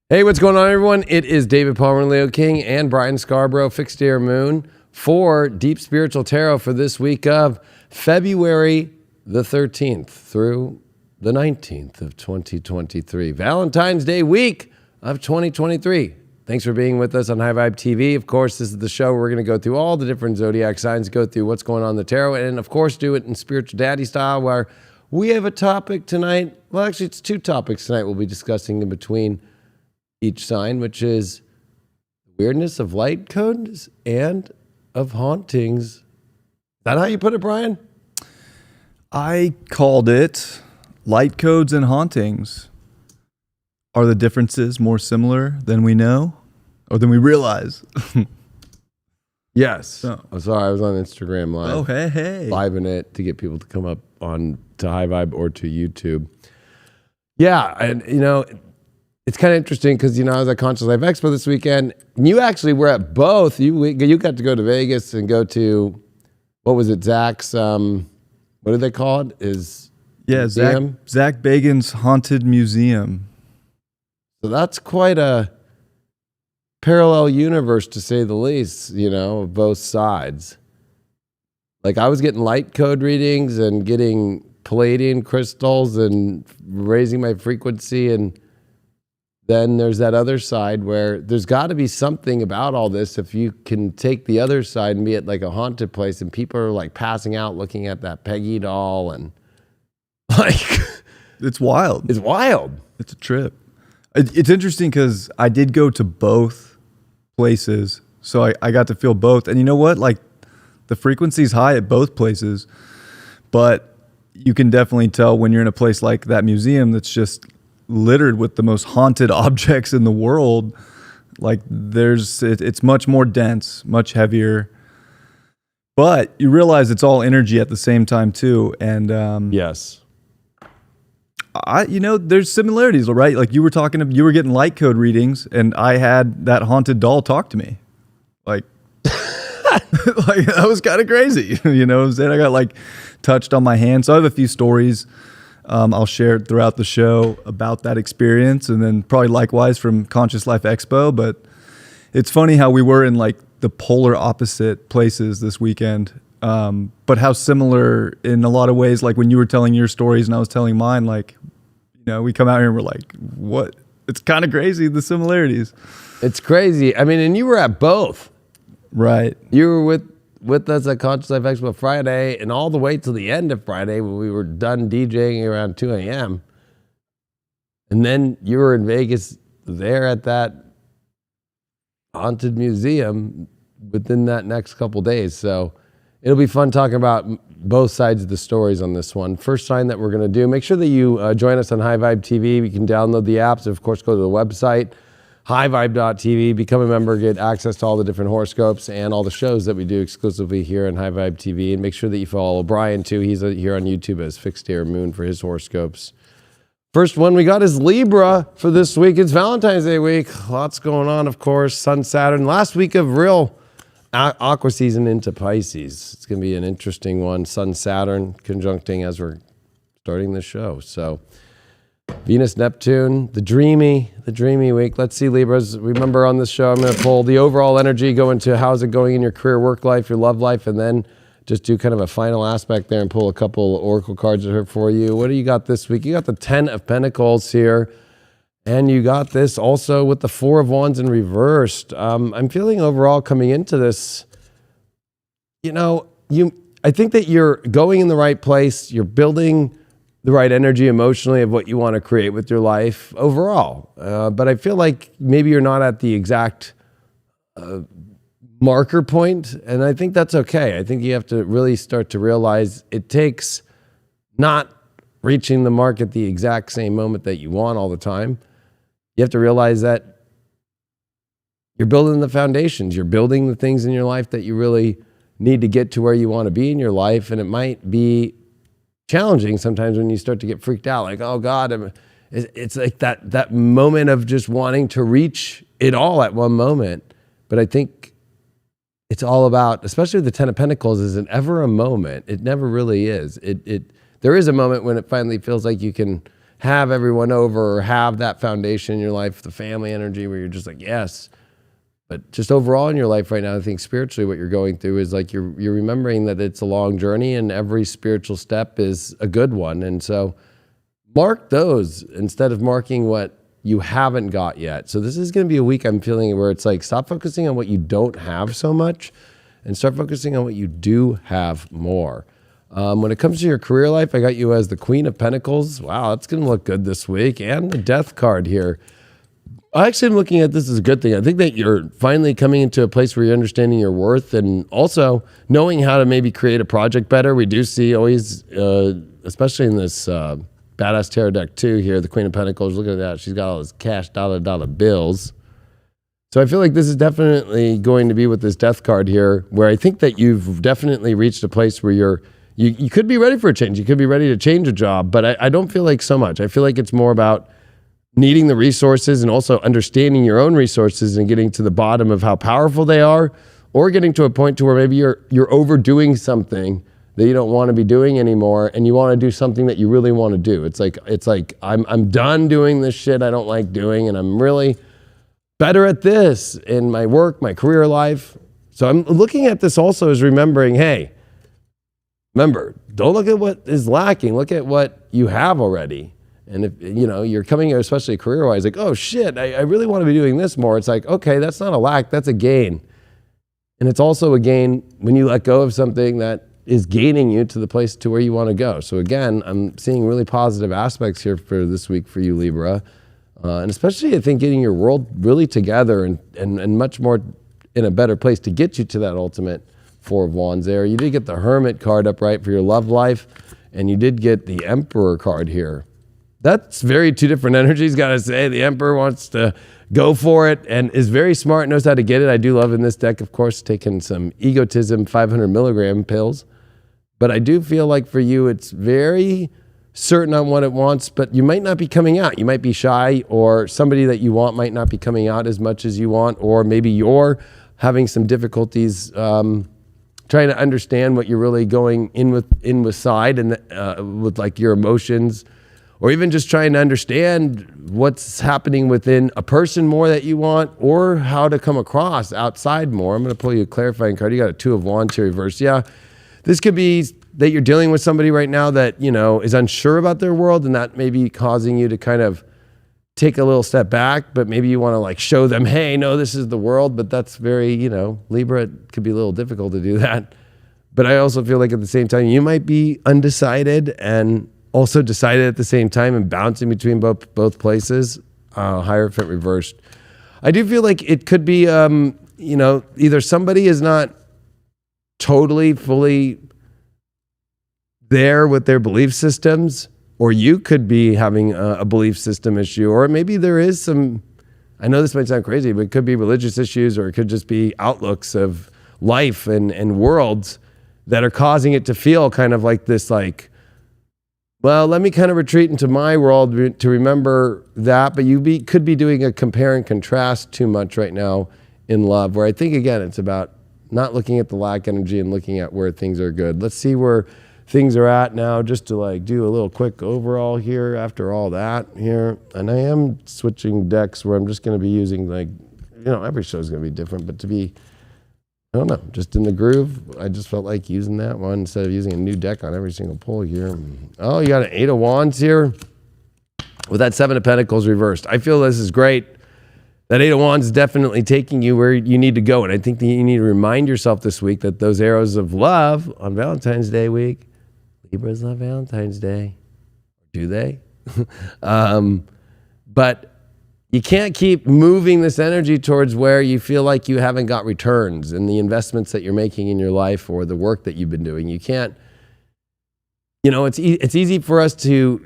Hey, what's going on, everyone? It is David Palmer, Leo King, and Brian Scarborough, Fixed Air Moon, for Deep Spiritual Tarot for this week of February the 13th through the 19th of 2023. Valentine's Day week of 2023. Thanks for being with us on High Vibe TV. Of course, this is the show where we're going to go through all the different zodiac signs, go through what's going on in the tarot, and of course, do it in Spiritual Daddy style, where we have a topic tonight. Well, actually, it's two topics tonight we'll be discussing in between each sign, which is weirdness of light codes and of hauntings. Is that how you put it, Brian? I called it light codes and hauntings. Are the differences more similar than we know or than we realize? Yes. Oh, sorry, I was on Instagram Live. Oh, hey. Living it to get people to come up on to High Vibe or to YouTube. Yeah, and it's kind of interesting because, I was at Conscious Life Expo this weekend. And you actually were at both. You got to go to Vegas and go to, what was it, Zach's, what do they call it? Zach Bagan's Haunted Museum. So that's quite a parallel universe, to say the least, of both sides. Like, I was getting light code readings and getting Palladian crystals and raising my frequency, and then there's that other side where there's got to be something about all this if you can take the other side and be at like a haunted place and people are like passing out looking at that Peggy doll and like... It's wild. It's wild. It's a trip. It's interesting because I did go to both places, so I got to feel both. And you know what? Like, the frequency's high at both places, but you can definitely tell when you're in a place like that museum that's just littered with the most haunted objects in the world. Like, it's much more dense, much heavier, but you realize it's all energy at the same time too. And yes, there's similarities, right? Like, you were getting light code readings, and I had that haunted doll talk to me. Like, like, that was kind of crazy. You know what I'm saying? I got like touched on my hand. So I have a few stories I'll share throughout the show about that experience, and then probably likewise from Conscious Life Expo. But it's funny how we were in like the polar opposite places this weekend, but how similar in a lot of ways. Like, when you were telling your stories and I was telling mine, like, we come out here and we're like, what? It's kind of crazy, the similarities. It's crazy. I mean, and you were at both. Right. You were with us at Conscious Life Expo Friday, and all the way till the end of Friday when we were done DJing around 2 a.m. And then you were in Vegas there at that haunted museum within that next couple days. So it'll be fun talking about both sides of the stories on this one. First sign that we're going to do, make sure that you join us on High Vibe TV. You can download the apps. Of course, go to the website, highvibe.tv, become a member, get access to all the different horoscopes and all the shows that we do exclusively here on High Vibe TV. And make sure that you follow Brian too. He's here on YouTube as Fixed Air Moon for his horoscopes. First one we got is Libra for this week. It's Valentine's Day week. Lots going on, of course. Sun, Saturn. Last week of real aqua season into Pisces. It's going to be an interesting one. Sun, Saturn conjuncting as we're starting the show. So Venus, Neptune, the dreamy week. Let's see, Libras. Remember, on this show, I'm going to pull the overall energy, go into how's it going in your career, work life, your love life, and then just do kind of a final aspect there and pull a couple oracle cards for you. What do you got this week? You got the 10 of Pentacles here, and you got this also with the 4 of Wands in reversed. I'm feeling overall coming into this, I think that you're going in the right place. You're building the right energy emotionally of what you want to create with your life overall. But I feel like maybe you're not at the exact marker point, and I think that's okay. I think you have to really start to realize it takes not reaching the mark at the exact same moment that you want all the time. You have to realize that you're building the foundations. You're building the things in your life that you really need to get to where you want to be in your life, and it might be challenging sometimes when you start to get freaked out, like, oh God, it's like that moment of just wanting to reach it all at one moment. But I think it's all about, especially the 10 of Pentacles, is it ever a moment? It never really is. There is a moment when it finally feels like you can have everyone over or have that foundation in your life, the family energy where you're just like, yes. But just overall in your life right now, I think spiritually what you're going through is like you're remembering that it's a long journey and every spiritual step is a good one. And so mark those instead of marking what you haven't got yet. So this is going to be a week I'm feeling where it's like, stop focusing on what you don't have so much and start focusing on what you do have more. When it comes to your career life, I got you as the Queen of Pentacles. Wow, that's going to look good this week. And the Death card here. I actually am looking at this as a good thing. I think that you're finally coming into a place where you're understanding your worth and also knowing how to maybe create a project better. We do see always, especially in this Badass Tarot deck too here, the Queen of Pentacles, look at that. She's got all this cash dollar bills. So I feel like this is definitely going to be with this Death card here, where I think that you've definitely reached a place where you could be ready for a change. You could be ready to change a job, but I don't feel like so much. I feel like it's more about needing the resources and also understanding your own resources and getting to the bottom of how powerful they are, or getting to a point to where maybe you're overdoing something that you don't want to be doing anymore and you want to do something that you really want to do. It's like I'm done doing this shit I don't like doing and I'm really better at this in my work, my career life. So I'm looking at this also as remembering, hey, remember, don't look at what is lacking, look at what you have already. And if you're coming here, especially career-wise, like, oh shit, I really want to be doing this more. It's like, okay, that's not a lack, that's a gain. And it's also a gain when you let go of something that is gaining you to the place to where you want to go. So again, I'm seeing really positive aspects here for this week for you, Libra. And especially I think getting your world really together and much more in a better place to get you to that ultimate Four of Wands there. You did get the Hermit card upright for your love life, and you did get the Emperor card here. That's very two different energies, gotta say. The Emperor wants to go for it and is very smart, knows how to get it. I do love in this deck, of course, taking some egotism 500 milligram pills. But I do feel like for you, it's very certain on what it wants, but you might not be coming out. You might be shy, or somebody that you want might not be coming out as much as you want, or maybe you're having some difficulties trying to understand what you're really going in with side and with like your emotions, or even just trying to understand what's happening within a person more that you want, or how to come across outside more. I'm going to pull you a clarifying card. You got a Two of Wands here reversed. Yeah, this could be that you're dealing with somebody right now that, is unsure about their world, and that may be causing you to kind of take a little step back, but maybe you want to like show them, hey, no, this is the world. But that's very, Libra, it could be a little difficult to do that. But I also feel like at the same time, you might be undecided and also decided at the same time and bouncing between both places. Hierophant reversed. I do feel like it could be, either somebody is not totally, fully there with their belief systems, or you could be having a belief system issue, or maybe there is some, I know this might sound crazy, but it could be religious issues, or it could just be outlooks of life and worlds that are causing it to feel kind of like this, like, well, let me kind of retreat into my world to remember that. But you could be doing a compare and contrast too much right now in love, where I think, again, it's about not looking at the lack energy and looking at where things are good. Let's see where things are at now, just to like do a little quick overall here after all that here. And I am switching decks where I'm just going to be using every show is going to be different, but to be, I don't know, just in the groove, I just felt like using that one instead of using a new deck on every single pull here. Oh, you got an Eight of Wands here with that Seven of Pentacles reversed. I feel this is great. That Eight of Wands is definitely taking you where you need to go. And I think that you need to remind yourself this week that those arrows of love on Valentine's Day week, Libras love Valentine's Day. Do they? But you can't keep moving this energy towards where you feel like you haven't got returns in the investments that you're making in your life or the work that you've been doing. You can't, it's easy for us to,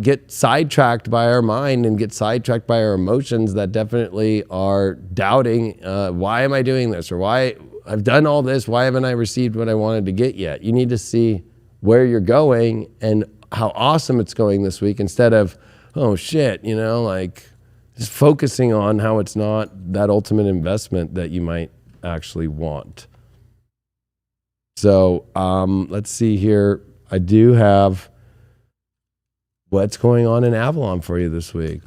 get sidetracked by our mind and get sidetracked by our emotions that definitely are doubting, why am I doing this? Or why I've done all this, why haven't I received what I wanted to get yet? You need to see where you're going and how awesome it's going this week, instead of, oh shit, just focusing on how it's not that ultimate investment that you might actually want. So let's see here. I do have what's going on in Avalon for you this week?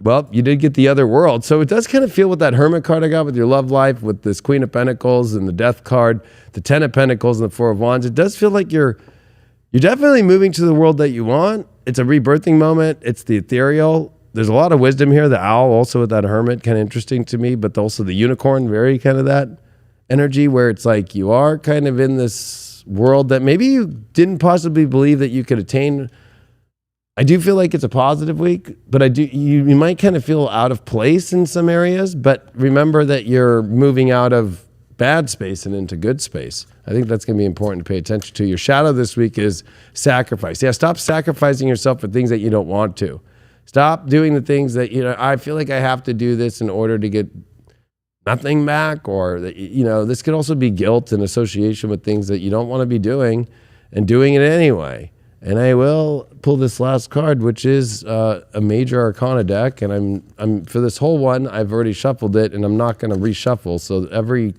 Well, you did get the other world. So it does kind of feel with that Hermit card I got with your love life, with this Queen of Pentacles and the Death card, the Ten of Pentacles and the Four of Wands. It does feel like you're definitely moving to the world that you want. It's a rebirthing moment. It's the ethereal. There's a lot of wisdom here. The owl also with that Hermit, kind of interesting to me, but also the unicorn, very kind of that energy where it's like you are kind of in this world that maybe you didn't possibly believe that you could attain. I do feel like it's a positive week, but you might kind of feel out of place in some areas, but remember that you're moving out of bad space and into good space. I think that's going to be important to pay attention to. Your shadow this week is sacrifice. Yeah, stop sacrificing yourself for things that you don't want to. Stop doing the things that, I feel like I have to do this in order to get nothing back, or, this could also be guilt and association with things that you don't want to be doing and doing it anyway. And I will pull this last card, which is a major arcana deck. And I'm for this whole one, I've already shuffled it, and I'm not going to reshuffle. So every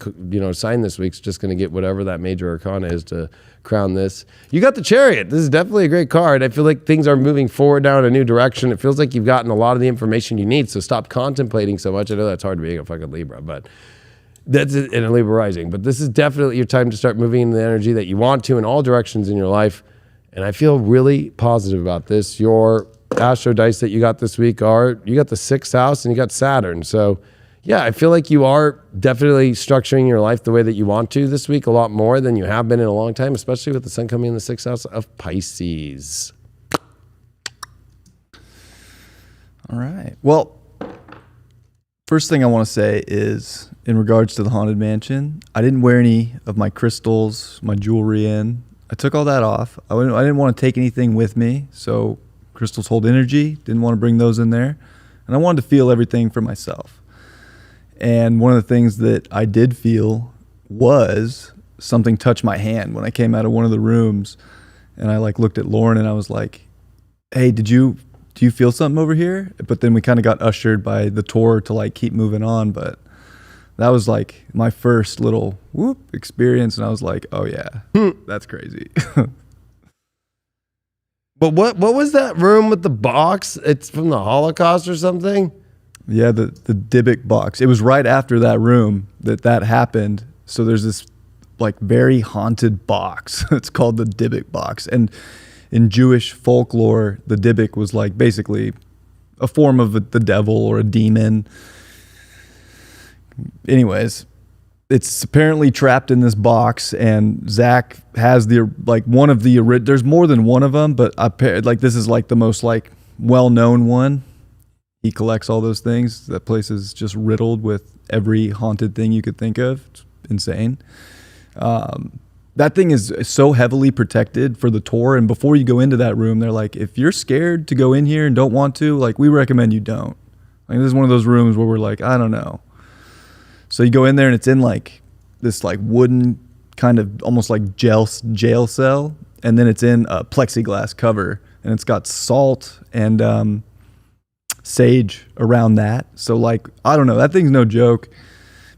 sign this week's just going to get whatever that major arcana is to crown this. You got the Chariot. This is definitely a great card. I feel like things are moving forward down a new direction. It feels like you've gotten a lot of the information you need. So stop contemplating so much. I know that's hard being a fucking Libra, but that's in a Libra rising. But this is definitely your time to start moving in the energy that you want to in all directions in your life. And I feel really positive about this. Your astro dice that you got this week you got the 6th house and you got Saturn. So yeah, I feel like you are definitely structuring your life the way that you want to this week a lot more than you have been in a long time, especially with the sun coming in the 6th house of Pisces. All right. Well, first thing I want to say is in regards to the Haunted Mansion, I didn't wear any of my crystals, my jewelry in. I took all that off. I didn't want to take anything with me, so crystals hold energy. Didn't want to bring those in there. And I wanted to feel everything for myself. And one of the things that I did feel was something touch my hand when I came out of one of the rooms. And I looked at Lauren and I was like, hey, do you feel something over here? But then we kind of got ushered by the tour to keep moving on. But that was my first little whoop experience. And I was like, oh yeah, that's crazy. But what was that room with the box? It's from the Holocaust or something? Yeah, the Dybbuk box. It was right after that room that happened. So there's this very haunted box. It's called the Dybbuk box. And in Jewish folklore, the Dybbuk was basically a form of the devil or a demon. Anyways, it's apparently trapped in this box, and Zach has one of the, there's more than one of them, but this is the most well-known one. He collects all those things. That place is just riddled with every haunted thing you could think of. It's insane. That thing is so heavily protected for the tour. And before you go into that room, they're like, if you're scared to go in here and don't want to, we recommend you don't. This is one of those rooms where we're I don't know. So you go in there and it's in this wooden kind of almost jail cell. And then it's in a plexiglass cover, and it's got salt and, sage around that. So I don't know, that thing's no joke.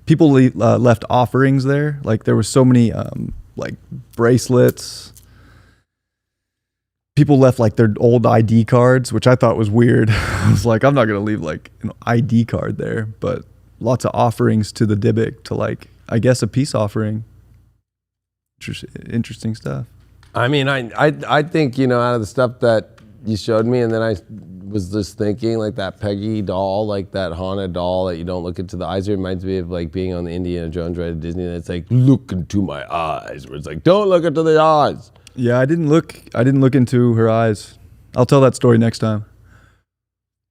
People left offerings there. There were so many bracelets. People left their old ID cards, which I thought was weird. I was I'm not gonna leave an ID card there, but lots of offerings to the Dybbuk to I guess a peace offering. Interesting stuff. I mean, I think out of the stuff that you showed me, and then I was just thinking that Peggy doll, that haunted doll that you don't look into the eyes. It reminds me of being on the Indiana Jones ride at Disney, and it's look into my eyes, where it's don't look into the eyes. Yeah, I didn't look into her eyes. I'll tell that story next time.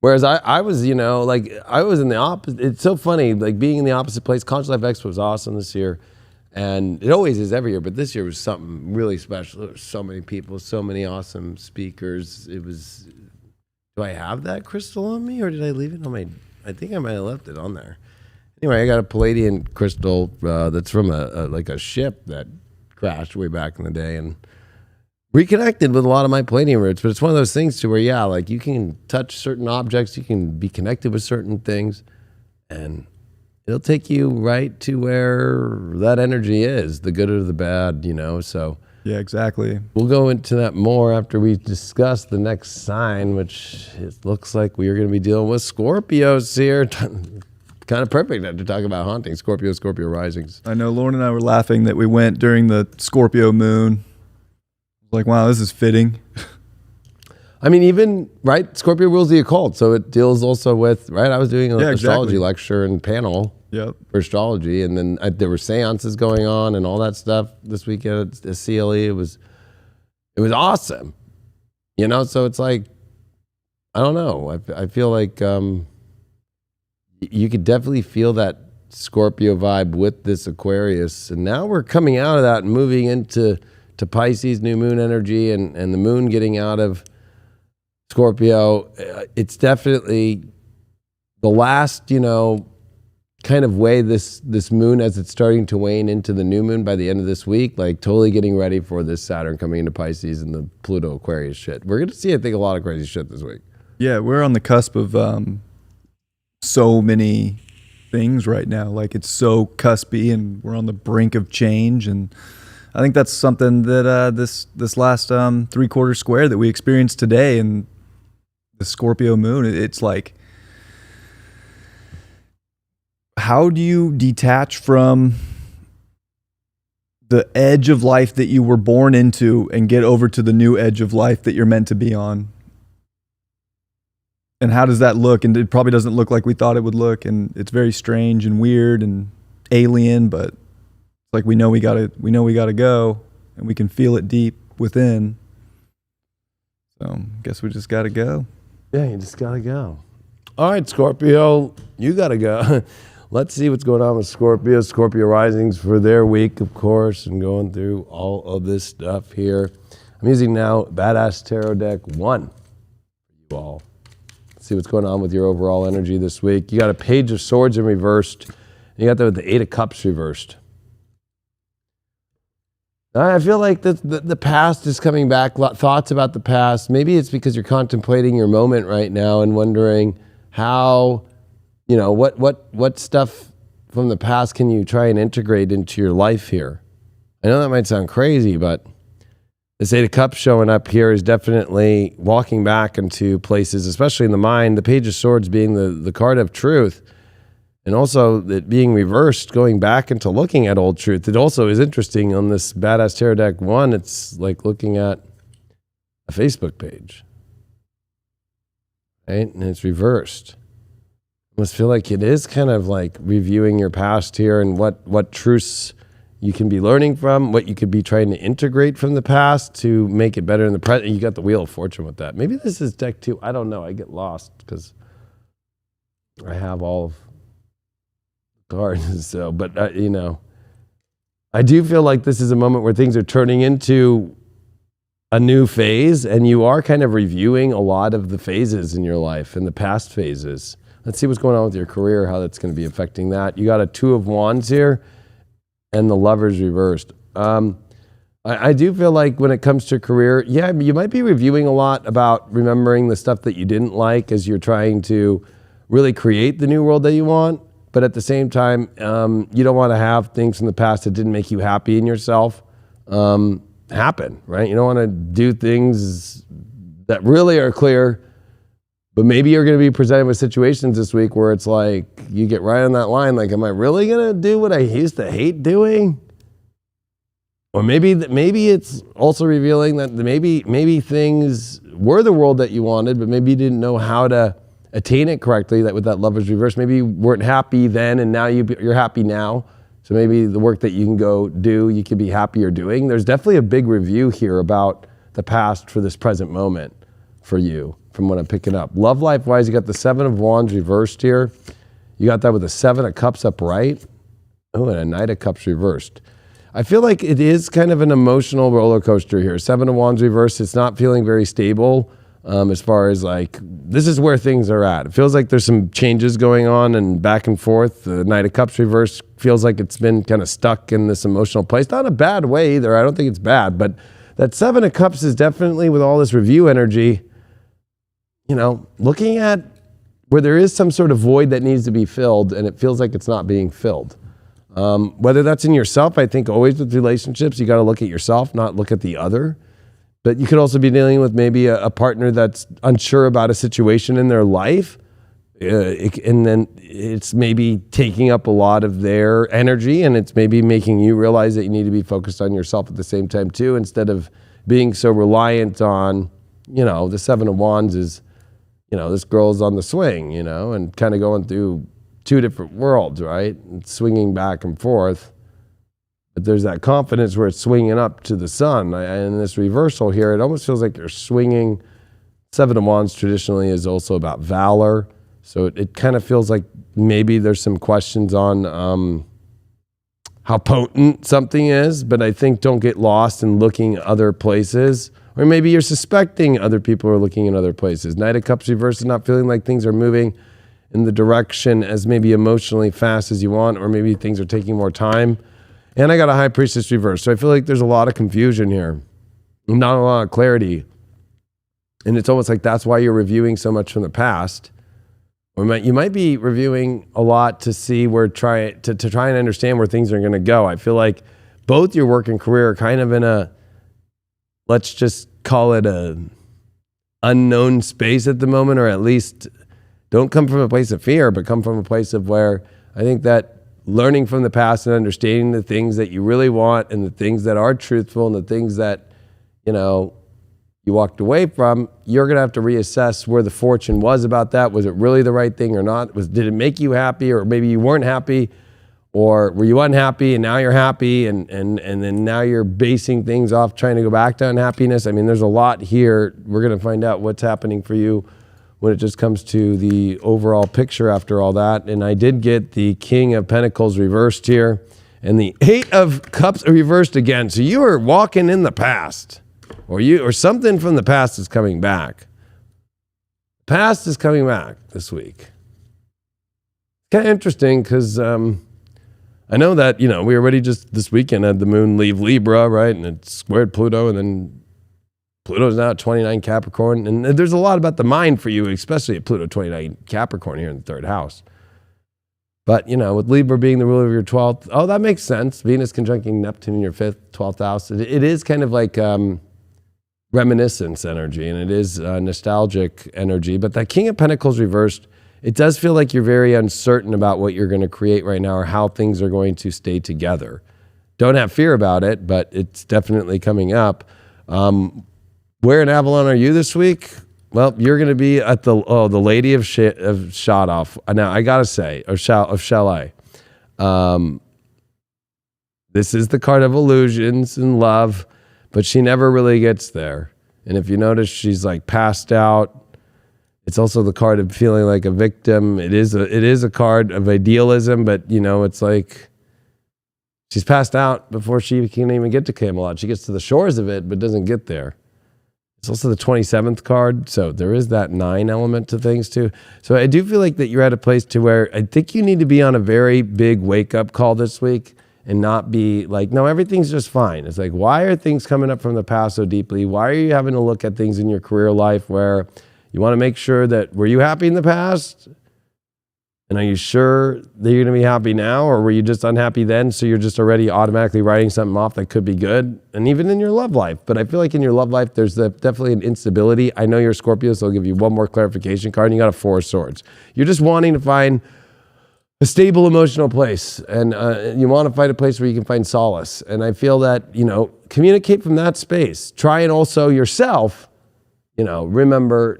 Whereas I was, I was in the opposite. It's so funny, being in the opposite place. Conscious Life Expo was awesome this year, and it always is every year, but this year was something really special. There were so many people, so many awesome speakers. It was. Do I have that crystal on me, or did I leave it on my? I think I might have left it on there. Anyway, I got a Palladian crystal that's from a ship that crashed way back in the day, and reconnected with a lot of my Palladian roots. But it's one of those things to where, you can touch certain objects, you can be connected with certain things, and it'll take you right to where that energy is, the good or the bad, So Yeah, exactly. We'll go into that more after we discuss the next sign, which it looks like we are going to be dealing with Scorpios here. Kind of perfect to talk about haunting. Scorpio risings. I know Lauren and I were laughing that we went during the Scorpio moon. Like, wow, this is fitting. I mean, even, right, Scorpio rules the occult, so it deals also with, right, I was doing an astrology lecture and panel for astrology, and then there were seances going on and all that stuff this weekend at CLE. It was awesome, you know, so it's like, I don't know, I feel like you could definitely feel that Scorpio vibe with this Aquarius, and now we're coming out of that and moving into Pisces, new moon energy, and the moon getting out of Scorpio. It's definitely the last, you know, kind of way this moon as it's starting to wane into the new moon by the end of this week, like totally getting ready for this Saturn coming into Pisces and the Pluto Aquarius shit. We're going to see, I think, a lot of crazy shit this week. Yeah, we're on the cusp of so many things right now. Like, it's so cuspy and we're on the brink of change, and I think that's something that this last 3/4 square that we experienced today and the Scorpio moon, it's like, how do you detach from the edge of life that you were born into and get over to the new edge of life that you're meant to be on? And how does that look? And it probably doesn't look like we thought it would look, and it's very strange and weird and alien, but it's like we know we gotta go, and we can feel it deep within. So I guess we just gotta go. Yeah, you just gotta go. All right, Scorpio, you gotta go. Let's see what's going on with Scorpio risings for their week, of course, and going through all of this stuff here. I'm using now Badass Tarot Deck 1 for you all. Let's see what's going on with your overall energy this week. You got a Page of Swords in reversed, and you got that with the Eight of Cups reversed. I feel like the past is coming back, thoughts about the past. Maybe it's because you're contemplating your moment right now and wondering how, you know, what stuff from the past can you try and integrate into your life here? I know that might sound crazy, but this Eight of Cups showing up here is definitely walking back into places, especially in the mind. The Page of Swords being the card of truth. And also it being reversed, going back into looking at old truth. It also is interesting on this Badass Tarot Deck 1, it's like looking at a Facebook page, right? And it's reversed. I must feel like it is kind of like reviewing your past here and what truths you can be learning from, what you could be trying to integrate from the past to make it better in the present. You got the Wheel of Fortune with that. Maybe this is deck 2. I don't know. I get lost because I have all of cards. So, but you know, I do feel like this is a moment where things are turning into a new phase, and you are kind of reviewing a lot of the phases in your life and the past phases. Let's see what's going on with your career, how that's going to be affecting that. You got a Two of Wands here and the Lovers reversed. I do feel like when it comes to career, yeah, you might be reviewing a lot about remembering the stuff that you didn't like as you're trying to really create the new world that you want. But at the same time, you don't want to have things from the past that didn't make you happy in yourself happen, right? You don't want to do things that really are clear, but maybe you're going to be presented with situations this week where it's like, you get right on that line, like, am I really going to do what I used to hate doing? Or maybe it's also revealing that maybe things were the world that you wanted, but maybe you didn't know how to attain it correctly. That with that Lovers reverse, maybe you weren't happy then, and now you're happy now. So maybe the work that you can go do, you could be happier doing. There's definitely a big review here about the past for this present moment for you, from what I'm picking up. Love life wise, you got the Seven of Wands reversed here. You got that with the Seven of Cups upright. Oh, and a Knight of Cups reversed. I feel like it is kind of an emotional roller coaster here. Seven of Wands reversed. It's not feeling very stable. As far as like, this is where things are at. It feels like there's some changes going on and back and forth. The Knight of Cups reverse feels like it's been kind of stuck in this emotional place. Not a bad way either. I don't think it's bad, but that Seven of Cups is definitely, with all this review energy, you know, looking at where there is some sort of void that needs to be filled, and it feels like it's not being filled. Whether that's in yourself, I think always with relationships, you got to look at yourself, not look at the other. But you could also be dealing with maybe a partner that's unsure about a situation in their life. And then it's maybe taking up a lot of their energy, and it's maybe making you realize that you need to be focused on yourself at the same time too, instead of being so reliant on, the Seven of Wands is, this girl's on the swing, and kind of going through two different worlds, right? And swinging back and forth. But there's that confidence where it's swinging up to the sun. And this reversal here, it almost feels like you're swinging. Seven of Wands traditionally is also about valor. So it kind of feels like maybe there's some questions on how potent something is, but I think don't get lost in looking other places. Or maybe you're suspecting other people are looking in other places. Knight of Cups reversed is not feeling like things are moving in the direction as maybe emotionally fast as you want, or maybe things are taking more time. And I got a High Priestess reverse. So I feel like there's a lot of confusion here, not a lot of clarity. And it's almost like that's why you're reviewing so much from the past. Or you might be reviewing a lot to see to try and understand where things are going to go. I feel like both your work and career are kind of in a, let's just call it a unknown space at the moment, or at least don't come from a place of fear, but come from a place of where I think that learning from the past and understanding the things that you really want and the things that are truthful and the things that, you walked away from, you're going to have to reassess where the fortune was about that. Was it really the right thing or not? Did it make you happy, or maybe you weren't happy, or were you unhappy and now you're happy, and then now you're basing things off trying to go back to unhappiness? I mean, there's a lot here. We're going to find out what's happening for you when it just comes to the overall picture after all that. And I did get the King of Pentacles reversed here and the Eight of Cups reversed again. So you are walking in the past. Or something from the past is coming back. Past is coming back this week. Kind of interesting because I know that, we already just this weekend had the moon leave Libra, right? And it squared Pluto, and then Pluto's now at 29 Capricorn. And there's a lot about the mind for you, especially at Pluto 29 Capricorn here in the third house. But, with Libra being the ruler of your 12th, that makes sense. Venus conjuncting Neptune in your 5th, 12th house. It is kind of like reminiscence energy, and it is nostalgic energy. But that King of Pentacles reversed, it does feel like you're very uncertain about what you're going to create right now or how things are going to stay together. Don't have fear about it, but it's definitely coming up. Where in Avalon are you this week? Well, you're going to be at the Lady of Shot-Off. Now, I got to say, of shall I? This is the card of illusions and love, but she never really gets there. And if you notice, she's like passed out. It's also the card of feeling like a victim. It is a card of idealism, but it's like she's passed out before she can even get to Camelot. She gets to the shores of it, but doesn't get there. It's also the 27th card, so there is that 9 element to things too. So I do feel like that you're at a place to where I think you need to be on a very big wake-up call this week and not be like, no, everything's just fine. It's like, why are things coming up from the past so deeply? Why are you having to look at things in your career life where you want to make sure that, were you happy in the past? And are you sure that you're going to be happy now? Or were you just unhappy then, so you're just already automatically writing something off that could be good? And even in your love life. But I feel like in your love life, there's definitely an instability. I know you're Scorpio, so I'll give you one more clarification card. And you got a 4 of Swords. You're just wanting to find a stable emotional place. And you want to find a place where you can find solace. And I feel that, communicate from that space. Try and also yourself, remember,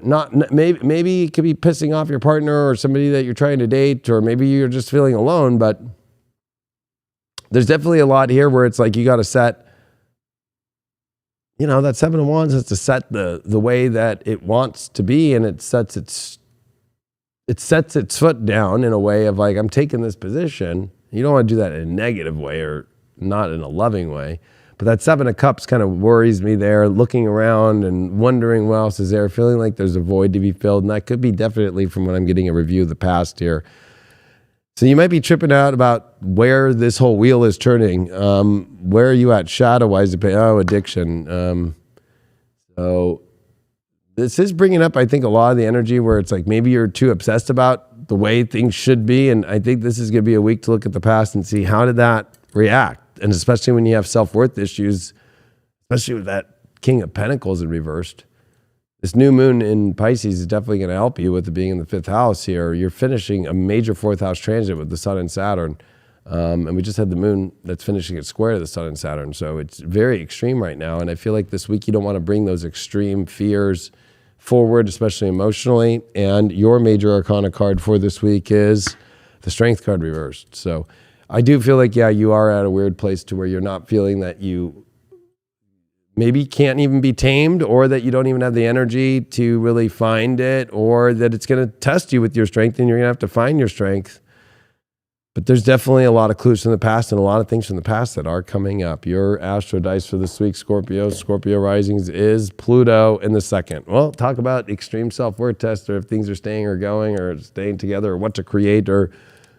maybe it could be pissing off your partner or somebody that you're trying to date, or maybe you're just feeling alone, but there's definitely a lot here where it's like you got to set, that 7 of Wands has to set the way that it wants to be, and it sets its foot down in a way of like, I'm taking this position. You don't want to do that in a negative way or not in a loving way. But that 7 of Cups kind of worries me there, looking around and wondering what else is there, feeling like there's a void to be filled. And that could be definitely from when I'm getting a review of the past here. So you might be tripping out about where this whole wheel is turning. Where are you at shadow-wise? Addiction. So this is bringing up, I think, a lot of the energy where it's like maybe you're too obsessed about the way things should be. And I think this is going to be a week to look at the past and see how did that react. And especially when you have self-worth issues, especially with that King of Pentacles in reversed. This new moon in Pisces is definitely going to help you with it being in the 5th house here. You're finishing a major 4th house transit with the Sun and Saturn. And we just had the moon that's finishing its square to the Sun and Saturn. So it's very extreme right now. And I feel like this week you don't want to bring those extreme fears forward, especially emotionally. And your major arcana card for this week is the Strength card reversed. So I do feel like, yeah, you are at a weird place to where you're not feeling that you maybe can't even be tamed, or that you don't even have the energy to really find it, or that it's going to test you with your strength and you're going to have to find your strength. But there's definitely a lot of clues from the past and a lot of things from the past that are coming up. Your astro dice for this week, Scorpio risings, is Pluto in the 2nd. Well, talk about extreme self-worth test, or if things are staying or going or staying together, or what to create, or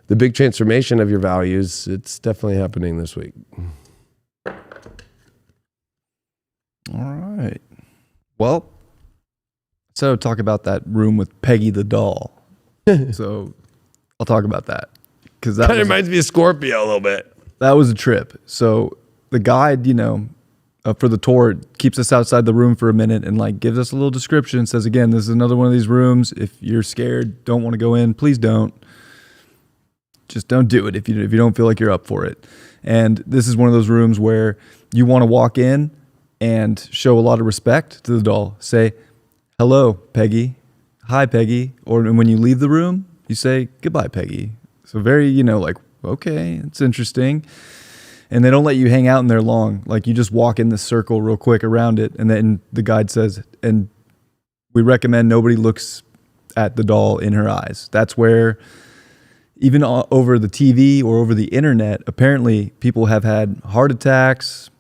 the big transformation of your values. It's definitely happening this week. All right. Well, so talk about that room with Peggy the doll. So I'll talk about that. Because that reminds me of Scorpio a little bit. That was a trip. So the guide, for the tour keeps us outside the room for a minute and like gives us a little description. Says, again, this is another one of these rooms. If you're scared, don't want to go in, please don't. Just don't do it if you don't feel like you're up for it. And this is one of those rooms where you want to walk in and show a lot of respect to the doll. Say, hello, Peggy. Hi, Peggy. Or when you leave the room, you say, goodbye, Peggy. So very, like, okay, it's interesting. And they don't let you hang out in there long. Like, you just walk in this circle real quick around it. And then the guide says, and we recommend nobody looks at the doll in her eyes. That's where, even over the TV or over the internet, apparently people have had heart attacks,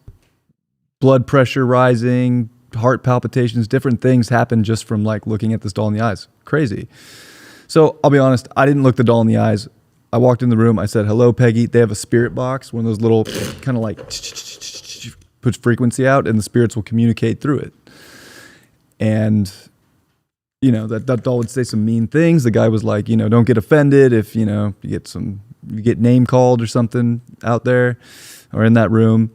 blood pressure rising, heart palpitations, different things happen just from like looking at this doll in the eyes. Crazy. So I'll be honest, I didn't look the doll in the eyes. I walked in the room, I said, hello, Peggy. They have a spirit box, one of those little kind of like puts frequency out, and the spirits will communicate through it. And, that doll would say some mean things. The guy was like, don't get offended if, you get name called or something out there or in that room.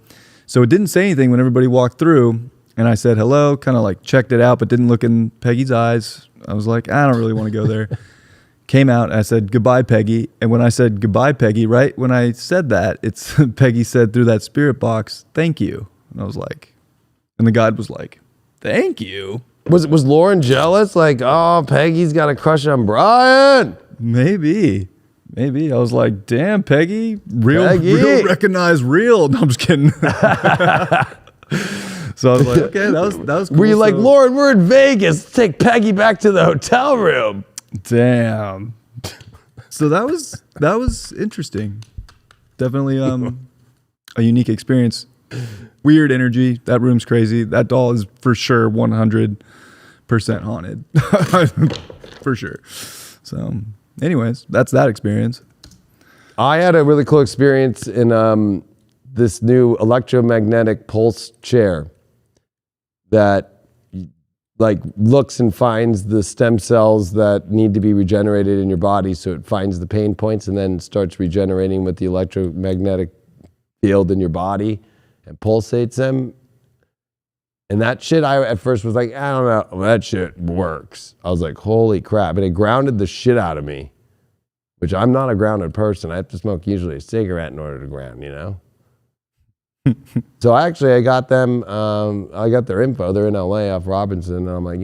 So it didn't say anything when everybody walked through, and I said hello, kind of like checked it out, but didn't look in Peggy's eyes. I was like, I don't really want to go there. Came out, and I said, goodbye, Peggy. And when I said goodbye, Peggy, right when I said that, it's Peggy said through that spirit box, thank you. And I was like, and the guide was like, thank you. Was Lauren jealous? Like, oh, Peggy's got a crush on Brian. Maybe. I was like, damn, Peggy, real recognize real. No, I'm just kidding. So I was like, okay, that was cool. Were you like, Lauren, we're in Vegas. Let's take Peggy back to the hotel room. Damn. So that was interesting. Definitely a unique experience. Weird energy. That room's crazy. That doll is for sure 100% haunted. For sure. So anyways, that's that experience. I had a really cool experience in this new electromagnetic pulse chair that like looks and finds the stem cells that need to be regenerated in your body. So it finds the pain points and then starts regenerating with the electromagnetic field in your body and pulsates them. And that shit, I at first was like, I don't know, that shit works. I was like, holy crap. And it grounded the shit out of me, which I'm not a grounded person. I have to smoke usually a cigarette in order to ground, So I got them, I got their info. They're in LA off Robinson. And I'm like,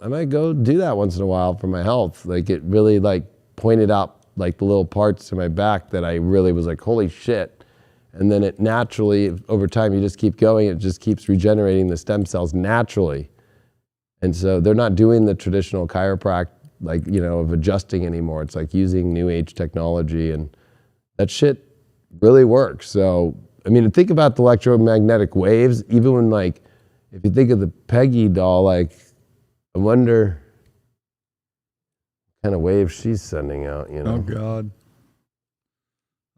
I might go do that once in a while for my health. Like it really like pointed out like the little parts to my back that I really was like, holy shit. And then it naturally, over time, you just keep going. It just keeps regenerating the stem cells naturally. And so they're not doing the traditional chiropractic, like, of adjusting anymore. It's like using new age technology, and that shit really works. So, I mean, think about the electromagnetic waves, even when like, if you think of the Peggy doll, like, I wonder what kind of waves she's sending out, Oh God.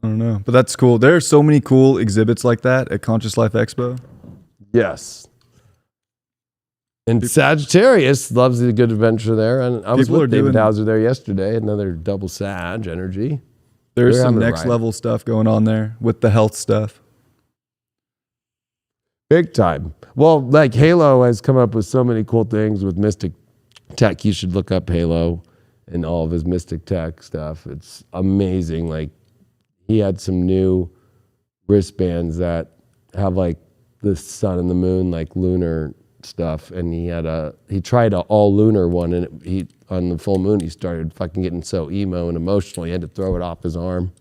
I don't know, but that's cool. There are so many cool exhibits like that at Conscious Life Expo. Yes. And Sagittarius loves the good adventure there. And I was with David Hauser there yesterday, another double Sag energy. There's some next level stuff going on there with the health stuff. Big time. Well, like Halo has come up with so many cool things with Mystic Tech. You should look up Halo and all of his Mystic Tech stuff. It's amazing. Like he had some new wristbands that have like the sun and the moon, like lunar stuff. And he tried a all lunar one, and he on the full moon, he started fucking getting so emo and emotional. He had to throw it off his arm.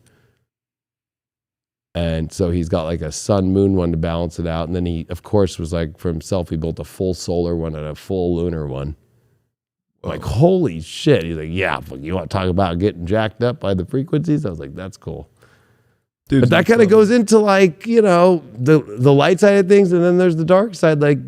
And so he's got like a sun moon one to balance it out. And then he, of course, was like for himself, he built a full solar one and a full lunar one. Like, holy shit. He's like, yeah, you want to talk about getting jacked up by the frequencies? I was like, that's cool. Dude, but that kind of goes into like, you know, the light side of things. And then there's the dark side. Like,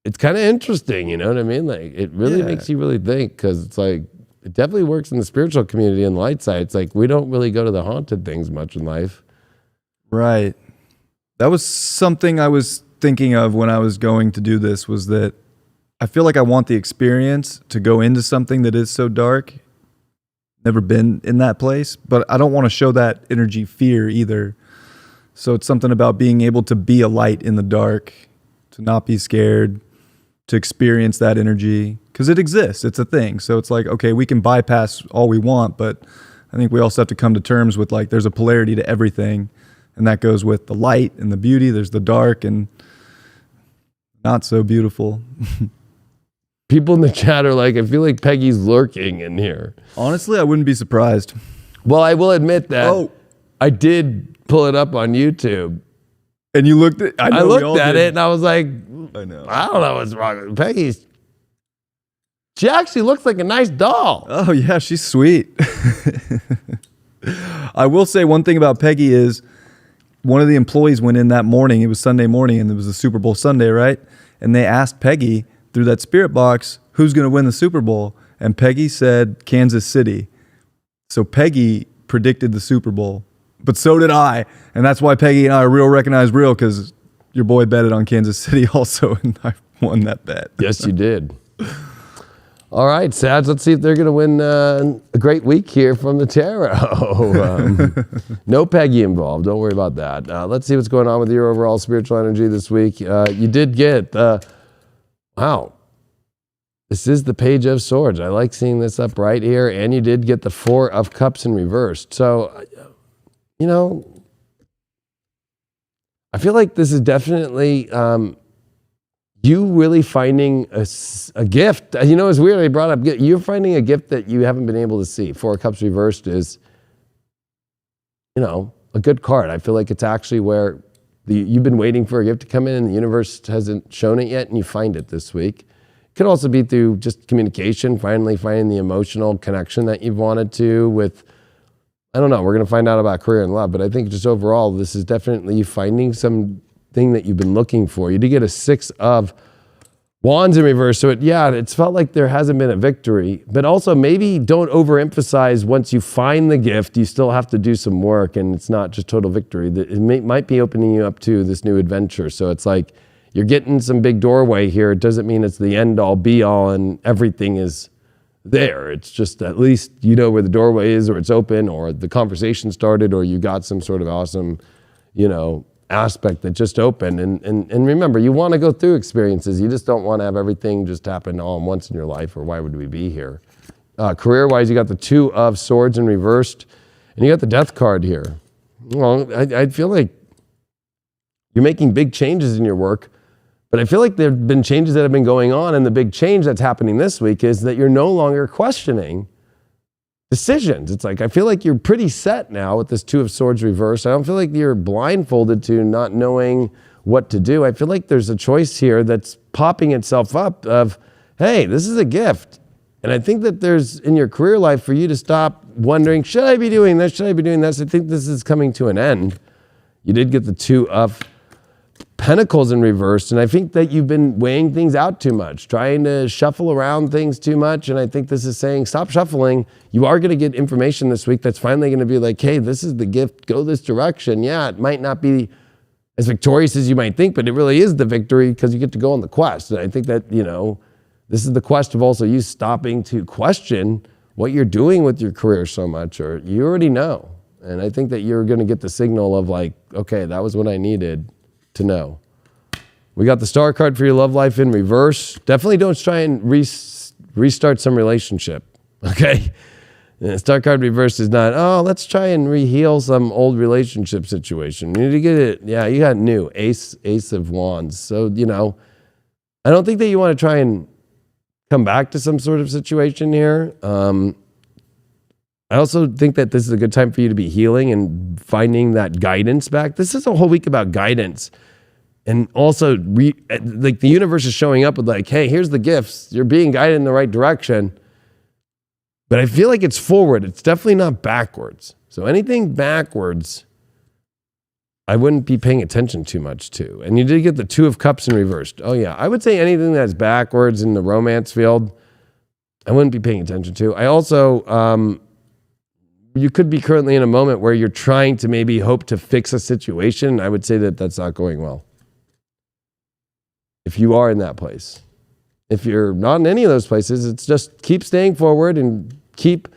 it's kind of interesting, you know what I mean? Like, it really makes you really think, because it's like, it definitely works in the spiritual community and the light side. It's like, we don't really go to the haunted things much in life. Right. That was something I was thinking of when I was going to do this, was that I feel like I want the experience to go into something that is so dark. Never been in that place, but I don't want to show that energy fear either. So it's something about being able to be a light in the dark, to not be scared, to experience that energy, because it exists. It's a thing. So it's like, okay, we can bypass all we want, but I think we also have to come to terms with like, there's a polarity to everything. And that goes with the light and the beauty. There's the dark and not so beautiful. People in the chat are like, I feel like Peggy's lurking in here. Honestly, I wouldn't be surprised. Well, I will admit that I did pull it up on YouTube. And you looked at I looked at it and I was like, I know. I don't know what's wrong with Peggy. She actually looks like a nice doll. Oh, yeah, she's sweet. I will say one thing about Peggy is one of the employees went in that morning. It was Sunday morning, and it was the Super Bowl Sunday, right? And they asked Peggy through that spirit box, who's going to win the Super Bowl? And Peggy said Kansas City. So Peggy predicted the Super Bowl. But so did I. And that's why Peggy and I are real recognized real, because your boy betted on Kansas City also, and I won that bet. Yes, you did. All right, Sag, let's see if they're going to win a great week here from the tarot. No Peggy involved. Don't worry about that. Let's see what's going on with your overall spiritual energy this week. You did get, wow, this is the Page of Swords. I like seeing this up right here. And you did get the Four of Cups in reversed. So, you know, I feel like this is definitely you really finding a gift. You know, it's weird. I brought up, you're finding a gift that you haven't been able to see. Four of Cups reversed is, you know, a good card. I feel like it's actually where you've been waiting for a gift to come in and the universe hasn't shown it yet, and you find it this week. It could also be through just communication, finally finding the emotional connection that you've wanted to with, I don't know, we're going to find out about career and love, but I think just overall, this is definitely you finding something that you've been looking for. You did get a Six of Wands in reverse, so it's felt like there hasn't been a victory, but also maybe don't overemphasize once you find the gift, you still have to do some work, and it's not just total victory. It might be opening you up to this new adventure, so it's like you're getting some big doorway here. It doesn't mean it's the end all be all and everything is there. It's just at least you know where the doorway is, or it's open, or the conversation started, or you got some sort of awesome, you know, aspect that just opened. And remember, you want to go through experiences. You just don't want to have everything just happen all at once in your life, or why would we be here? Career-wise, you got the Two of Swords in reversed, and you got the Death card here. Well, I feel like you're making big changes in your work, but I feel like there have been changes that have been going on, and the big change that's happening this week is that you're no longer questioning decisions. It's like, I feel like you're pretty set now with this Two of Swords reversed. I don't feel like you're blindfolded to not knowing what to do. I feel like there's a choice here that's popping itself up of, hey, this is a gift. And I think that there's, in your career life, for you to stop wondering, should I be doing this? Should I be doing this? I think this is coming to an end. You did get the Two of Pentacles in reverse, and I think that you've been weighing things out too much, trying to shuffle around things too much, and I think this is saying, stop shuffling. You are going to get information this week that's finally going to be like, hey, this is the gift, go this direction. Yeah, it might not be as victorious as you might think, but it really is the victory because you get to go on the quest. And I think that, this is the quest of also you stopping to question what you're doing with your career so much, or you already know. And I think that you're going to get the signal of like, okay, that was what I needed to know. We got the star card for your love life in reverse. Definitely don't try and restart some relationship, okay? And star card reverse is not, let's try and re-heal some old relationship situation. You need to get it. Yeah, you got new. Ace of Wands. So, I don't think that you want to try and come back to some sort of situation here. I also think that this is a good time for you to be healing and finding that guidance back. This is a whole week about guidance. And also, like the universe is showing up with like, hey, here's the gifts. You're being guided in the right direction. But I feel like it's forward. It's definitely not backwards. So anything backwards, I wouldn't be paying attention too much to. And you did get the Two of Cups in reversed. Oh yeah, I would say anything that's backwards in the romance field, I wouldn't be paying attention to. I also, you could be currently in a moment where you're trying to maybe hope to fix a situation. I would say that that's not going well. If you are in that place. If you're not in any of those places, it's just keep staying forward and keep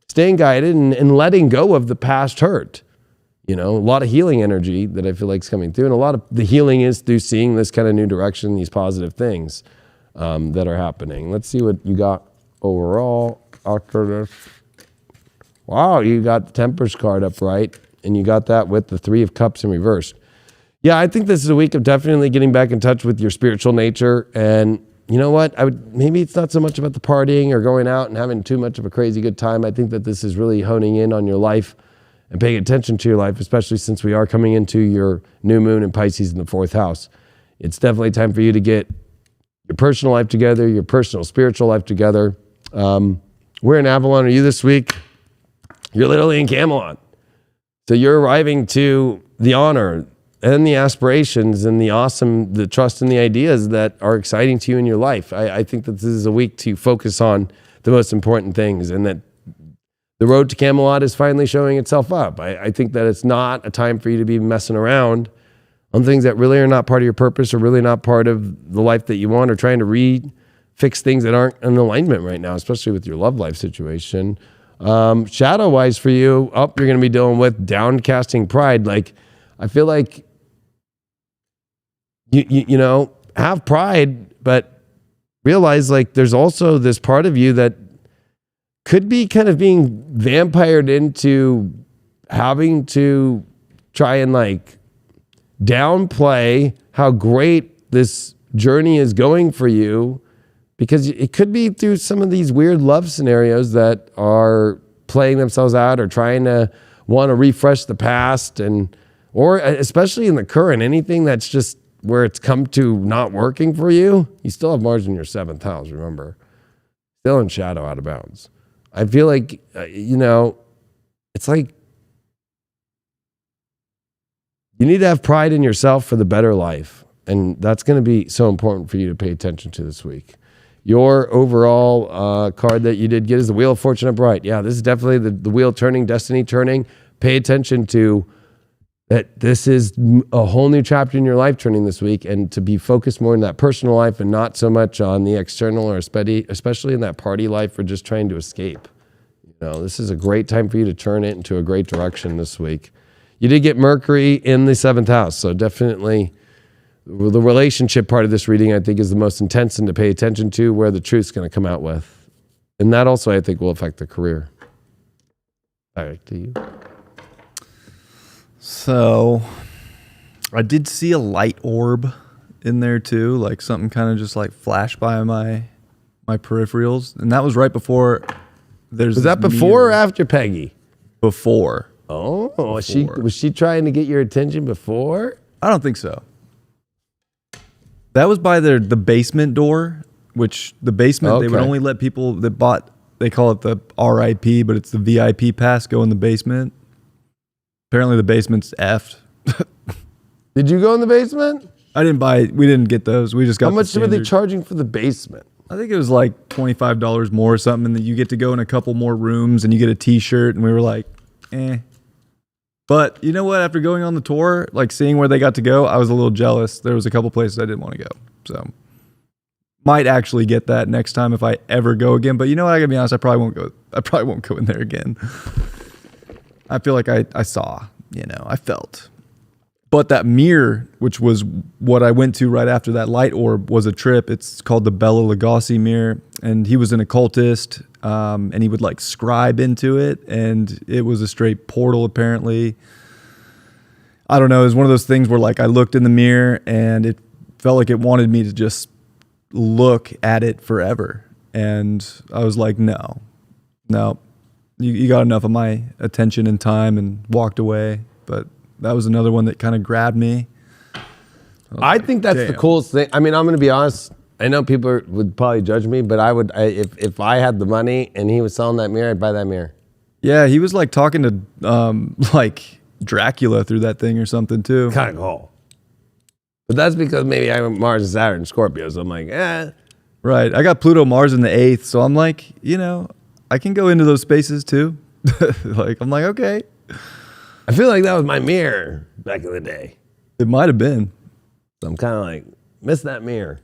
staying guided and letting go of the past hurt. A lot of healing energy that I feel like is coming through. And a lot of the healing is through seeing this kind of new direction, these positive things that are happening. Let's see what you got overall after this. Wow, you got the Temperance card up right. And you got that with the Three of Cups in reverse. Yeah, I think this is a week of definitely getting back in touch with your spiritual nature. And you know what? Maybe it's not so much about the partying or going out and having too much of a crazy good time. I think that this is really honing in on your life and paying attention to your life, especially since we are coming into your new moon in Pisces in the 4th house. It's definitely time for you to get your personal life together, your personal spiritual life together. Where in Avalon are you this week? You're literally in Camelot. So you're arriving to the honor and the aspirations and the trust and the ideas that are exciting to you in your life. I think that this is a week to focus on the most important things, and that the road to Camelot is finally showing itself up. I think that it's not a time for you to be messing around on things that really are not part of your purpose or really not part of the life that you want, or trying to fix things that aren't in alignment right now, especially with your love life situation. Shadow-wise for you, you're going to be dealing with downcasting pride. Like, I feel like you have pride, but realize like there's also this part of you that could be kind of being vampired into having to try and like downplay how great this journey is going for you, because it could be through some of these weird love scenarios that are playing themselves out or trying to want to refresh the past, or especially in the current, anything that's just where it's come to not working for you. You still have Mars in your 7th house, remember. Still in shadow, out of bounds. I feel like, it's like you need to have pride in yourself for the better life. And that's going to be so important for you to pay attention to this week. Your overall card that you did get is the Wheel of Fortune upright. Yeah, this is definitely the wheel turning, destiny turning. Pay attention to that. This is a whole new chapter in your life turning this week, and to be focused more in that personal life and not so much on the external, or especially in that party life or just trying to escape. This is a great time for you to turn it into a great direction this week. You did get Mercury in the 7th house, so definitely the relationship part of this reading, I think, is the most intense and to pay attention to, where the truth's going to come out with. And that also, I think, will affect the career. Back to you. So I did see a light orb in there too, like something kind of just like flashed by my peripherals. And that was right before Was that before or after Peggy? Before. Oh, before. Was she trying to get your attention before? I don't think so. That was by the basement door, which the basement, They would only let people that bought, they call it the RIP, but it's the VIP pass, go in the basement. Apparently the basement's effed. Did you go in the basement? We didn't get those. We just got How much were they charging for the basement? I think it was like $25 more or something, and then you get to go in a couple more rooms and you get a t-shirt, and we were like, But you know what? After going on the tour, like seeing where they got to go, I was a little jealous. There was a couple places I didn't want to go. So might actually get that next time if I ever go again. But you know what? I gotta be honest, I probably won't go. I probably won't go in there again. I feel like I saw, I felt. But that mirror, which was what I went to right after that light orb, was a trip. It's called the Bela Lugosi mirror. And he was an occultist, and he would like scribe into it. And it was a straight portal, apparently. I don't know. It was one of those things where like I looked in the mirror and it felt like it wanted me to just look at it forever. And I was like, no, you got enough of my attention and time, and walked away. But that was another one that kind of grabbed me. I think that's the coolest thing. I mean, I'm going to be honest. I know people would probably judge me, but if I had the money and he was selling that mirror, I'd buy that mirror. Yeah, he was like talking to like Dracula through that thing or something too. Kind of cool. But that's because maybe I have Mars and Saturn and Scorpio, so I'm like, eh. Right. I got Pluto, Mars in the 8th, so I'm like, I can go into those spaces too. I'm like, okay. I feel like that was my mirror back in the day. It might have been. So I'm kind of like, miss that mirror.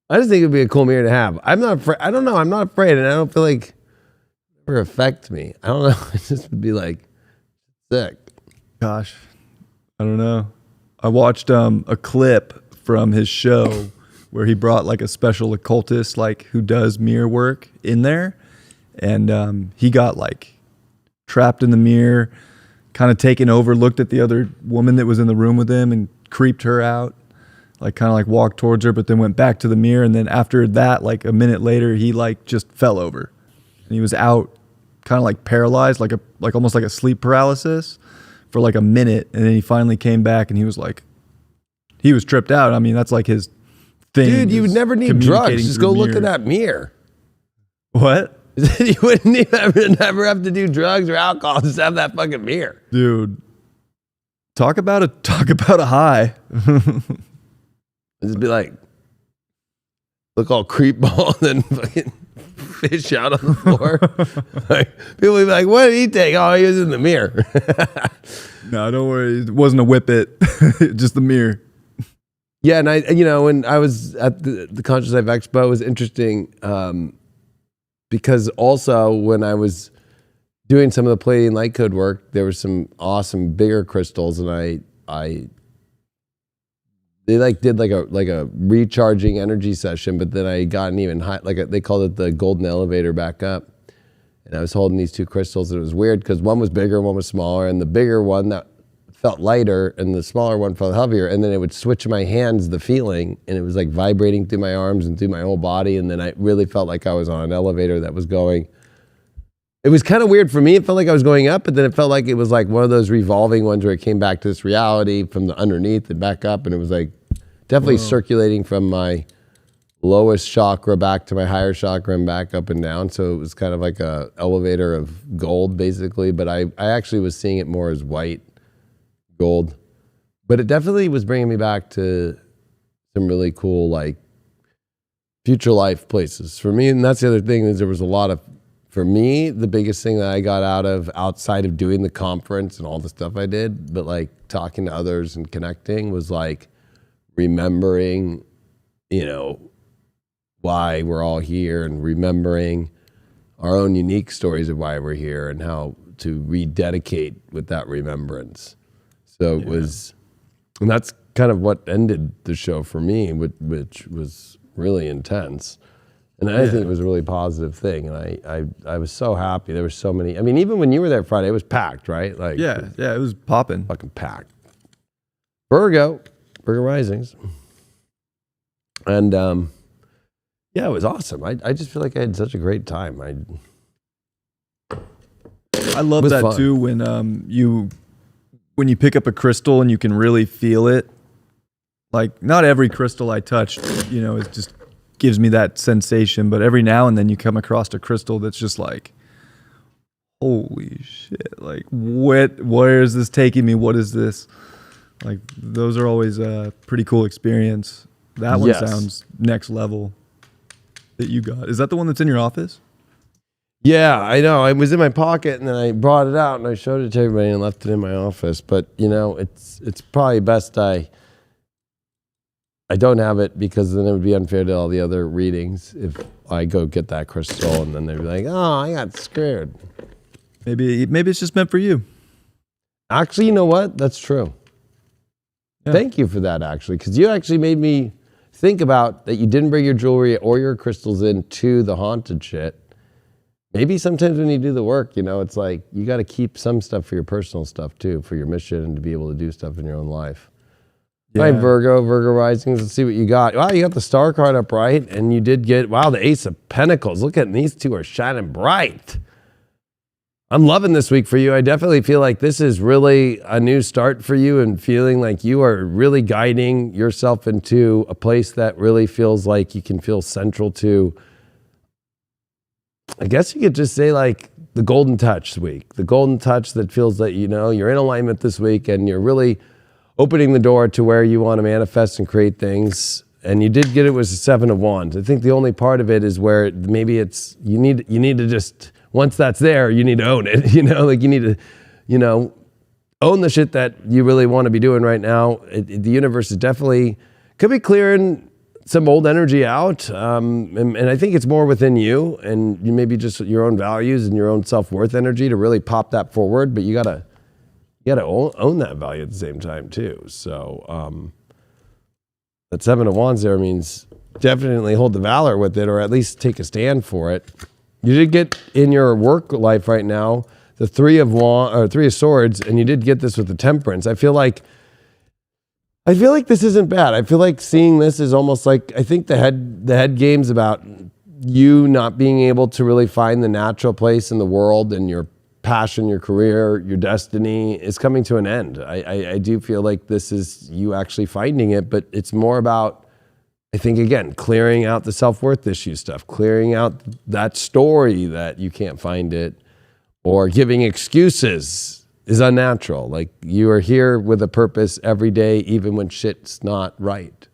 I just think it'd be a cool mirror to have. I'm not afraid. I don't know. I'm not afraid, and I don't feel like it ever affect me. I don't know. It just would be like sick. Gosh, I don't know. I watched a clip from his show where he brought like a special occultist, like who does mirror work in there, and he got like trapped in the mirror, kind of taken over, looked at the other woman that was in the room with him and creeped her out, like kind of like walked towards her, but then went back to the mirror. And then after that, like a minute later, he like just fell over and he was out, kind of like paralyzed, like almost like a sleep paralysis for like a minute. And then he finally came back and he was tripped out. I mean, that's like his thing. Dude, you would never need drugs. Just go look at that mirror. What? You wouldn't even never have to do drugs or alcohol. Just have that fucking mirror. Dude, talk about a high. Just be like, look all creep ball and then fucking fish out on the floor. Like, people would be like, what did he take? Oh, he was in the mirror. No, don't worry. It wasn't a whippet. Just the mirror. Yeah, and when I was at the Conscious Life Expo, it was interesting because also when I was doing some of the Palladian light code work, there was some awesome bigger crystals, and they like did like a recharging energy session, but then I got an even high, they called it the golden elevator back up, and I was holding these two crystals, and it was weird because one was bigger, one was smaller, and the bigger one that felt lighter and the smaller one felt heavier, and then it would switch my hands, the feeling, and it was like vibrating through my arms and through my whole body, and then I really felt like I was on an elevator that was going. It was kind of weird for me. It felt like I was going up, but then it felt like it was like one of those revolving ones where it came back to this reality from the underneath and back up, and it was like definitely circulating from my lowest chakra back to my higher chakra and back up and down. So it was kind of like a elevator of gold, basically, but I actually was seeing it more as white gold. But it definitely was bringing me back to some really cool, like, future life places for me. And that's the other thing, is there was a lot of, for me, the biggest thing that I got out of, outside of doing the conference and all the stuff I did, but like talking to others and connecting, was like remembering, why we're all here, and remembering our own unique stories of why we're here and how to rededicate with that remembrance. So it was, and that's kind of what ended the show for me, which was really intense. And I think it was a really positive thing. And I was so happy. There were so many. I mean, even when you were there Friday, it was packed, right? Like, yeah, it was popping. Fucking packed. Virgo risings. And yeah, it was awesome. I just feel like I had such a great time. I love that fun too, when you pick up a crystal and you can really feel it. Like, not every crystal I touched, it just gives me that sensation, but every now and then you come across a crystal that's just like, holy shit, like where is this taking me? What is this? Like, those are always a pretty cool experience. That one sounds next level that you got. Is that the one that's in your office? Yeah, I know. It was in my pocket, and then I brought it out and I showed it to everybody and left it in my office. But it's probably best I don't have it, because then it would be unfair to all the other readings if I go get that crystal and then they'd be like, "Oh, I got scared." Maybe it's just meant for you. Actually, you know what? That's true. Yeah. Thank you for that, actually, because you actually made me think about that you didn't bring your jewelry or your crystals into the haunted shit. Maybe sometimes when you do the work, it's like you got to keep some stuff for your personal stuff too, for your mission and to be able to do stuff in your own life. Yeah. All right, Virgo risings. Let's see what you got. Wow, you got the star card up right, and you did get, the Ace of Pentacles. Look at these two are shining bright. I'm loving this week for you. I definitely feel like this is really a new start for you, and feeling like you are really guiding yourself into a place that really feels like you can feel central to. I guess you could just say like the golden touch week, the golden touch that feels that, you're in alignment this week and you're really opening the door to where you want to manifest and create things. And you did get it was a 7 of Wands. I think the only part of it is where maybe it's, you need to just, once that's there, you need to own it, like you need to, own the shit that you really want to be doing right now. The universe is definitely, could be clearing some old energy out. And I think it's more within you, and you maybe just your own values and your own self-worth energy to really pop that forward. But you gotta own that value at the same time too. So that 7 of Wands there means definitely hold the valor with it, or at least take a stand for it. You did get in your work life right now the 3 of Swords, and you did get this with the Temperance. I feel like this isn't bad. I feel like seeing this is almost like, I think the head game's about you not being able to really find the natural place in the world, and your passion, your career, your destiny is coming to an end. I do feel like this is you actually finding it, but it's more about, I think, again, clearing out the self-worth issue stuff, clearing out that story that you can't find it, or giving excuses is unnatural. Like, you are here with a purpose every day, even when shit's not right.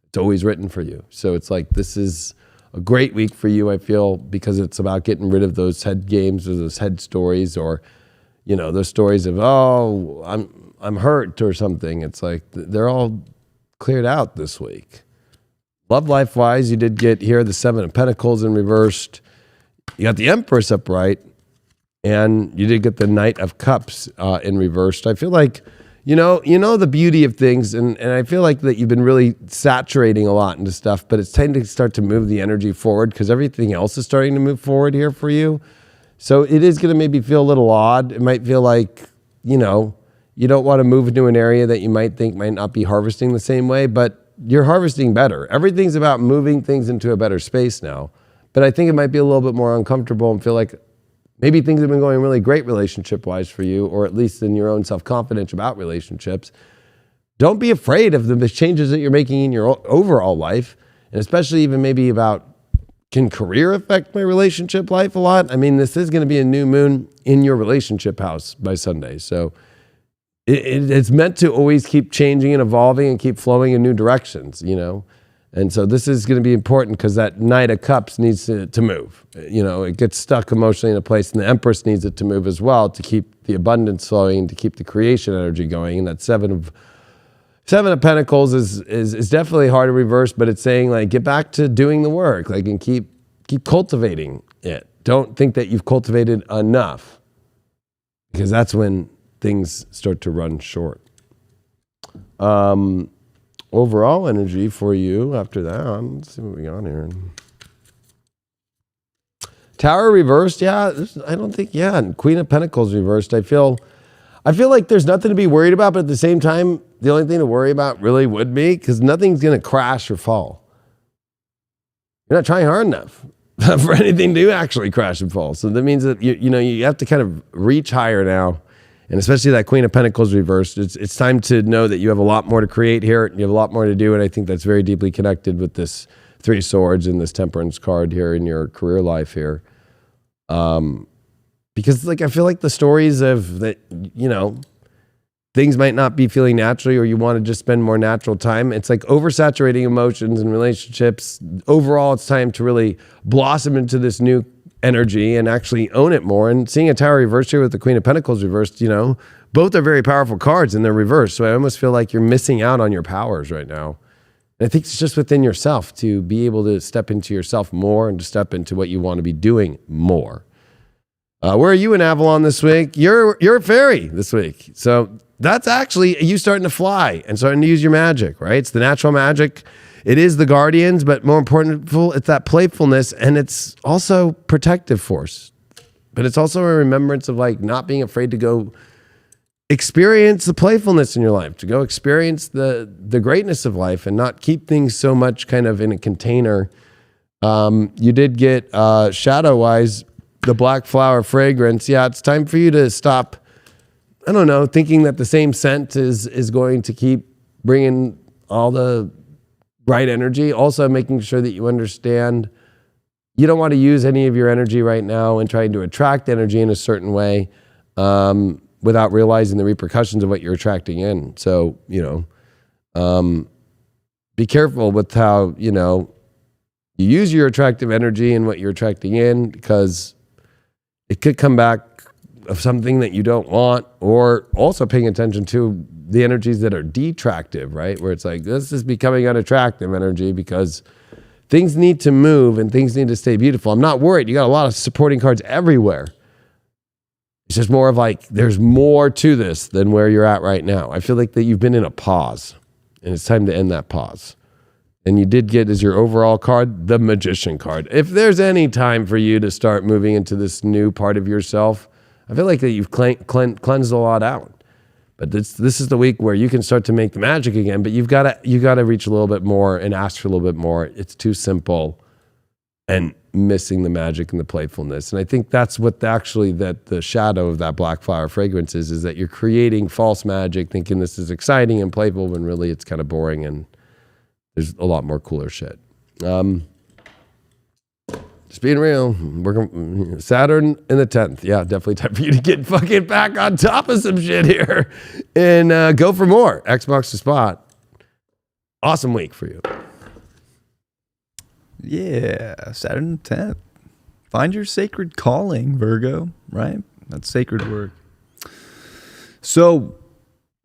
It's always written for you. So it's like, this is a great week for you, I feel, because it's about getting rid of those head games or those head stories, or, those stories of, oh, I'm hurt or something. It's like, they're all cleared out this week. Love life wise, you did get here the 7 of Pentacles in reversed. You got the Empress upright. And you did get the Knight of Cups in reversed. I feel like, the beauty of things, and I feel like that you've been really saturating a lot into stuff, but it's time to start to move the energy forward, because everything else is starting to move forward here for you. So it is going to maybe feel a little odd. It might feel like, you don't want to move into an area that you might think might not be harvesting the same way, but you're harvesting better. Everything's about moving things into a better space now. But I think it might be a little bit more uncomfortable and feel like, maybe things have been going really great relationship-wise for you, or at least in your own self-confidence about relationships. Don't be afraid of the changes that you're making in your overall life, and especially even maybe about, can career affect my relationship life a lot? I mean, this is going to be a new moon in your relationship house by Sunday. So it's meant to always keep changing and evolving and keep flowing in new directions, And so this is going to be important, because that Knight of Cups needs to move. It gets stuck emotionally in a place, and the Empress needs it to move as well, to keep the abundance flowing, to keep the creation energy going. And that 7 of Pentacles is definitely hard to reverse, but it's saying, like, get back to doing the work, like, and keep cultivating it. Don't think that you've cultivated enough, because that's when things start to run short. Overall energy for you after that. Let's see what we got here. Tower reversed. Yeah, I don't think, and Queen of Pentacles reversed. I feel like there's nothing to be worried about, but at the same time, the only thing to worry about really would be, because nothing's going to crash or fall. You're not trying hard enough for anything to actually crash and fall. So that means that you have to kind of reach higher now. And especially that Queen of Pentacles reversed, it's time to know that you have a lot more to create here. You have a lot more to do, and I think that's very deeply connected with this 3 of Swords and this Temperance card here in your career life here. Because, like, I feel like the stories of that, things might not be feeling naturally, or you want to just spend more natural time. It's like oversaturating emotions and relationships. Overall, it's time to really blossom into this new energy and actually own it more. And seeing a Tower reversed here with the Queen of Pentacles reversed, both are very powerful cards and they're reversed. So I almost feel like you're missing out on your powers right now. And I think it's just within yourself to be able to step into yourself more and to step into what you want to be doing more. Where are you in Avalon this week? You're a fairy this week. So that's actually you starting to fly and starting to use your magic, right? It's the natural magic. It is the guardians, but more important, it's that playfulness, and it's also protective force. But it's also a remembrance of like not being afraid to go experience the playfulness in your life, to go experience the greatness of life and not keep things so much kind of in a container. You did get shadow-wise, the black flower fragrance. Yeah, it's time for you to stop, I don't know, thinking that the same scent is going to keep bringing all the bright energy. Also making sure that you understand you don't want to use any of your energy right now and trying to attract energy in a certain way without realizing the repercussions of what you're attracting in. So, be careful with how, you use your attractive energy and what you're attracting in, because it could come back of something that you don't want, or also paying attention to the energies that are detractive, right? Where it's like, this is becoming unattractive energy because things need to move and things need to stay beautiful. I'm not worried. You got a lot of supporting cards everywhere. It's just more of like, there's more to this than where you're at right now. I feel like that you've been in a pause and it's time to end that pause. And you did get as your overall card, the Magician card. If there's any time for you to start moving into this new part of yourself, I feel like that you've cleansed a lot out. But this is the week where you can start to make the magic again, but you got to reach a little bit more and ask for a little bit more. It's too simple and missing the magic and the playfulness. And I think that's what the shadow of that black flower fragrance is that you're creating false magic, thinking this is exciting and playful when really it's kind of boring and there's a lot more cooler shit. Just being real, Saturn in the 10th. Yeah, definitely time for you to get fucking back on top of some shit here and go for more. Xbox to spot. Awesome week for you. Yeah, Saturn the 10th. Find your sacred calling, Virgo, right? That's sacred work. So,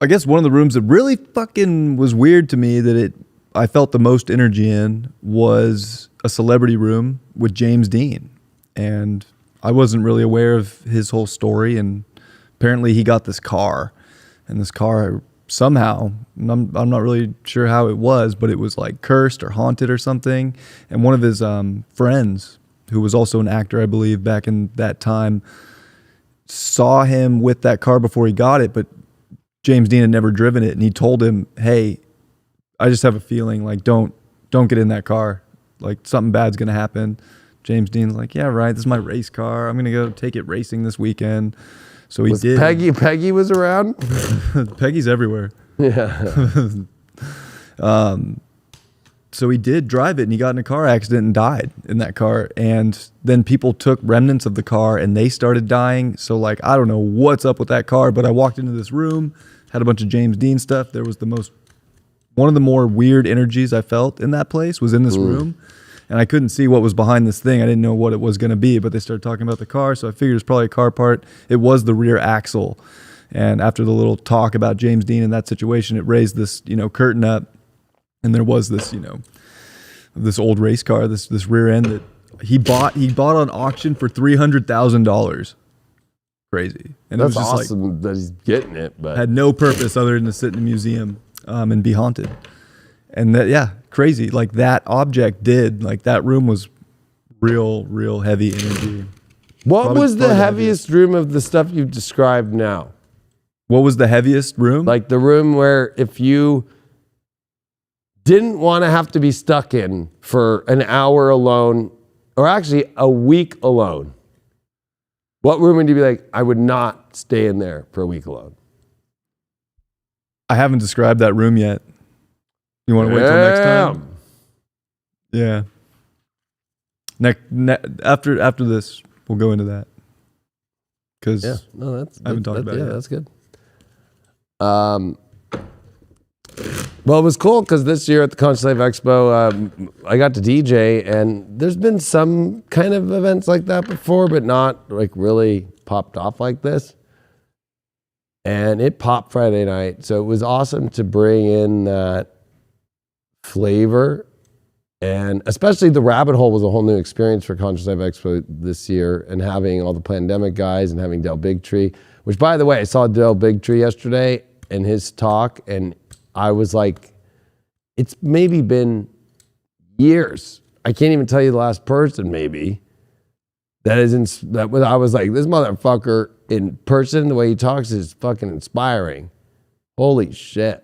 I guess one of the rooms that really fucking was weird to me that I felt the most energy in was a celebrity room with James Dean. And I wasn't really aware of his whole story. And apparently he got this car. And this car somehow, I'm not really sure how it was, but it was like cursed or haunted or something. And one of his friends, who was also an actor, I believe, back in that time, saw him with that car before he got it. But James Dean had never driven it. And he told him, hey, I just have a feeling like don't get in that car. Like something bad's going to happen. James Dean's like, yeah, right. This is my race car. I'm going to go take it racing this weekend. So he did. Peggy was around? Peggy's everywhere. Yeah. So he did drive it and he got in a car accident and died in that car. And then people took remnants of the car and they started dying. So like, I don't know what's up with that car, but I walked into this room, had a bunch of James Dean stuff. There was one of the more weird energies I felt in that place was in this room. And I couldn't see what was behind this thing. I didn't know what it was going to be, but they started talking about the car. So I figured it's probably a car part. It was the rear axle. And after the little talk about James Dean in that situation, it raised this, curtain up. And there was this, this old race car, this rear end that he bought on auction for $300,000. Crazy. And that's it was just awesome that he's getting it, but had no purpose other than to sit in a museum and be haunted. And that, yeah, crazy. Like that object that room was real heavy energy. What was the heaviest room of the stuff you've described now? What was the heaviest room? Like the room where if you didn't want to have to be stuck in for an hour alone, or actually a week alone, what room would you be like, I would not stay in there for a week alone? I haven't described that room yet. You want to wait till next time? Yeah. After this, we'll go into that. Because I haven't talked about it yet. That's good. Well, it was cool because this year at the Conscious Life Expo, I got to DJ, and there's been some kind of events like that before, but not like really popped off like this. And it popped Friday night, so it was awesome to bring in that flavor, and especially the rabbit hole was a whole new experience for Conscious Life Expo this year, and having all the pandemic guys and having Del Bigtree, which, by the way, I saw Del Bigtree yesterday and his talk, and I was like, it's maybe been years. I can't even tell you the last person maybe that I was like, this motherfucker in person, the way he talks is fucking inspiring. Holy shit.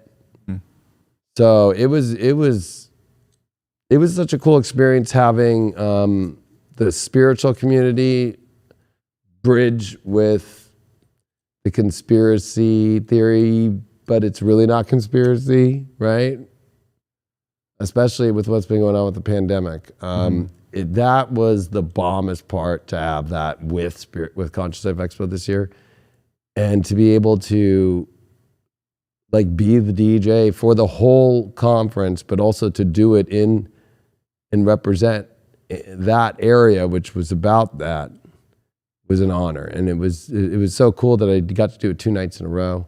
So it was such a cool experience having the spiritual community bridge with the conspiracy theory, but it's really not conspiracy, right? Especially with what's been going on with the pandemic. That was the bombest part, to have that with Conscious Life Expo this year, and to be able to like be the DJ for the whole conference, but also to do it in and represent that area, which was about that, was an honor. And it was so cool that I got to do it 2 nights in a row.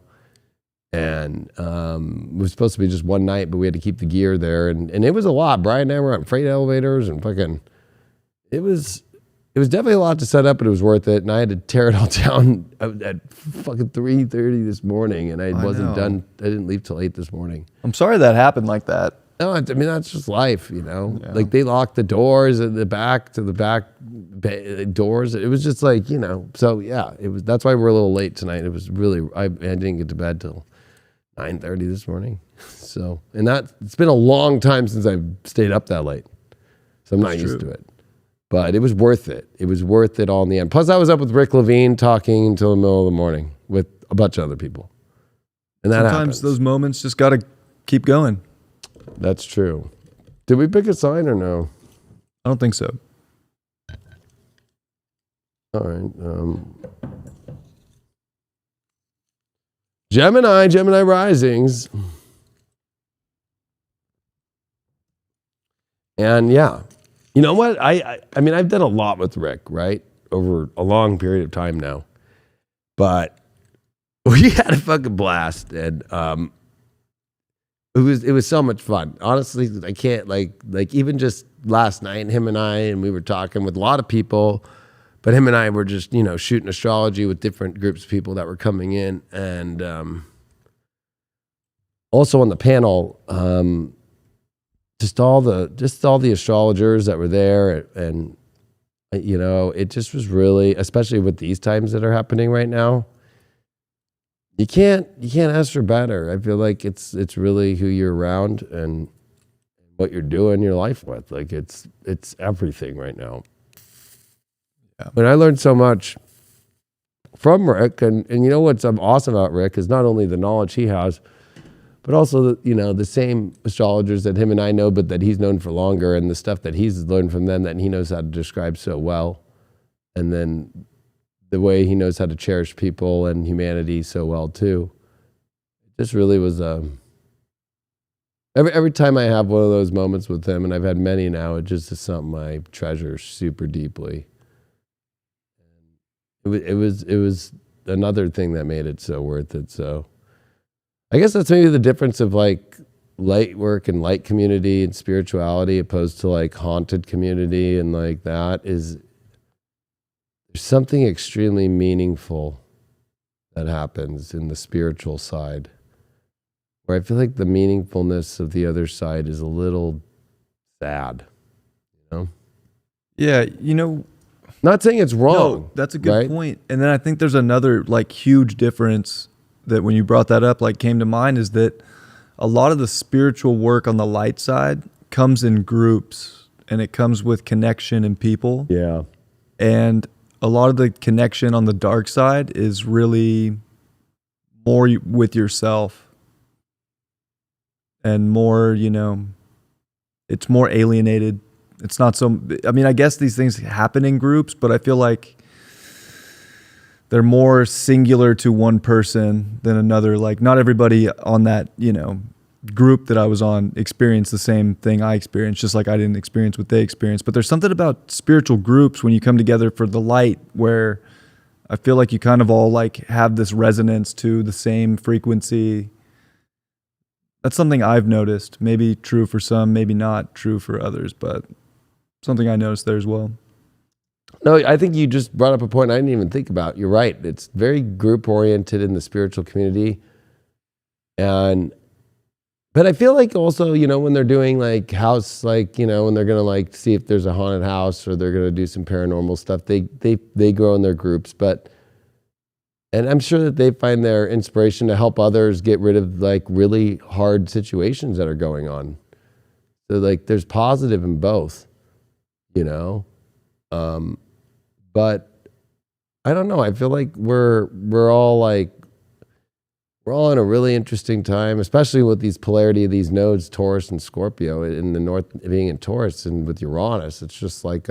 And it was supposed to be just one night, but we had to keep the gear there. And it was a lot. Brian and I were on freight elevators and fucking, it was definitely a lot to set up, but it was worth it. And I had to tear it all down at fucking 3:30 this morning, and I wasn't done. I didn't leave till 8 this morning. I'm sorry that happened like that. No, I mean, that's just life, you know? Yeah. Like, they locked the doors at the back doors. It was just like, you know, so yeah, that's why we're a little late tonight. It was really, I didn't get to bed till 9:30 this morning. So, and it's been a long time since I've stayed up that late. So I'm not used to it. But it was worth it. It was worth it all in the end. Plus, I was up with Rick Levine talking until the middle of the morning with a bunch of other people. And that sometimes happens. Those moments just got to keep going. That's true. Did we pick a sign or no? I don't think so. All right. Gemini risings. And yeah. You know what? I mean, I've done a lot with Rick, right? Over a long period of time now. But we had a fucking blast, and it was so much fun. Honestly, I can't like even just last night, him and I, and we were talking with a lot of people, but him and I were just, you know, shooting astrology with different groups of people that were coming in, and also on the panel, just all the astrologers that were there, and you know, it just was really, especially with these times that are happening right now, you can't ask for better. I feel like it's really who you're around and what you're doing your life with. Like it's everything right now. Yeah. But I learned so much from Rick, and you know what's awesome about Rick is not only the knowledge he has, but also, you know, the same astrologers that him and I know, but that he's known for longer, and the stuff that he's learned from them that he knows how to describe so well. And then the way he knows how to cherish people and humanity so well too. It just really was, every time I have one of those moments with him, and I've had many now, it just is something I treasure super deeply. It was another thing that made it so worth it. So I guess that's maybe the difference of like light work and light community and spirituality opposed to like haunted community, and like that is there's something extremely meaningful that happens in the spiritual side, where I feel like the meaningfulness of the other side is a little sad, you know? Yeah, you know, not saying it's wrong. No, that's a good point. And then I think there's another like huge difference that when you brought that up, like came to mind, is that a lot of the spiritual work on the light side comes in groups, and it comes with connection and people. Yeah. And a lot of the connection on the dark side is really more with yourself and more, you know, it's more alienated. It's not so, I mean, I guess these things happen in groups, but I feel like they're more singular to one person than another. Like not everybody on that, you know, group that I was on experienced the same thing I experienced, just like I didn't experience what they experienced. But there's something about spiritual groups when you come together for the light where I feel like you kind of all like have this resonance to the same frequency. That's something I've noticed. Maybe true for some, maybe not true for others, but something I noticed there as well. No, I think you just brought up a point I didn't even think about. You're right. It's very group oriented in the spiritual community. But I feel like also, when they're doing like house, like, when they're going to like see if there's a haunted house or they're going to do some paranormal stuff, they grow in their groups. And I'm sure that they find their inspiration to help others get rid of like really hard situations that are going on. So like there's positive in both, but I don't know. I feel like we're all in a really interesting time, especially with these polarity of these nodes, Taurus and Scorpio, in the north being in Taurus, and with Uranus. It's just like,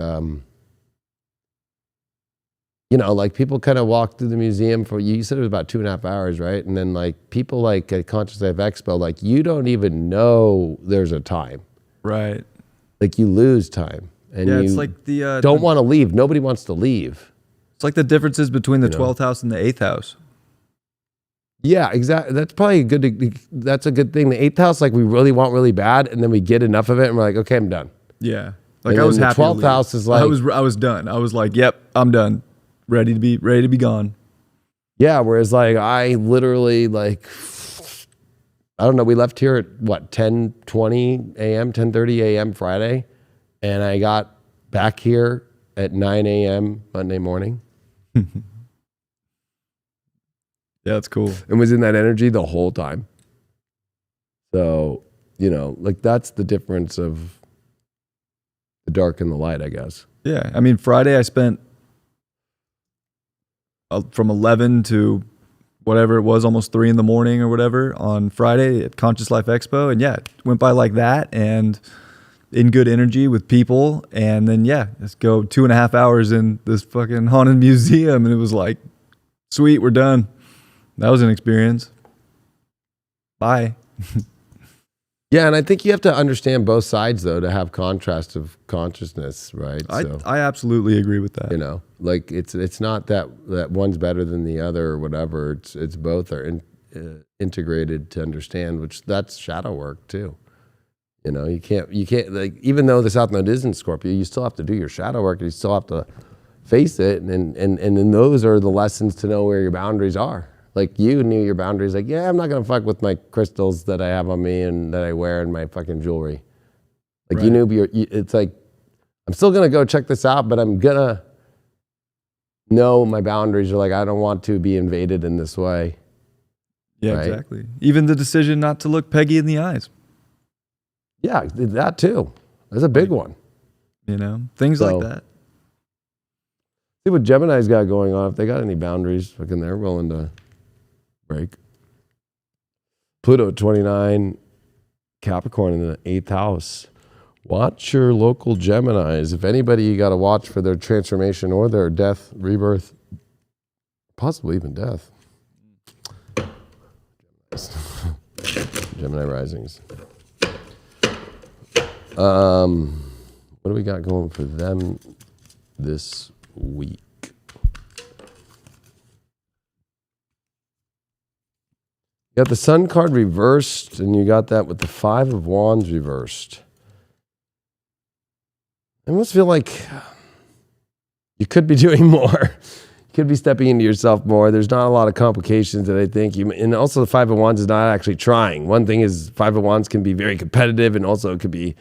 like people kind of walk through the museum for, you said it was about 2.5 hours, right? And then like people like at Conscious Life Expo, like you don't even know there's a time. Right. Like you lose time. And yeah, you it's like the don't want to leave. Nobody wants to leave. It's like the differences between the 12th house and the 8th house. Yeah, exactly. That's probably that's a good thing. The 8th house, like we really want really bad, and then we get enough of it, and we're like, okay, I'm done. Yeah, like and I was happy. The 12th house is like I was done. I was like, yep, I'm done, ready to be gone. Yeah, whereas like I literally like, I don't know. We left here at what 10:20 a.m., 10:30 a.m. Friday, and I got back here at 9 a.m. Monday morning. Yeah, that's cool. And was in that energy the whole time. So, like that's the difference of the dark and the light, I guess. Yeah. I mean, Friday I spent from 11 to whatever it was, almost 3 a.m. or whatever on Friday at Conscious Life Expo. And yeah, it went by like that and in good energy with people. And then, yeah, let's go 2.5 hours in this fucking haunted museum. And it was like, sweet, we're done. That was an experience. Bye. Yeah, and I think you have to understand both sides, though, to have contrast of consciousness, right? I absolutely agree with that. Like it's not that one's better than the other or whatever. It's both are integrated to understand, which that's shadow work too. You can't like, even though the South Node is in Scorpio, you still have to do your shadow work, and you still have to face it, and then those are the lessons to know where your boundaries are. Like you knew your boundaries. Like, yeah, I'm not gonna fuck with my crystals that I have on me and that I wear in my fucking jewelry. Like right. You knew it's like, I'm still gonna go check this out, but I'm gonna know my boundaries are like, I don't want to be invaded in this way. Yeah, right? Exactly. Even the decision not to look Peggy in the eyes. Yeah, that too. That's a big one. Things like that. See what Gemini's got going on. If they got any boundaries, fucking they're willing to break. Pluto at 29, Capricorn in the 8th house. Watch your local Geminis. If anybody you got to watch for their transformation or their death, rebirth, possibly even death. Gemini risings. What do we got going for them this week? You got the Sun card reversed, and you got that with the 5 of Wands reversed. I almost feel like you could be doing more. You could be stepping into yourself more. There's not a lot of complications that I think and also the 5 of Wands is not actually trying. One thing is 5 of Wands can be very competitive, and also it could be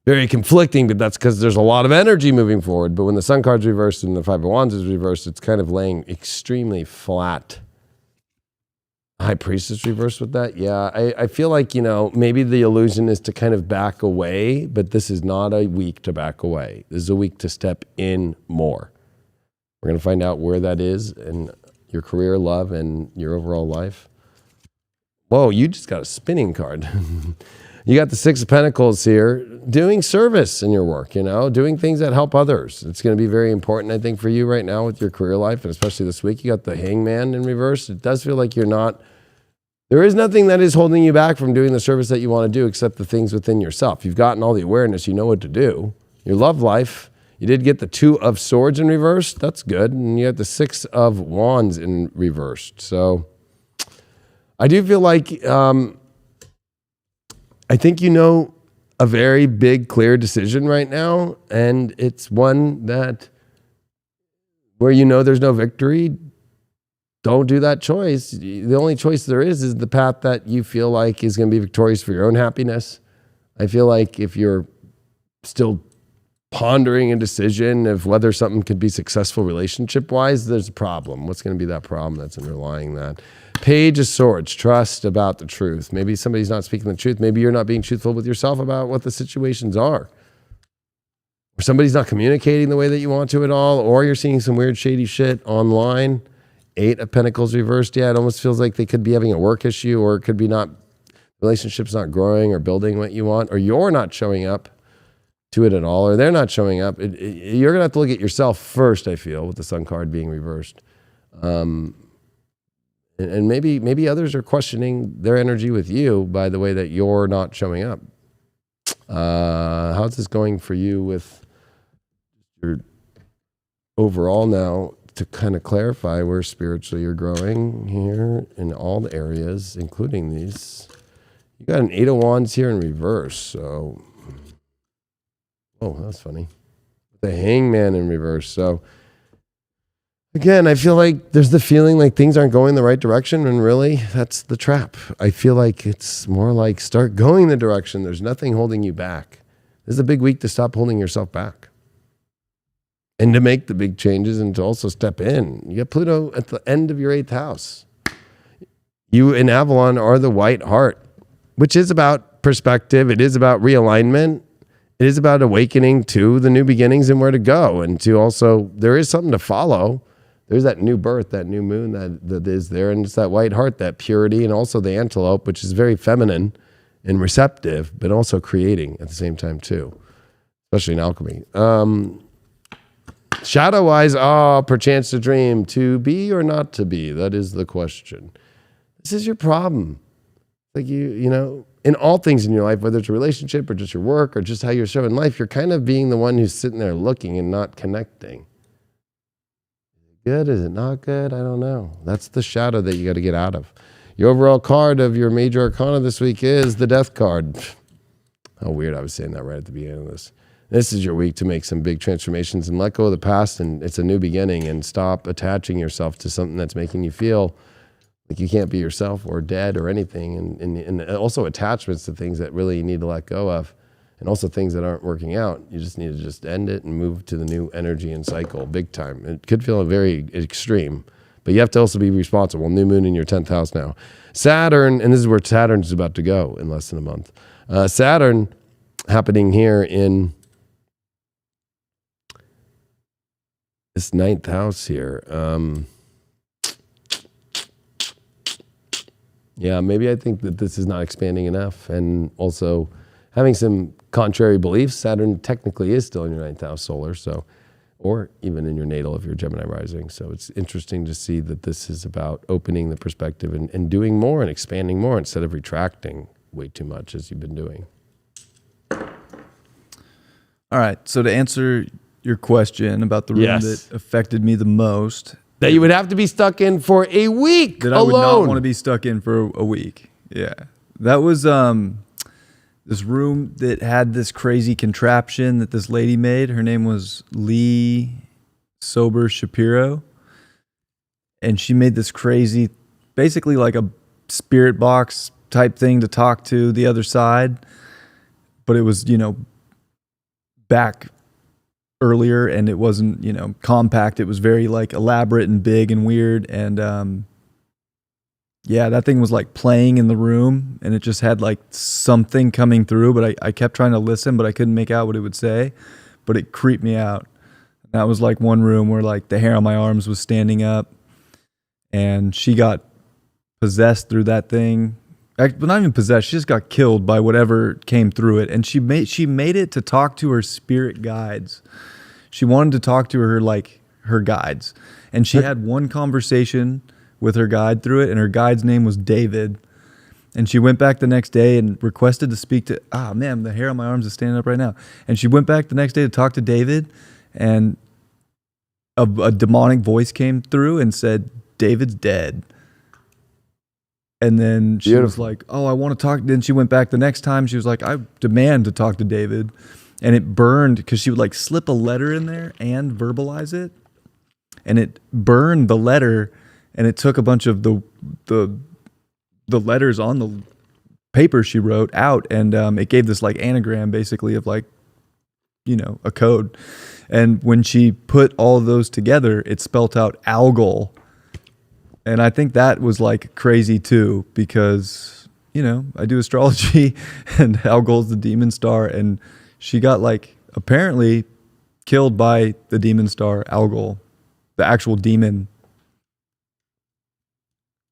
very conflicting, but that's because there's a lot of energy moving forward. But when the Sun card's reversed and the 5 of Wands is reversed, it's kind of laying extremely flat. High Priestess reversed with that. Yeah, I feel like, maybe the illusion is to kind of back away, but this is not a week to back away. This is a week to step in more. We're going to find out where that is in your career, love, and your overall life. Whoa, you just got a spinning card. You got the 6 of Pentacles here, doing service in your work, doing things that help others. It's going to be very important, I think, for you right now with your career life, and especially this week. You got the Hangman in reverse. It does feel like you're not There is nothing that is holding you back from doing the service that you want to do except the things within yourself. You've gotten all the awareness. You know what to do. Your love life, you did get the 2 of Swords in reverse. That's good. And you have the 6 of Wands in reversed. So I do feel like I think you know a very big, clear decision right now. And it's one that where you know there's no victory. Don't do that choice. The only choice there is the path that you feel like is going to be victorious for your own happiness. I feel like if you're still pondering a decision of whether something could be successful relationship-wise, there's a problem. What's going to be that problem that's underlying that? Page of Swords, trust about the truth. Maybe somebody's not speaking the truth. Maybe you're not being truthful with yourself about what the situations are. Or somebody's not communicating the way that you want to at all, or you're seeing some weird, shady shit online. 8 of Pentacles reversed. Yeah, it almost feels like they could be having a work issue, or it could be not, relationships not growing or building what you want, or you're not showing up to it at all, or they're not showing up. You're going to have to look at yourself first, I feel, with the Sun card being reversed. And maybe others are questioning their energy with you by the way that you're not showing up. How's this going for you with your overall now? To kind of clarify where spiritually you're growing here in all the areas, including these. You got an 8 of Wands here in reverse. So, oh, that's funny. The Hangman in reverse. So, again, I feel like there's the feeling like things aren't going the right direction, and really, that's the trap. I feel like it's more like start going the direction. There's nothing holding you back. This is a big week to stop holding yourself back. And to make the big changes and to also step in. You got Pluto at the end of your 8th house. You in Avalon are the White Heart, which is about perspective. It is about realignment. It is about awakening to the new beginnings and where to go. And to also, there is something to follow. There's that new birth, that new moon that is there. And it's that White Heart, that purity, and also the Antelope, which is very feminine and receptive, but also creating at the same time too, especially in alchemy. Shadow-wise, perchance to dream, to be or not to be? That is the question. This is your problem. Like you know, in all things in your life, whether it's a relationship or just your work or just how you're showing life, you're kind of being the one who's sitting there looking and not connecting. Is it good? Is it not good? I don't know. That's the shadow that you got to get out of. Your overall card of your major arcana this week is the Death card. How weird I was saying that right at the beginning of this. This is your week to make some big transformations and let go of the past, and it's a new beginning, and stop attaching yourself to something that's making you feel like you can't be yourself or dead or anything, and also attachments to things that really you need to let go of, and also things that aren't working out. You just need to just end it and move to the new energy and cycle big time. It could feel very extreme, but you have to also be responsible. New moon in your 10th house now. Saturn, and this is where Saturn is about to go in less than a month. Saturn happening here in this 9th house here. Yeah, maybe I think that this is not expanding enough, and also having some contrary beliefs. Saturn technically is still in your 9th house solar, so, or even in your natal if you're Gemini rising. So it's interesting to see that this is about opening the perspective and doing more and expanding more instead of retracting way too much as you've been doing. All right, so to answer your question about the room that affected me the most. That you would have to be stuck in for a week that alone. I would not want to be stuck in for a week. Yeah. That was this room that had this crazy contraption that this lady made. Her name was Lee Sober Shapiro. And she made this crazy, basically like a spirit box type thing to talk to the other side. But it was, back earlier, and it wasn't, compact. It was very like elaborate and big and weird. And that thing was like playing in the room, and it just had like something coming through, but I kept trying to listen, but I couldn't make out what it would say, but it creeped me out. That was like one room where like the hair on my arms was standing up, and she got possessed through that thing. But not even possessed. She just got killed by whatever came through it. And she made it to talk to her spirit guides. She wanted to talk to her guides. And she had one conversation with her guide through it, and her guide's name was David. And she went back the next day and requested to speak to, man, the hair on my arms is standing up right now. And she went back the next day to talk to David, and a demonic voice came through and said, David's dead. And then she was like, oh, I want to talk. Then she went back the next time. She was like, I demand to talk to David. And it burned because she would like slip a letter in there and verbalize it. And it burned the letter, and it took a bunch of the letters on the paper she wrote out, and it gave this like anagram basically of like, a code. And when she put all of those together, it spelt out algal. And I think that was like crazy too, because, I do astrology, and algal's the demon star, and she got like apparently killed by the demon star algal, the actual demon.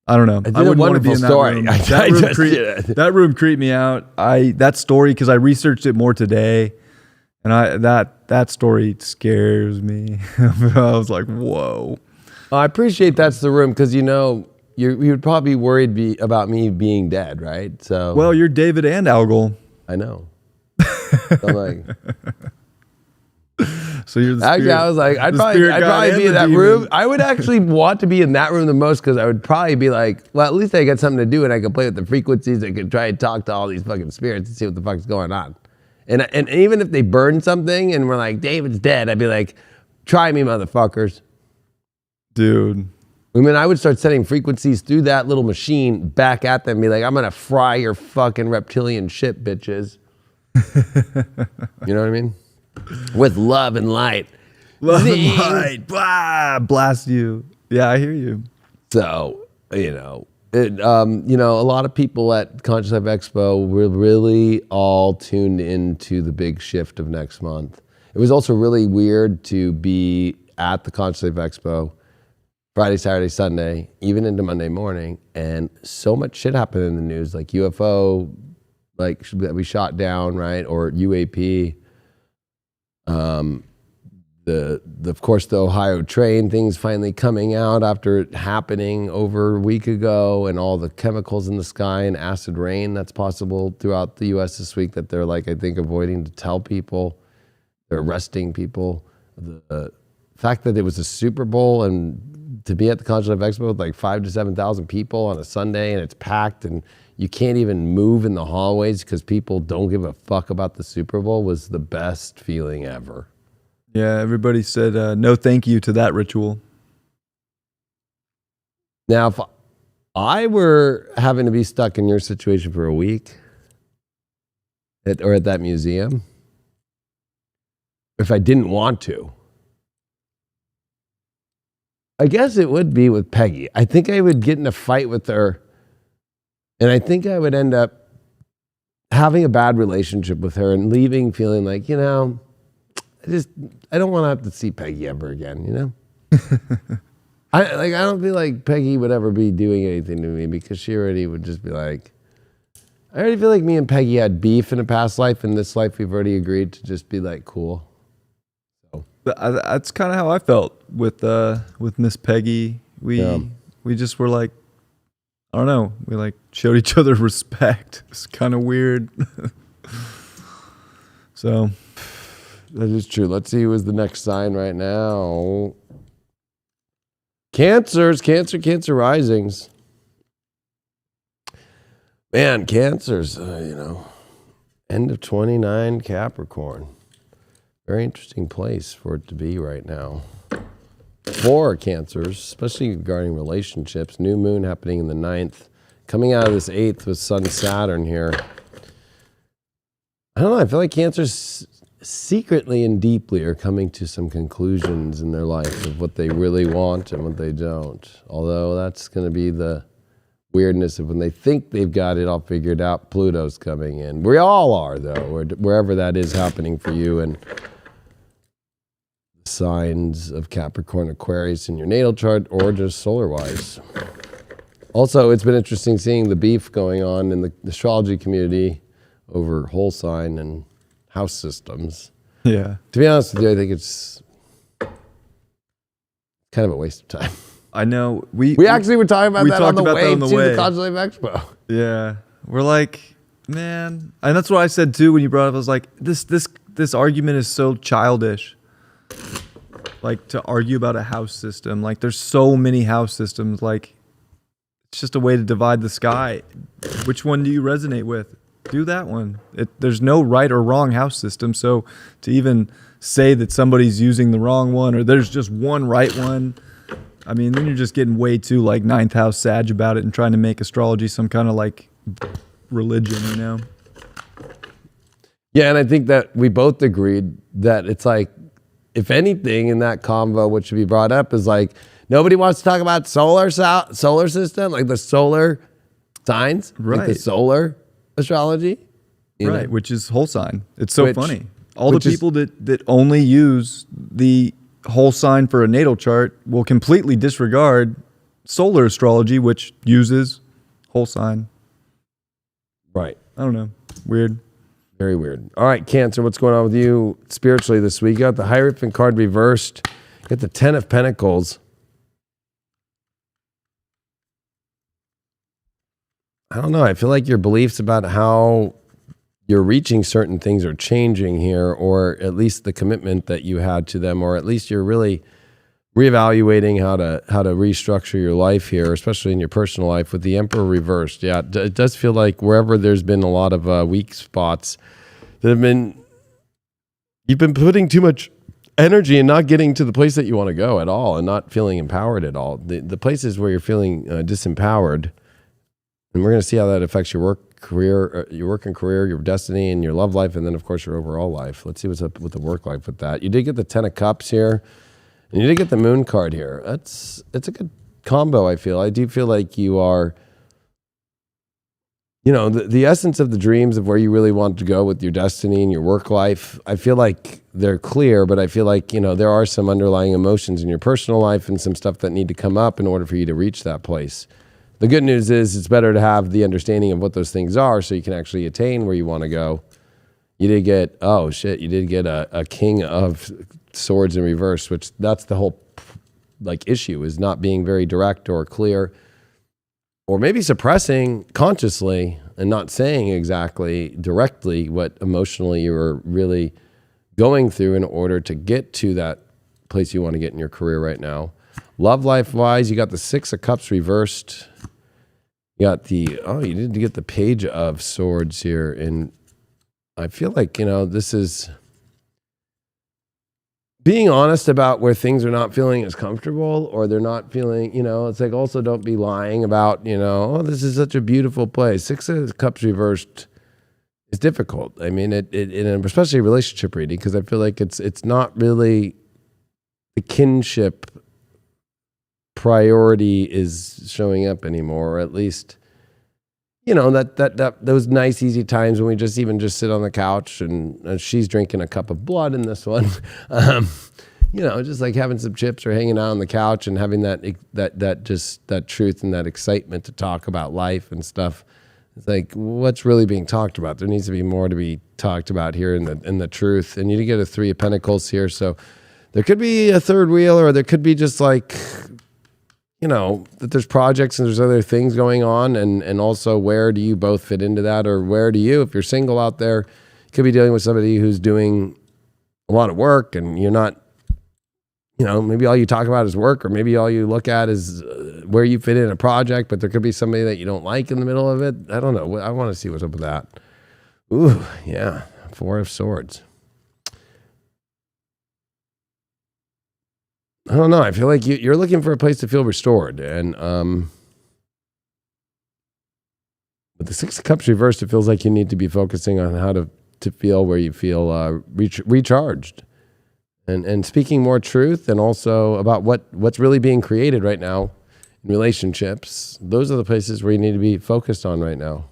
I don't know. I wouldn't want to be in that room. That room creeped me out. That story, because I researched it more today, and that story scares me. I was like, whoa. I appreciate that's the room, because you would probably be worried about me being dead, right? So well, you're David and algal. I know. I'm like. So you're the spirit. Actually, I was like, I'd probably be in that room. I would actually want to be in that room the most, because I would probably be like, well, at least I got something to do, and I could play with the frequencies. I could try and talk to all these fucking spirits and see what the fuck's going on. And even if they burn something and we're like, David's dead, I'd be like, try me, motherfuckers. Dude. I mean, I would start sending frequencies through that little machine back at them and be like, I'm going to fry your fucking reptilian shit, bitches. You know what I mean? With love and light. Love and light. Blah, blast you. Yeah, I hear you. So, a lot of people at Conscious Life Expo were really all tuned into the big shift of next month. It was also really weird to be at the Conscious Life Expo Friday, Saturday, Sunday, even into Monday morning, and so much shit happened in the news, like UFO, like that we shot down, right, or UAP. Of course, the Ohio train thing's finally coming out after it happening over a week ago, and all the chemicals in the sky and acid rain that's possible throughout the U.S. this week that they're like, I think, avoiding to tell people. They're arresting people. The fact that it was a Super Bowl and to be at the Conscious Life Expo with like 5,000 to 7,000 people on a Sunday, and it's packed, and you can't even move in the hallways because people don't give a fuck about the Super Bowl, was the best feeling ever. Yeah, everybody said no thank you to that ritual. Now, if I were having to be stuck in your situation for a week or at that museum, if I didn't want to, I guess it would be with Peggy. I think I would get in a fight with her, and I think I would end up having a bad relationship with her and leaving feeling like, I don't want to have to see Peggy ever again, I don't feel like Peggy would ever be doing anything to me, because she already would just be like, I already feel like me and Peggy had beef in a past life. In this life, we've already agreed to just be like, cool. So that's kind of how I felt with Miss Peggy. We just were like, I don't know, we like showed each other respect. It's kind of weird. So that is true. Let's see who is the next sign right now. Cancers, Cancer risings. Man, Cancers, end of 29, Capricorn. Very interesting place for it to be right now. For Cancers, especially regarding relationships. New moon happening in the 9th. Coming out of this 8th with Sun Saturn here. I don't know, I feel like Cancers secretly and deeply are coming to some conclusions in their life of what they really want and what they don't. Although that's going to be the weirdness of when they think they've got it all figured out, Pluto's coming in. We all are, though, wherever that is happening for you, and signs of Capricorn, Aquarius in your natal chart, or just solar-wise. Also, it's been interesting seeing the beef going on in the astrology community over whole sign and house systems. Yeah. To be honest with you, I think it's kind of a waste of time. I know. We actually were talking about that on the way to the Conscious Life Expo. Yeah. we're like, man, and that's what I said too when you brought it up. I was like, this argument is so childish. Like, to argue about a house system, like there's so many house systems, like it's just a way to divide the sky. Which one do you resonate with? Do that one. There's no right or wrong house system. So to even say that somebody's using the wrong one or there's just one right one, I mean, then you're just getting way too like ninth house Sag about it and trying to make astrology some kind of like religion, you know? Yeah, and I think that we both agreed that it's like, if anything in that convo, what should be brought up is like, nobody wants to talk about solar system, like the solar signs, right? Like the solar astrology, right? Know? Which is whole sign. It's so funny. All the people that only use the whole sign for a natal chart will completely disregard solar astrology, which uses whole sign. Right. I don't know. Weird. Very weird. All right, Cancer, what's going on with you spiritually this week? You got the Hierophant card reversed. You got the 10 of Pentacles. I don't know. I feel like your beliefs about how you're reaching certain things are changing here, or at least the commitment that you had to them, or at least you're really reevaluating how to restructure your life here, especially in your personal life with the Emperor reversed. Yeah, it does feel like wherever there's been a lot of weak spots that you've been putting too much energy and not getting to the place that you want to go at all and not feeling empowered at all. The places where you're feeling disempowered, and we're going to see how that affects your work and career, your destiny, and your love life, and then, of course, your overall life. Let's see what's up with the work life with that. You did get the 10 of Cups here. And you did get the Moon card here. It's a good combo, I feel. I do feel like you are, the essence of the dreams of where you really want to go with your destiny and your work life. I feel like they're clear, but I feel like, there are some underlying emotions in your personal life and some stuff that need to come up in order for you to reach that place. The good news is it's better to have the understanding of what those things are so you can actually attain where you want to go. You did get, a King of Swords in reverse, which that's the whole issue, is not being very direct or clear, or maybe suppressing consciously and not saying exactly directly what emotionally you were really going through in order to get to that place you want to get in your career right now. Love life wise, you got the 6 of Cups reversed. You got you did get the Page of Swords here, and I feel like, this is being honest about where things are not feeling as comfortable, or they're not feeling, it's like, also don't be lying about, this is such a beautiful place. 6 of Cups reversed is difficult. I mean, especially a relationship reading, because I feel like it's not really the kinship priority is showing up anymore, or at least, that those nice easy times when we just sit on the couch and she's drinking a cup of blood in this one, just like having some chips or hanging out on the couch and having that truth and that excitement to talk about life and stuff. It's like, what's really being talked about? There needs to be more to be talked about here in the truth. And you get a 3 of Pentacles here, so there could be a third wheel, or there could be just like, that there's projects and there's other things going on, and also where do you both fit into that, or where do you, if you're single out there, you could be dealing with somebody who's doing a lot of work and you're not, maybe all you talk about is work, or maybe all you look at is where you fit in a project, but there could be somebody that you don't like in the middle of it. I don't know. I want to see what's up with that. Ooh, yeah. 4 of Swords. I don't know. I feel like you're looking for a place to feel restored. And with the 6 of Cups reversed, it feels like you need to be focusing on how to feel where you feel recharged. And speaking more truth, and also about what's really being created right now in relationships. Those are the places where you need to be focused on right now.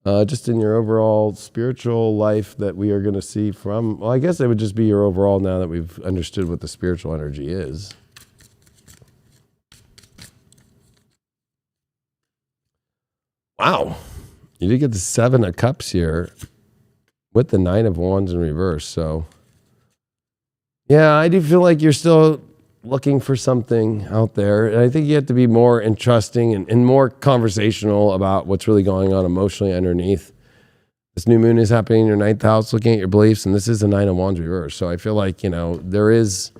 Just in your overall spiritual life that we are going to see from, well, I guess it would just be your overall, now that we've understood what the spiritual energy is. Wow. You did get the 7 of Cups here with the 9 of Wands in reverse. So, yeah, I do feel like you're still looking for something out there. And I think you have to be more entrusting and more conversational about what's really going on emotionally underneath. This new moon is happening in your 9th house, looking at your beliefs, and this is a 9 of Wands reverse. So I feel like, there is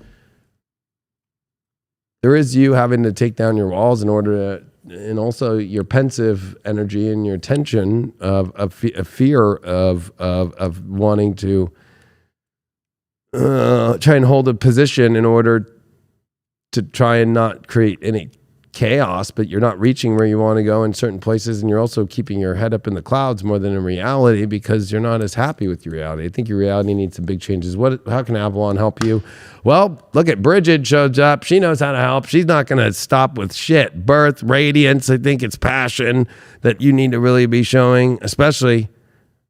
you having to take down your walls in order to, and also your pensive energy and your tension of fear of wanting to try and hold a position in order to try and not create any chaos, but you're not reaching where you want to go in certain places, and you're also keeping your head up in the clouds more than in reality because you're not as happy with your reality. I think your reality needs some big changes. How can Avalon help you? Well, look at Bridget shows up. She knows how to help. She's not going to stop with shit. Birth, radiance. I think it's passion that you need to really be showing, especially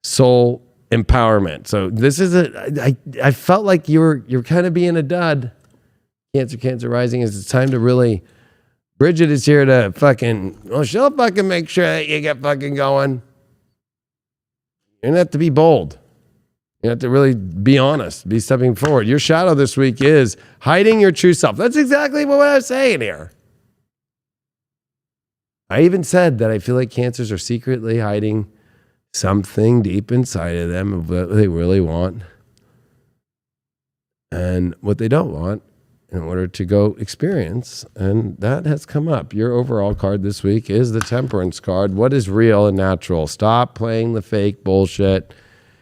soul empowerment. So this is I felt like you're kind of being a dud. Cancer rising is it's time to really. Bridget is here to she'll fucking make sure that you get fucking going. You don't have to be bold. You have to really be honest, be stepping forward. Your shadow this week is hiding your true self. That's exactly what I was saying here. I even said that I feel like Cancers are secretly hiding something deep inside of them of what they really want and what they don't want in order to go experience. And that has come up. Your overall card this week is the Temperance card. What is real and natural? Stop playing the fake bullshit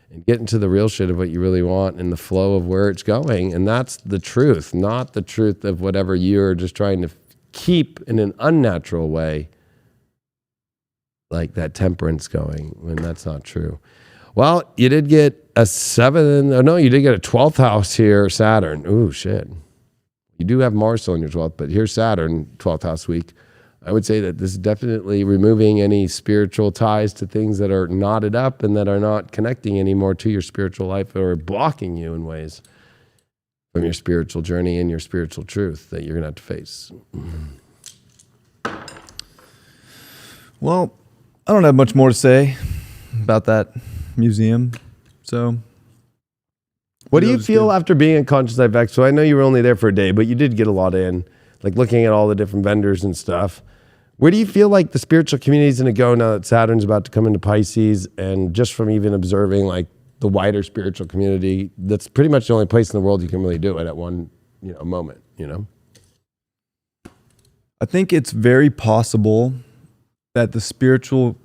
and get into the real shit of what you really want and the flow of where it's going. And that's the truth, not the truth of whatever you're just trying to keep in an unnatural way, like that temperance going, when that's not true. Well, you did get you did get a 12th house here, Saturn. Ooh, shit. You do have Mars still in your 12th, but here's Saturn, 12th house week. I would say that this is definitely removing any spiritual ties to things that are knotted up and that are not connecting anymore to your spiritual life or blocking you in ways from your spiritual journey and your spiritual truth that you're going to have to face. Well, I don't have much more to say about that museum. So what do you feel after being in Conscious Life Expo? I know you were only there for a day, but you did get a lot in, like looking at all the different vendors and stuff. Where do you feel like the spiritual community is going to go now that Saturn's about to come into Pisces? And just from even observing like the wider spiritual community, that's pretty much the only place in the world you can really do it at one moment, I think it's very possible that the spiritual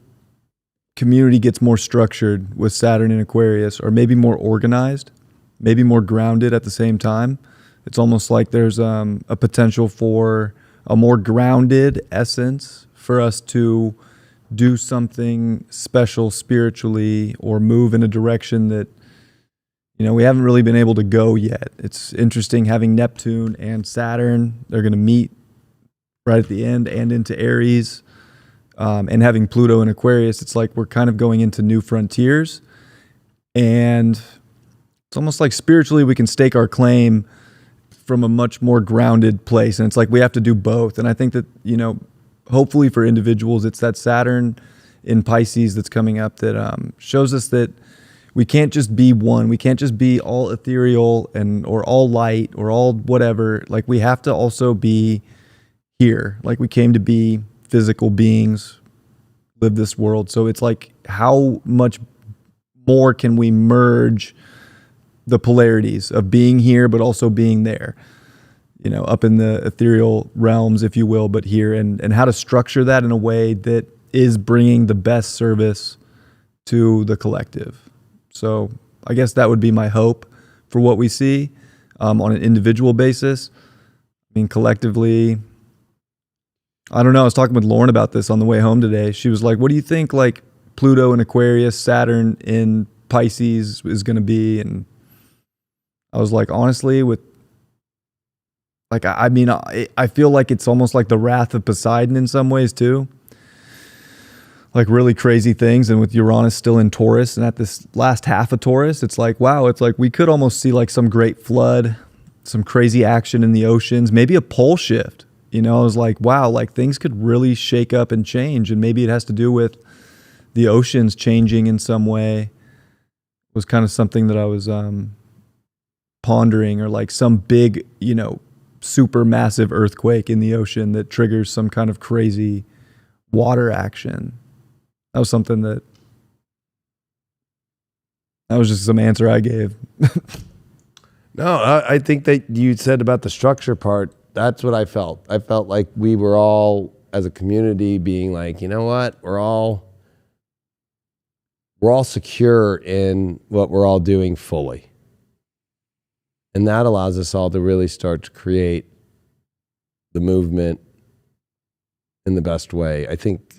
community gets more structured with Saturn in Aquarius, or maybe more organized, maybe more grounded at the same time. It's almost like there's a potential for a more grounded essence for us to do something special spiritually or move in a direction that, we haven't really been able to go yet. It's interesting having Neptune and Saturn. They're going to meet right at the end and into Aries. And having Pluto in Aquarius, it's like we're kind of going into new frontiers. And it's almost like spiritually we can stake our claim from a much more grounded place. And it's like we have to do both. And I think that, hopefully for individuals, it's that Saturn in Pisces that's coming up that shows us that we can't just be one. We can't just be all ethereal or all light or all whatever. Like we have to also be here. Like we came to be physical beings, live this world. So it's like, how much more can we merge the polarities of being here, but also being there, up in the ethereal realms, if you will, but here, and how to structure that in a way that is bringing the best service to the collective. So I guess that would be my hope for what we see on an individual basis. I mean, collectively, I don't know. I was talking with Lauren about this on the way home today. She was like, what do you think like Pluto in Aquarius, Saturn in Pisces is going to be? And I was like, honestly, I feel like it's almost like the wrath of Poseidon in some ways too. Like really crazy things. And with Uranus still in Taurus and at this last half of Taurus, it's like, wow, it's like we could almost see like some great flood, some crazy action in the oceans, maybe a pole shift. I was like, wow, like things could really shake up and change. And maybe it has to do with the oceans changing in some way. It was kind of something that I was pondering, or like some big, super massive earthquake in the ocean that triggers some kind of crazy water action. That was something that was just some answer I gave. No, I think that you said about the structure part, that's what I felt. I felt like we were all, as a community, being like, you know what, we're all secure in what we're all doing fully. And that allows us all to really start to create the movement in the best way. I think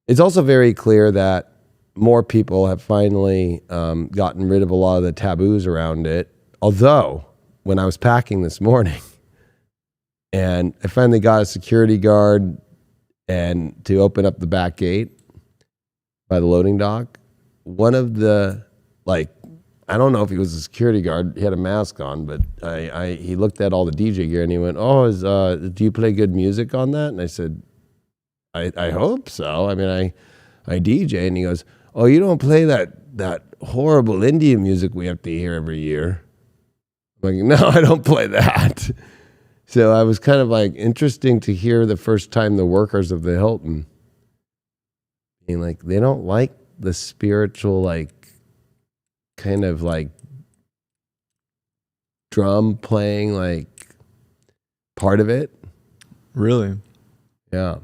it's also very clear that more people have finally gotten rid of a lot of the taboos around it. Although, when I was packing this morning, and I finally got a security guard and to open up the back gate by the loading dock, one of the, like, I don't know if he was a security guard, he had a mask on, but he looked at all the DJ gear and he went, "Oh, do you play good music on that?" And I said, I hope so. I mean, I DJ. And he goes, "Oh, you don't play that horrible Indian music we have to hear every year?" I'm like, "No, I don't play that." So I was kind of like, interesting to hear the first time the workers of the Hilton being like, they don't like the spiritual, like, kind of like drum playing, like, part of it. Really? Yeah.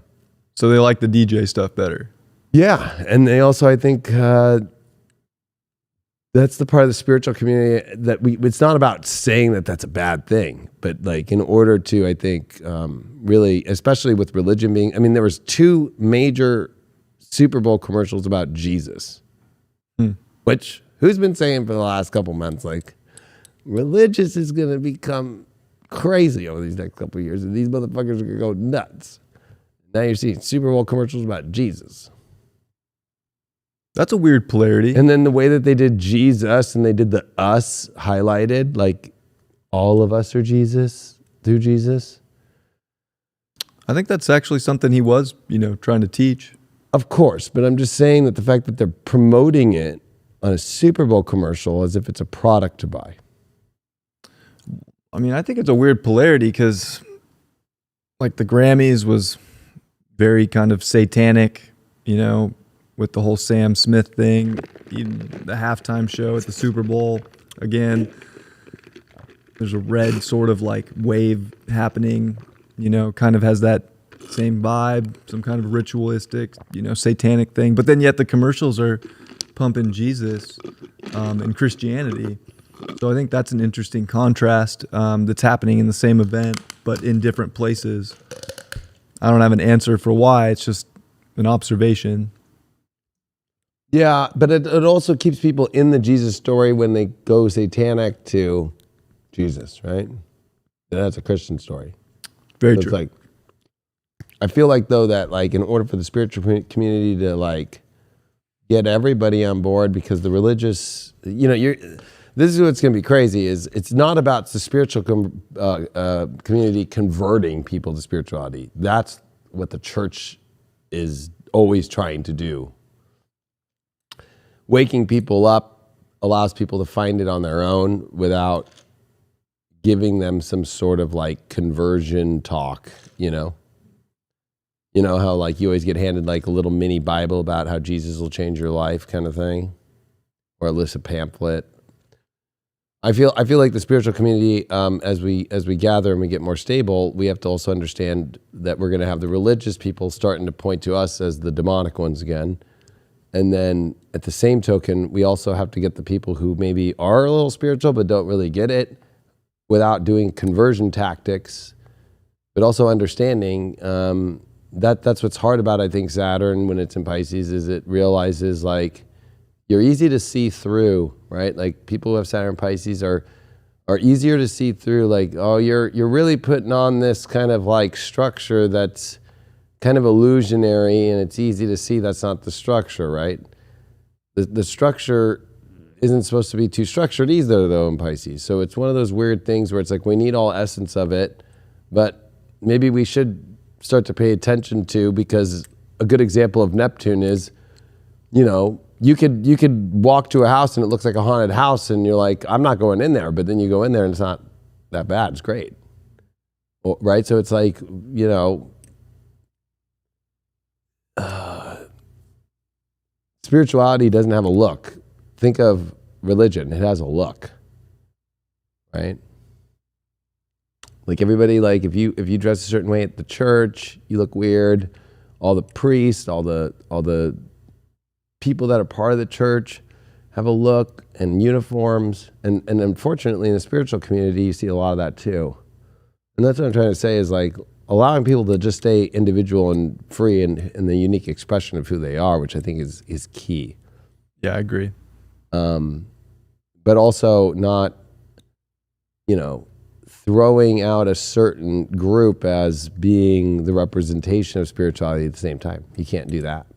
So they like the DJ stuff better. Yeah. And they also, I think, that's the part of the spiritual community that it's not about saying that that's a bad thing, but like in order to, I think, really, especially with religion being, I mean, there was 2 major Super Bowl commercials about Jesus, which who's been saying for the last couple months, like, religious is going to become crazy over these next couple of years and these motherfuckers are going to go nuts. Now you're seeing Super Bowl commercials about Jesus. That's a weird polarity. And then the way that they did Jesus and they did the us highlighted, like all of us are Jesus through Jesus. I think that's actually something he was, trying to teach. Of course, but I'm just saying that the fact that they're promoting it on a Super Bowl commercial as if it's a product to buy. I mean, I think it's a weird polarity because, like, the Grammys was very kind of satanic, with the whole Sam Smith thing, even the halftime show at the Super Bowl. Again, there's a red sort of like wave happening, kind of has that same vibe, some kind of ritualistic, satanic thing. But then yet the commercials are pumping Jesus and Christianity. So I think that's an interesting contrast that's happening in the same event, but in different places. I don't have an answer for why. It's just an observation. Yeah, but it also keeps people in the Jesus story when they go satanic to Jesus, right? And that's a Christian story. Very so true. It's like, I feel like, though, that like in order for the spiritual community to like get everybody on board, because the religious, this is what's going to be crazy, is it's not about the spiritual community converting people to spirituality. That's what the church is always trying to do. Waking people up allows people to find it on their own without giving them some sort of like conversion talk, You know how like you always get handed like a little mini Bible about how Jesus will change your life kind of thing, or at least a pamphlet. I feel like the spiritual community, as we gather and we get more stable, we have to also understand that we're going to have the religious people starting to point to us as the demonic ones again. And then at the same token, we also have to get the people who maybe are a little spiritual but don't really get it without doing conversion tactics, but also understanding that's what's hard about, I think, Saturn when it's in Pisces, is it realizes like you're easy to see through, right? Like people who have Saturn Pisces are easier to see through, like, oh, you're really putting on this kind of like structure that's kind of illusionary, and it's easy to see that's not the structure, right? The structure isn't supposed to be too structured either, though, in Pisces. So it's one of those weird things where it's like we need all essence of it, but maybe we should start to pay attention to, because a good example of Neptune is, you could walk to a house and it looks like a haunted house and you're like, I'm not going in there, but then you go in there and it's not that bad, it's great. right? So it's like, spirituality doesn't have a look. Think of religion. It has a look, right? Like everybody, like if you dress a certain way at the church, you look weird. All the priests, all the people that are part of the church have a look and uniforms. And unfortunately in the spiritual community, you see a lot of that too. And that's what I'm trying to say is like allowing people to just stay individual and free in the unique expression of who they are, which I think is key. Yeah, I agree. But also not, throwing out a certain group as being the representation of spirituality at the same time. You can't do that,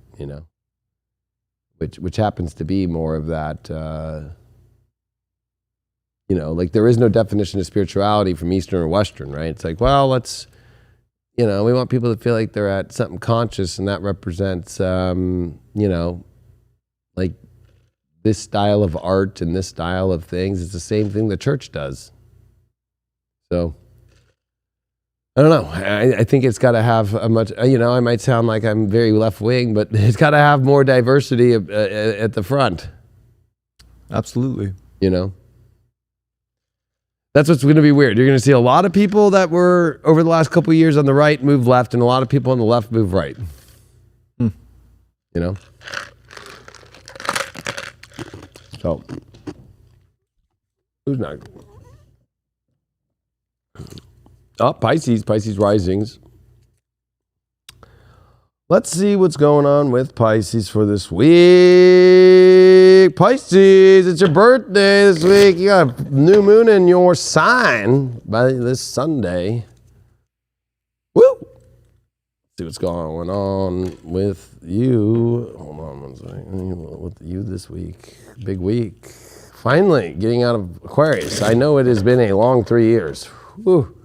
which happens to be more of that, like there is no definition of spirituality from Eastern or Western, right? It's like, well, let's, we want people to feel like they're at something conscious, and that represents, like this style of art and this style of things. It's the same thing the church does. So, I don't know. I think it's got to have a much, I might sound like I'm very left wing, but it's got to have more diversity at the front. Absolutely. That's what's going to be weird. You're going to see a lot of people that were over the last couple of years on the right move left, and a lot of people on the left move right. So, who's next? Oh, Pisces risings. Let's see what's going on with Pisces for this week. Pisces, it's your birthday this week. You got a new moon in your sign by this Sunday. Woo! Let's see what's going on with you. Hold on one second. With you this week. Big week. Finally, getting out of Aquarius. I know it has been a long 3 years. Whew.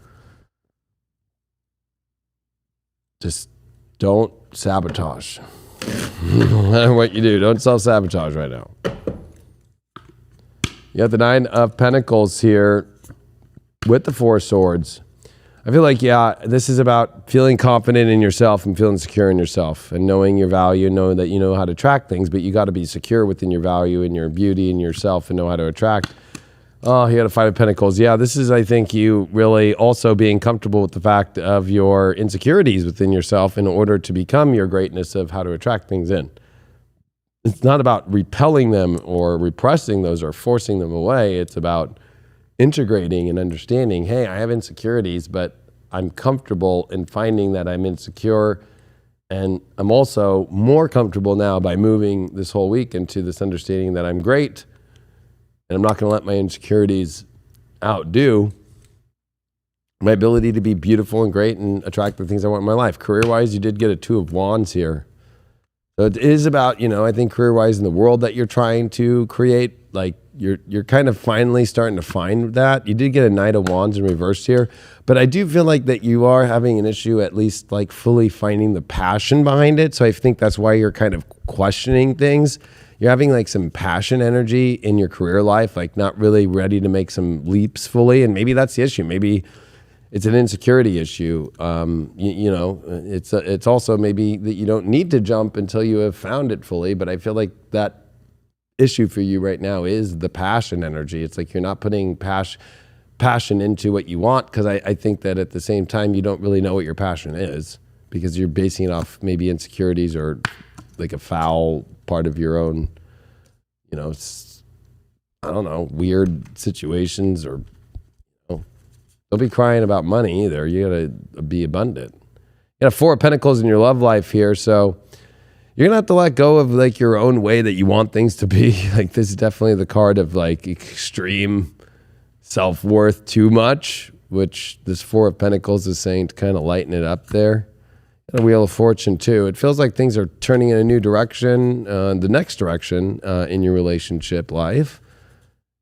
Just don't sabotage. No matter what you do, don't self-sabotage right now. You have the 9 of Pentacles here with the 4 of Swords. I feel like, this is about feeling confident in yourself and feeling secure in yourself and knowing your value and knowing that you know how to attract things, but you got to be secure within your value and your beauty and yourself and know how to attract. Oh, he had a 5 of Pentacles. Yeah, this is, I think, you really also being comfortable with the fact of your insecurities within yourself in order to become your greatness of how to attract things in. It's not about repelling them or repressing those or forcing them away. It's about integrating and understanding, hey, I have insecurities, but I'm comfortable in finding that I'm insecure. And I'm also more comfortable now by moving this whole week into this understanding that I'm great. And I'm not going to let my insecurities outdo my ability to be beautiful and great and attract the things I want in my life. Career-wise, you did get a 2 of Wands here. So it is about, I think career-wise in the world that you're trying to create, like you're kind of finally starting to find that. You did get a Knight of Wands in reverse here, but I do feel like that you are having an issue at least like fully finding the passion behind it. So I think that's why you're kind of questioning things. You're having like some passion energy in your career life, like not really ready to make some leaps fully. And maybe that's the issue. Maybe it's an insecurity issue. It's also maybe that you don't need to jump until you have found it fully. But I feel like that issue for you right now is the passion energy. It's like you're not putting passion into what you want, because I think that at the same time, you don't really know what your passion is because you're basing it off maybe insecurities or like a foul part of your own, I don't know, weird situations, or don't be crying about money either. You gotta be abundant. You got 4 of Pentacles in your love life here, so you're gonna have to let go of like your own way that you want things to be. Like this is definitely the card of like extreme self-worth too much, which this 4 of Pentacles is saying to kind of lighten it up there. And a Wheel of Fortune too. It feels like things are turning in a new direction, the next direction in your relationship life.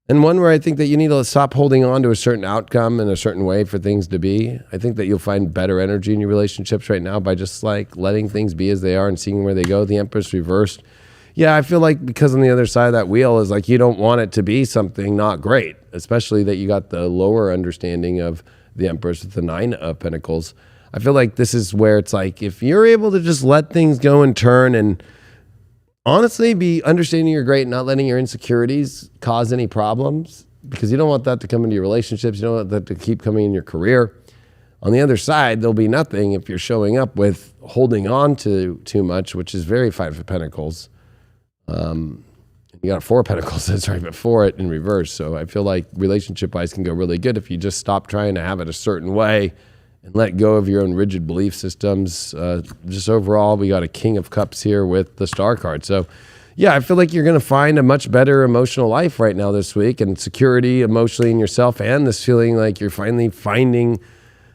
And one where I think that you need to stop holding on to a certain outcome in a certain way for things to be. I think that you'll find better energy in your relationships right now by just like letting things be as they are and seeing where they go. The Empress reversed. Yeah, I feel like because on the other side of that wheel is like you don't want it to be something not great, especially that you got the lower understanding of the Empress with the 9 of Pentacles. I feel like this is where it's like, if you're able to just let things go and turn and honestly be understanding you're great, not letting your insecurities cause any problems, because you don't want that to come into your relationships. You don't want that to keep coming in your career. On the other side, there'll be nothing if you're showing up with holding on to too much, which is very 5 of Pentacles. You got 4 Pentacles that's right before it in reverse. So I feel like relationship-wise can go really good if you just stop trying to have it a certain way and let go of your own rigid belief systems. Just overall, we got a King of Cups here with the Star card. So yeah, I feel like you're going to find a much better emotional life right now this week, and security emotionally in yourself, and this feeling like you're finally finding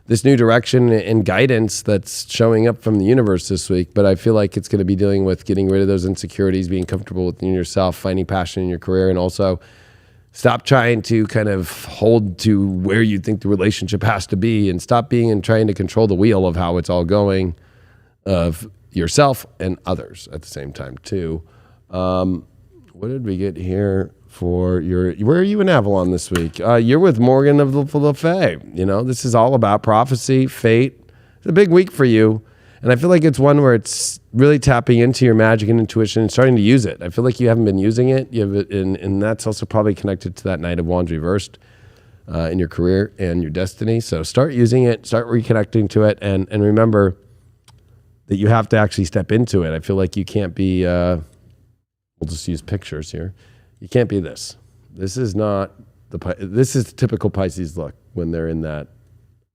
this new direction and guidance that's showing up from the universe this week. But I feel like it's going to be dealing with getting rid of those insecurities, being comfortable within yourself, finding passion in your career, and also stop trying to kind of hold to where you think the relationship has to be, and stop being and trying to control the wheel of how it's all going, of yourself and others at the same time too. What did we get here? For your, where are you in Avalon this week? You're with Morgan of the Fae. You know, this is all about prophecy, fate. It's a big week for you. And I feel like it's one where it's really tapping into your magic and intuition and starting to use it. I feel like you haven't been using it. You have it, and that's also probably connected to that Knight of Wands reversed in your career and your destiny. So start using it, start reconnecting to it, and remember that you have to actually step into it. I feel like you can't be, we'll just use pictures here. You can't be this. This is not this is the typical Pisces look when they're in that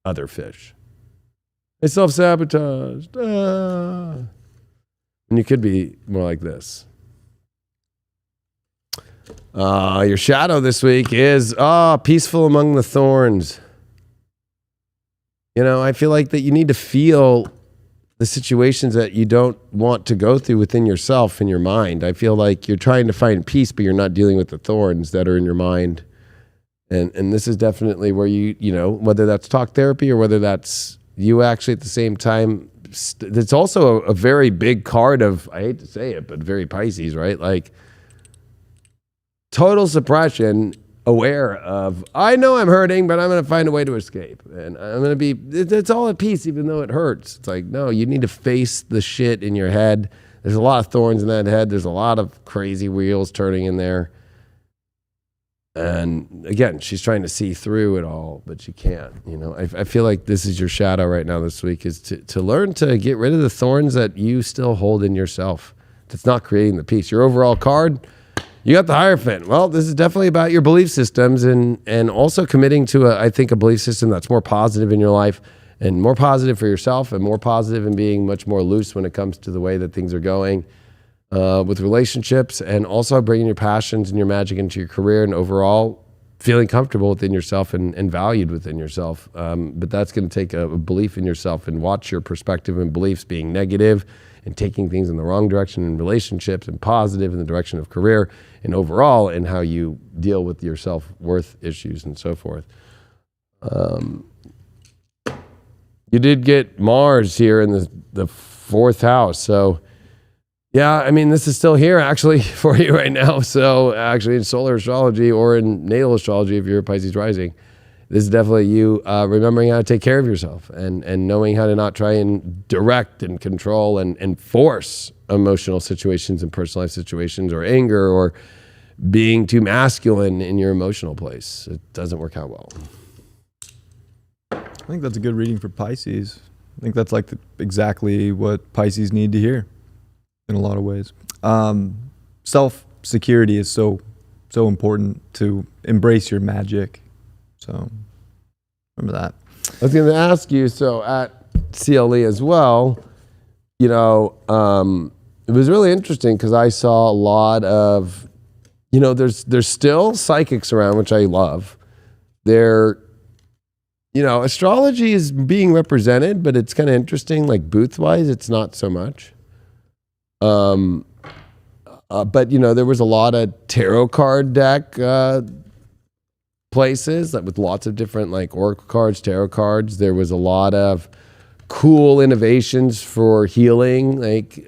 other fish. It's self-sabotaged. And you could be more like this. Your shadow this week is peaceful among the thorns. You know, I feel like that you need to feel the situations that you don't want to go through within yourself and your mind. I feel like you're trying to find peace, but you're not dealing with the thorns that are in your mind. And this is definitely where you know, whether that's talk therapy or whether that's you actually at the same time. It's also a very big card of, I hate to say it, but very Pisces, right? Like total suppression, aware of, I know I'm hurting, but I'm going to find a way to escape. And I'm going to be, it's all at peace, even though it hurts. It's like, no, you need to face the shit in your head. There's a lot of thorns in that head. There's a lot of crazy wheels turning in there. And again, she's trying to see through it all, but she can't. You know, I feel like this is your shadow right now this week, is to learn to get rid of the thorns that you still hold in yourself. That's not creating the peace. Your overall card, you got the Hierophant. Well, this is definitely about your belief systems and also committing to, I think, a belief system that's more positive in your life and more positive for yourself and more positive in being much more loose when it comes to the way that things are going with relationships, and also bringing your passions and your magic into your career and overall feeling comfortable within yourself and valued within yourself. But that's going to take a belief in yourself, and watch your perspective and beliefs being negative and taking things in the wrong direction in relationships, and positive in the direction of career and overall in how you deal with your self-worth issues and so forth. You did get Mars here in the 4th house. So yeah, I mean, this is still here actually for you right now. So actually in solar astrology or in natal astrology, if you're a Pisces rising, this is definitely you remembering how to take care of yourself and knowing how to not try and direct and control and force emotional situations and personal life situations, or anger, or being too masculine in your emotional place. It doesn't work out well. I think that's a good reading for Pisces. I think that's like exactly what Pisces need to hear in a lot of ways. Self-security is so important, to embrace your magic. So remember that. I was going to ask you, so at CLE as well, you know, it was really interesting because I saw a lot of, you know, there's still psychics around, which I love. You know, astrology is being represented, but it's kind of interesting, like booth-wise, it's not so much. But, you know, there was a lot of tarot card deck places with lots of different like oracle cards, tarot cards. There was a lot of cool innovations for healing, like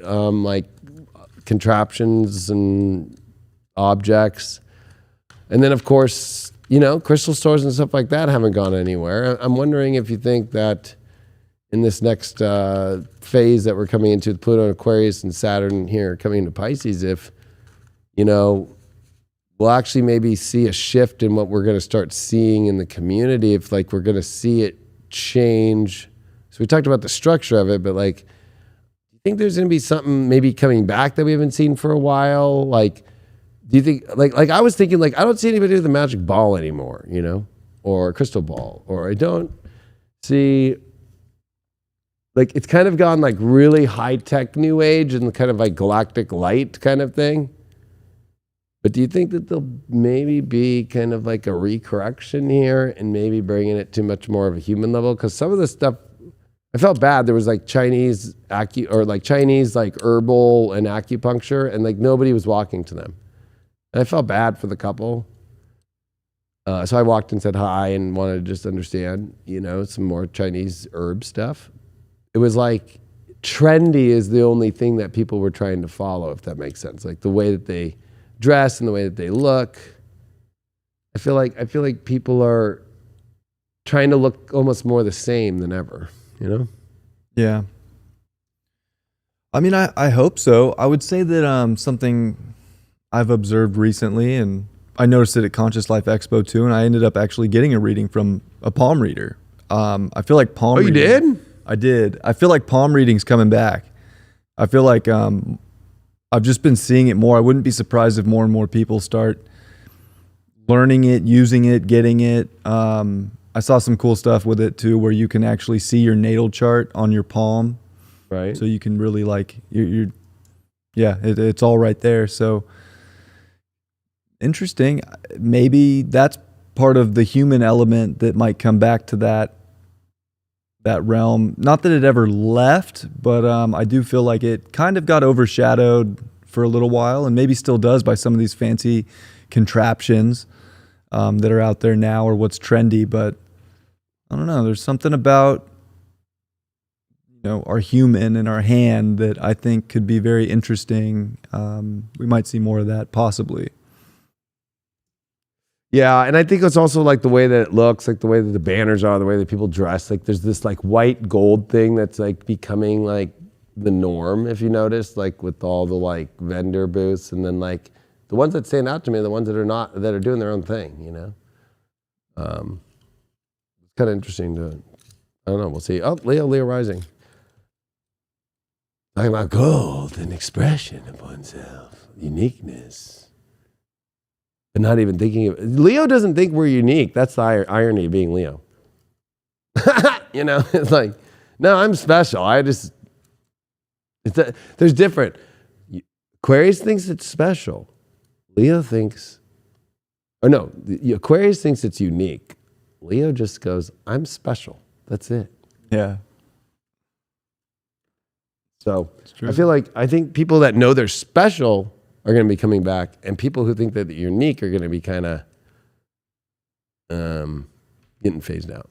contraptions and objects. And then, of course, you know, crystal stores and stuff like that haven't gone anywhere. I'm wondering if you think that in this next phase that we're coming into, with Pluto and Aquarius and Saturn here coming into Pisces, if, you know, we'll actually maybe see a shift in what we're going to start seeing in the community, if like we're going to see it change. So we talked about the structure of it, but like, do you think there's going to be something maybe coming back that we haven't seen for a while? Like, do you think, like I was thinking, like, I don't see anybody with a magic ball anymore, you know, or a crystal ball, or I don't see, like, it's kind of gone like really high tech new age and kind of like galactic light kind of thing. But do you think that there'll maybe be kind of like a recorrection here and maybe bringing it to much more of a human level? Because some of the stuff, I felt bad. There was like Chinese Chinese like herbal and acupuncture, and like nobody was walking to them. And I felt bad for the couple. So I walked and said hi and wanted to just understand, you know, some more Chinese herb stuff. It was like trendy is the only thing that people were trying to follow, if that makes sense. Like the way that they dress and the way that they look. I feel like people are trying to look almost more the same than ever, you know? Yeah. I mean, I hope so. I would say that something I've observed recently, and I noticed it at Conscious Life Expo too, and I ended up actually getting a reading from a palm reader. I feel like palm reading. Oh, you did? I did. I feel like palm reading's coming back. I feel like I've just been seeing it more. I wouldn't be surprised if more and more people start learning it, using it, getting it. I saw some cool stuff with it too, where you can actually see your natal chart on your palm. Right. So you can really like, it's all right there. So interesting. Maybe that's part of the human element that might come back to that realm. Not that it ever left, but I do feel like it kind of got overshadowed for a little while, and maybe still does by some of these fancy contraptions that are out there now, or what's trendy. But I don't know. There's something about, you know, our human and our hand that I think could be very interesting. We might see more of that possibly. Yeah, and I think it's also like the way that it looks, like the way that the banners are, the way that people dress. Like there's this like white gold thing that's like becoming like the norm, if you notice, like with all the like vendor booths, and then like the ones that stand out to me are the ones that are not, that are doing their own thing, you know? It's kind of interesting to, I don't know, we'll see. Oh, Leo rising. Talking about gold and expression of oneself, uniqueness. And not even thinking of, Leo doesn't think we're unique. That's the irony of being Leo. You know, it's like, no, I'm special. There's different. Aquarius thinks it's special. Leo thinks, Aquarius thinks it's unique. Leo just goes, I'm special. That's it. Yeah. So I think people that know they're special are going to be coming back, and people who think that they're unique are going to be kind of getting phased out.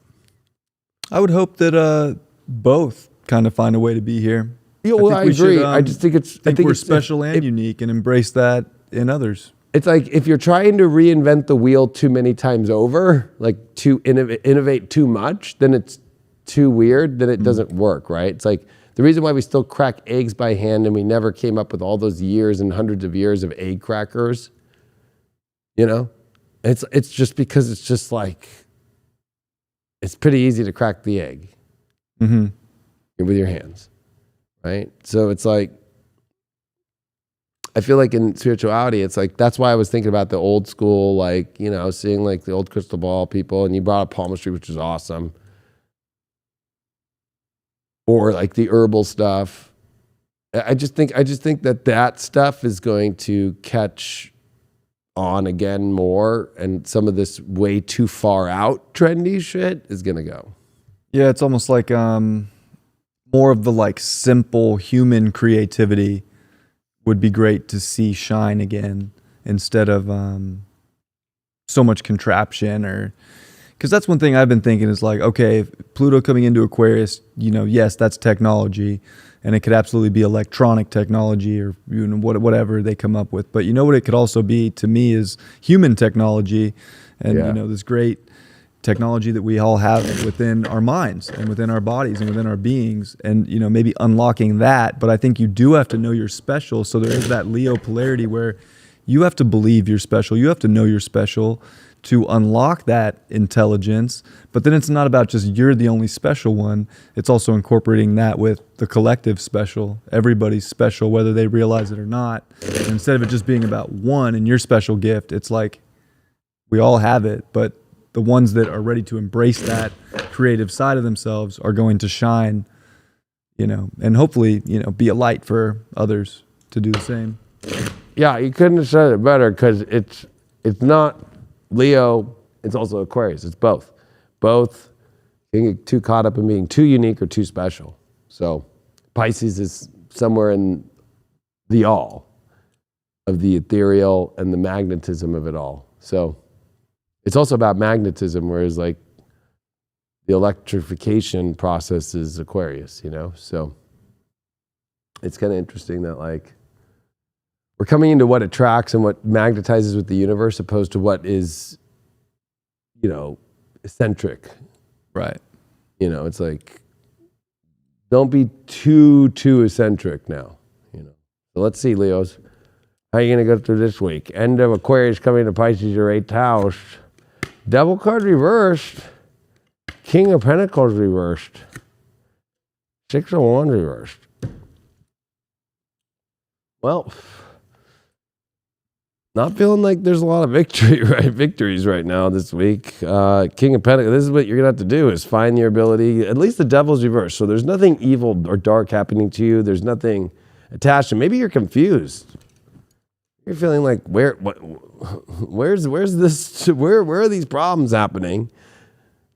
I would hope that both kind of find a way to be here. Yeah, well, I agree. I just think we're special and unique, and embrace that in others. It's like if you're trying to reinvent the wheel too many times over, like to innovate too much, then it's too weird, then it doesn't work, right? It's like the reason why we still crack eggs by hand and we never came up with all those years and hundreds of years of egg crackers, you know, it's just because it's just like, it's pretty easy to crack the egg with your hands, right? So it's like, I feel like in spirituality, it's like, that's why I was thinking about the old school, like, you know, seeing like the old crystal ball people, and you brought up palmistry, which is awesome. Or like the herbal stuff. I just think that stuff is going to catch on again more, and some of this way too far out trendy shit is gonna go. Yeah, it's almost like more of the like simple human creativity would be great to see shine again, instead of so much contraption. Or because that's one thing I've been thinking is like, okay, if Pluto coming into Aquarius, you know, yes, that's technology, And it could absolutely be electronic technology or whatever they come up with. But you know what it could also be to me is human technology, and this great technology that we all have within our minds and within our bodies and within our beings, and maybe unlocking that. But I think you do have to know you're special. So there is that Leo polarity where you have to believe you're special. You have to know you're special to unlock that intelligence. But then it's not about just you're the only special one. It's also incorporating that with the collective special. Everybody's special, whether they realize it or not. And instead of it just being about one and your special gift, it's like we all have it, but the ones that are ready to embrace that creative side of themselves are going to shine, and hopefully, be a light for others to do the same. Yeah, you couldn't have said it better, because it's not Leo, it's also Aquarius. It's both. Both can get too caught up in being too unique or too special. So Pisces is somewhere in the all of the ethereal and the magnetism of it all. So it's also about magnetism, whereas like the electrification process is Aquarius, So it's kind of interesting that like we're coming into what attracts and what magnetizes with the universe, opposed to what is, eccentric. Right. It's like, don't be too eccentric now, So let's see, Leos. How are you going to go through this week? End of Aquarius coming to Pisces, your 8th house. Devil card reversed. King of Pentacles reversed. 6 of Wands reversed. Well, not feeling like there's a lot of victories right now this week. King of Pentacles, this is what you're going to have to do, is find your ability. At least the Devil's reversed. So there's nothing evil or dark happening to you. There's nothing attached. And maybe you're confused. You're feeling like, where's this, where are these problems happening?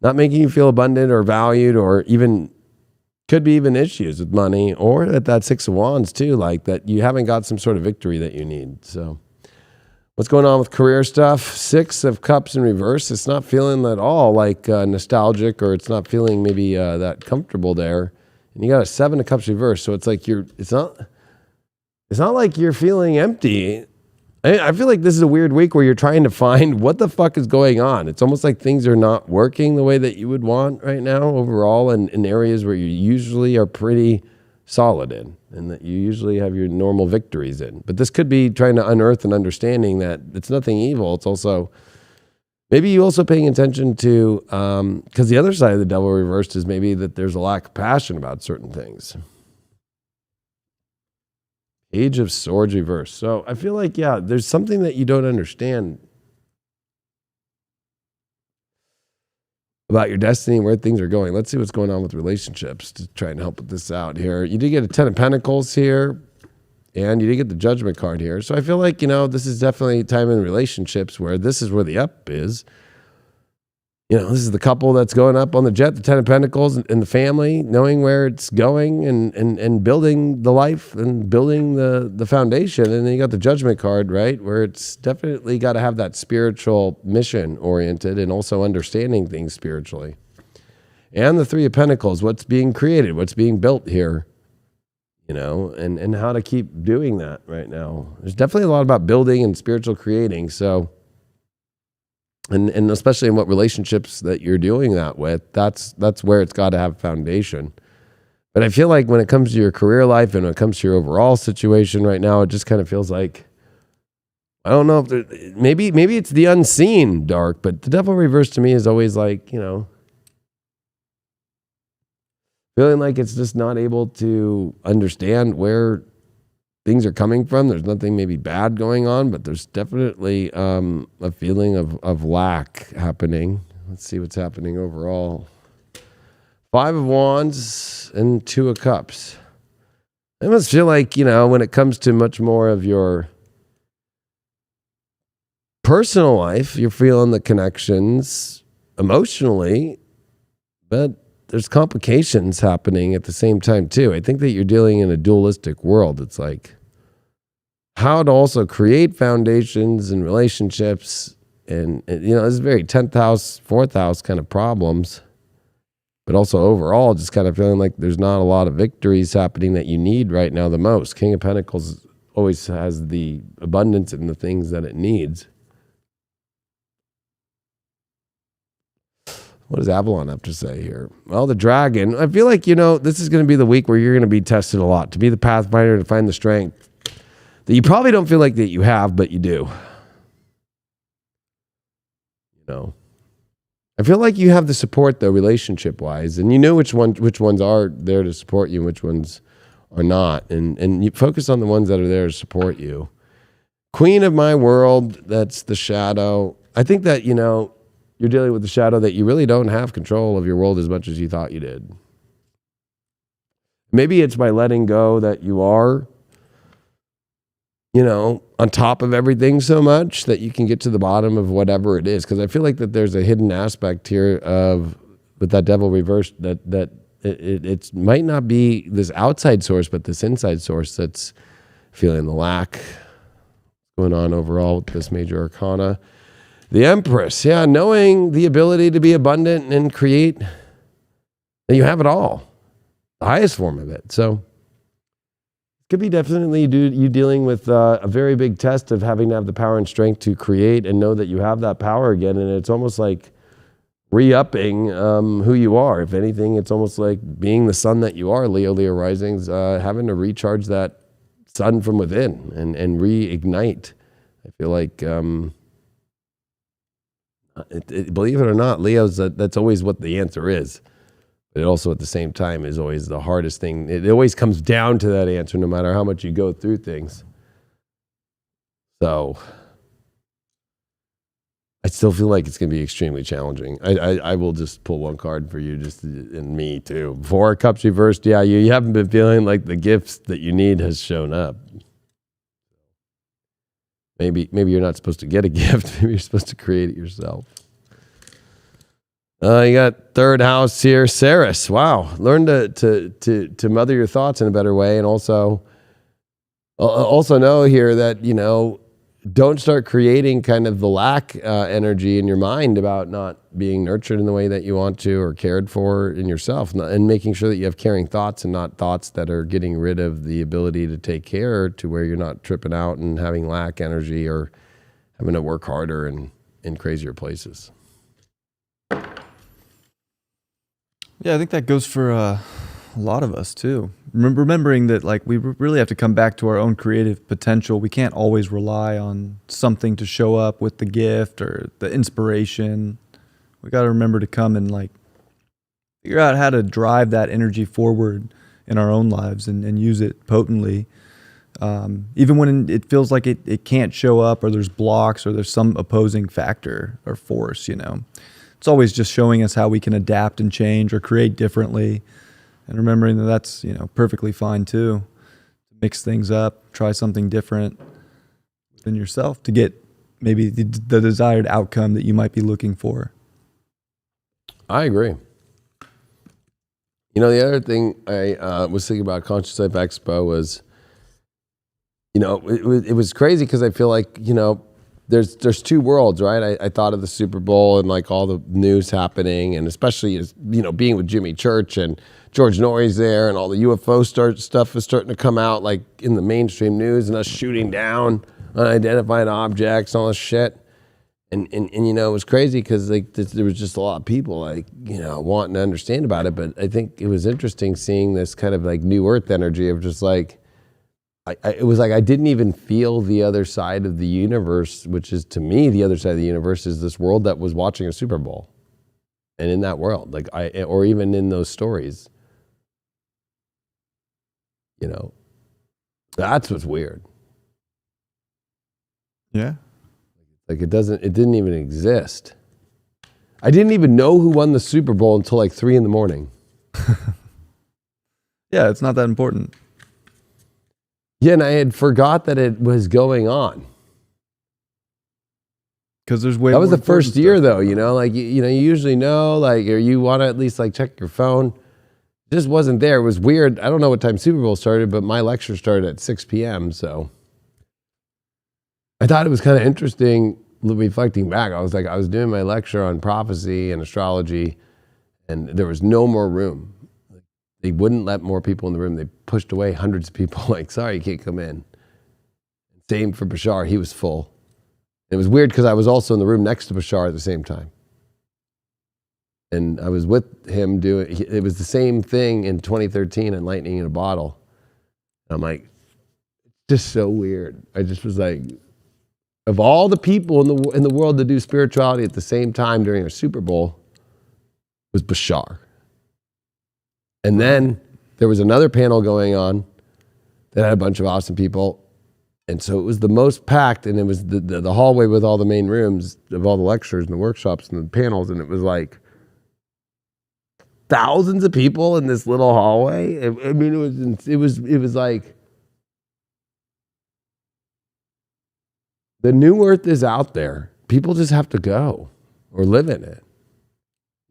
Not making you feel abundant or valued, or even, could be even issues with money, or at that 6 of Wands too, like that you haven't got some sort of victory that you need. So what's going on with career stuff? 6 of Cups in reverse. It's not feeling at all like nostalgic, or it's not feeling maybe that comfortable there. And you got a 7 of Cups reverse. So it's like it's not like you're feeling empty. I feel like this is a weird week where you're trying to find what the fuck is going on. It's almost like things are not working the way that you would want right now overall, and in areas where you usually are pretty solid in, and that you usually have your normal victories in. But this could be trying to unearth an understanding that it's nothing evil. It's also, maybe you also paying attention to, because the other side of the Devil reversed is maybe that there's a lack of passion about certain things. Age of Swords reversed. So I feel like, there's something that you don't understand about your destiny, where things are going. Let's see what's going on with relationships to try and help with this out here. You did get a 10 of Pentacles here, and you did get the Judgment card here. So I feel like, this is definitely a time in relationships where this is where the up is. This is the couple that's going up on the jet, the 10 of Pentacles, and the family, knowing where it's going and building the life and building the foundation. And then you got the Judgment card, right, where it's definitely got to have that spiritual mission oriented and also understanding things spiritually. And the 3 of Pentacles, what's being created, what's being built here, and how to keep doing that right now. There's definitely a lot about building and spiritual creating. So, and especially in what relationships that you're doing that with, that's where it's got to have foundation. But I feel like when it comes to your career life and when it comes to your overall situation right now, it just kind of feels like, I don't know if maybe it's the unseen dark, but the Devil reverse to me is always like, feeling like it's just not able to understand where things are coming from. There's nothing maybe bad going on, but there's definitely a feeling of lack happening. Let's see what's happening overall. 5 of Wands and 2 of Cups. I must feel like, when it comes to much more of your personal life, you're feeling the connections emotionally, but there's complications happening at the same time too. I think that you're dealing in a dualistic world. It's like how to also create foundations and relationships, and this is very 10th house, 4th house kind of problems. but also overall just kind of feeling like there's not a lot of victories happening that you need right now the most. King of Pentacles always has the abundance in the things that it needs. What does Avalon have to say here? Well, the dragon, I feel like, this is going to be the week where you're going to be tested a lot, to be the pathfinder, to find the strength that you probably don't feel like that you have, but you do. I feel like you have the support, though, relationship-wise, and you know which ones are there to support you and which ones are not, and you focus on the ones that are there to support you. Queen of my world, that's the shadow. I think that, you're dealing with the shadow that you really don't have control of your world as much as you thought you did. Maybe it's by letting go that you are, on top of everything so much that you can get to the bottom of whatever it is. Because I feel like that there's a hidden aspect here with that devil reversed, that it might not be this outside source, but this inside source that's feeling the lack going on overall with this major arcana. The Empress, knowing the ability to be abundant and create, and you have it all, the highest form of it. So could be definitely you dealing with a very big test of having to have the power and strength to create and know that you have that power again. And it's almost like re-upping who you are. If anything, it's almost like being the sun that you are, Leo risings, having to recharge that sun from within and reignite. I feel like, believe it or not, Leo's, that's always what the answer is. But it also at the same time is always the hardest thing. It always comes down to that answer no matter how much you go through things. So I still feel like it's going to be extremely challenging. I will just pull one card for you, and me too. 4 of Cups reversed. Yeah, you haven't been feeling like the gifts that you need has shown up. Maybe you're not supposed to get a gift. Maybe you're supposed to create it yourself. You got third house here, Saris. Wow, learn to mother your thoughts in a better way, and also know here that don't start creating kind of the lack energy in your mind about not being nurtured in the way that you want to or cared for in yourself, and making sure that you have caring thoughts and not thoughts that are getting rid of the ability to take care, to where you're not tripping out and having lack energy or having to work harder and in crazier places. Yeah, I think that goes for a lot of us too. Remembering that we really have to come back to our own creative potential. We can't always rely on something to show up with the gift or the inspiration. We got to remember to come and figure out how to drive that energy forward in our own lives and use it potently. Even when it feels like it can't show up, or there's blocks, or there's some opposing factor or force, It's always just showing us how we can adapt and change or create differently, and remembering that that's, perfectly fine too. Mix things up, try something different within yourself to get maybe the desired outcome that you might be looking for. I agree. The other thing I was thinking about Conscious Life Expo was, it was crazy because I feel like, there's two worlds, right? I thought of the Super Bowl and all the news happening, and especially as being with Jimmy Church and George Norrie's there, and all the UFO stuff is starting to come out in the mainstream news, and us shooting down unidentified objects and all this shit. And it was crazy because there was just a lot of people wanting to understand about it. But I think it was interesting seeing this kind of new Earth energy of just it was I didn't even feel the other side of the universe, which is, to me, the other side of the universe is this world that was watching a Super Bowl. And in that world, or even in those stories, that's what's weird. Yeah. It didn't even exist. I didn't even know who won the Super Bowl until 3 a.m. Yeah, it's not that important. Yeah, and I had forgot that it was going on. Because there's way that was more the first year, stuff. though. You usually know, or you want to at least check your phone. It just wasn't there. It was weird. I don't know what time Super Bowl started, but my lecture started at 6 p.m. So I thought it was kind of interesting reflecting back. I was doing my lecture on prophecy and astrology, and there was no more room. They wouldn't let more people in the room. They pushed away hundreds of people, like, sorry, you can't come in. Same for Bashar, he was full. It was weird because I was also in the room next to Bashar at the same time. And I was with him it was the same thing in 2013 in Lightning in a Bottle. And I'm like, just so weird. I just was like, of all the people in the world to do spirituality at the same time during a Super Bowl was Bashar. And then there was another panel going on that had a bunch of awesome people. And so it was the most packed, and it was the hallway with all the main rooms of all the lectures and the workshops and the panels. And it was like thousands of people in this little hallway. I mean, it was like, the new earth is out there. People just have to go or live in it.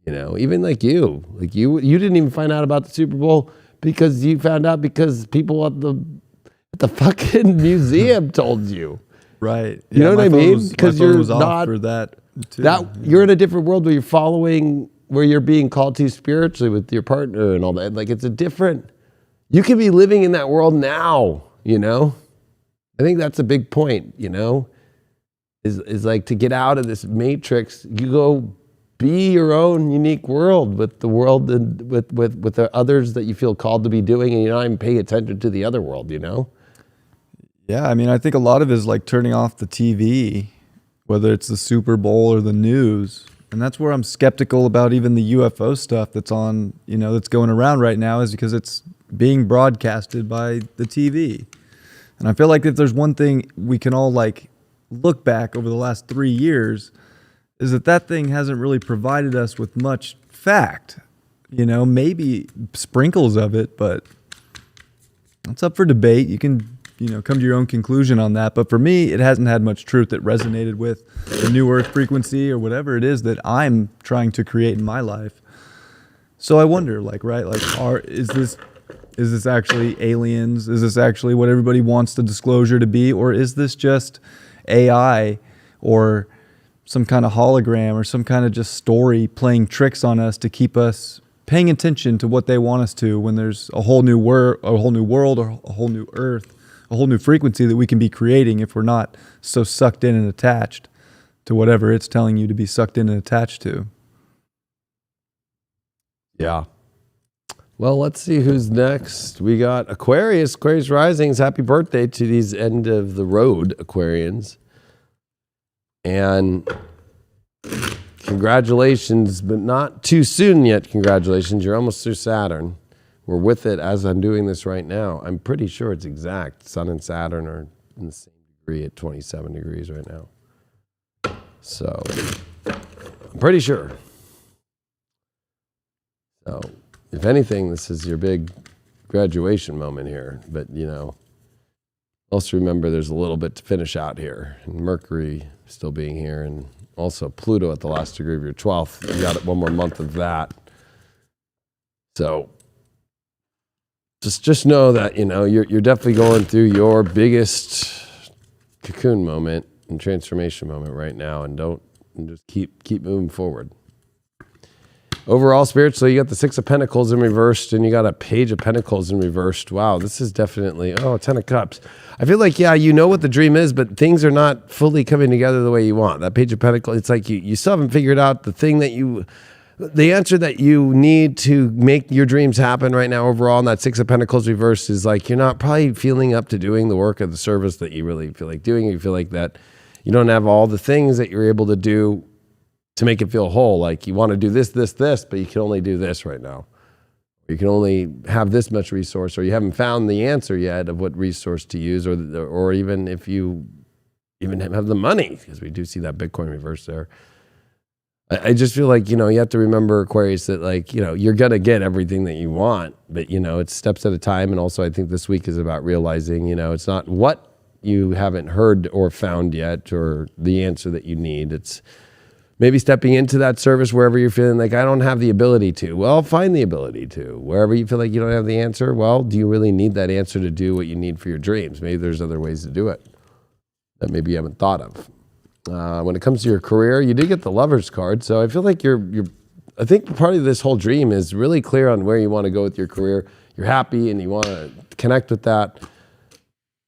You know, even like you didn't even find out about the Super Bowl because you found out because people at the fucking museum told you. Right. You know what I mean? Because you're not for that too. You're in a different world where where you're being called to spiritually with your partner and all that. Like, it's a different, you can be living in that world now, you know? I think that's a big point, you know? Is like, to get out of this matrix, you go be your own unique world with the world and with the others that you feel called to be doing, and you're not even paying attention to the other world, you know? Yeah, I mean, I think a lot of it is like turning off the TV, whether it's the Super Bowl or the news. And that's where I'm skeptical about even the UFO stuff that's on, you know, that's going around right now, is because it's being broadcasted by the TV. And I feel like if there's one thing we can all like look back over the last 3 years, is that thing hasn't really provided us with much fact. You know, maybe sprinkles of it, but it's up for debate. You can, you know, come to your own conclusion on that. But for me, it hasn't had much truth that resonated with the new earth frequency or whatever it is that I'm trying to create in my life. So I wonder, like, right, like, is this actually aliens? Is this actually what everybody wants the disclosure to be? Or is this just AI or some kind of hologram or some kind of just story playing tricks on us to keep us paying attention to what they want us to, when there's a whole new world, or a whole new earth, a whole new frequency that we can be creating if we're not so sucked in and attached to whatever it's telling you to be sucked in and attached to. Yeah. Well, let's see who's next. We got Aquarius Risings. Happy birthday to these end of the road Aquarians. And congratulations, but not too soon yet. Congratulations. You're almost through Saturn. We're with it as I'm doing this right now. I'm pretty sure it's exact. Sun and Saturn are in the same degree at 27 degrees right now. So I'm pretty sure. So if anything, this is your big graduation moment here. But, you know, also remember there's a little bit to finish out here. And Mercury still being here, and also Pluto at the last degree of your 12th. You got one more month of that. So just know that, you know, you're definitely going through your biggest cocoon moment and transformation moment right now, and just keep moving forward. Overall, spiritually, you got the Six of Pentacles in reversed, and you got a Page of Pentacles in reversed. Wow, this is definitely, Ten of Cups. I feel like, yeah, you know what the dream is, but things are not fully coming together the way you want. That Page of Pentacles, it's like you still haven't figured out the answer that you need to make your dreams happen right now overall. And that Six of Pentacles reversed is like, you're not probably feeling up to doing the work of the service that you really feel like doing. You feel like that you don't have all the things that you're able to do to make it feel whole. Like you want to do this, but you can only do this right now. You can only have this much resource, or you haven't found the answer yet of what resource to use, or even if you even have the money, because we do see that Bitcoin reverse there. I just feel like, you know, you have to remember, Aquarius, that, like, you know, you're going to get everything that you want, but, you know, it's steps at a time. And also I think this week is about realizing, you know, it's not what you haven't heard or found yet, or the answer that you need. It's maybe stepping into that service wherever you're feeling like, I don't have the ability to. Well, find the ability to. Wherever you feel like you don't have the answer, well, do you really need that answer to do what you need for your dreams? Maybe there's other ways to do it that maybe you haven't thought of. When it comes to your career, you did get the Lover's card, so I feel like you're I think part of this whole dream is really clear on where you want to go with your career. You're happy and you want to connect with that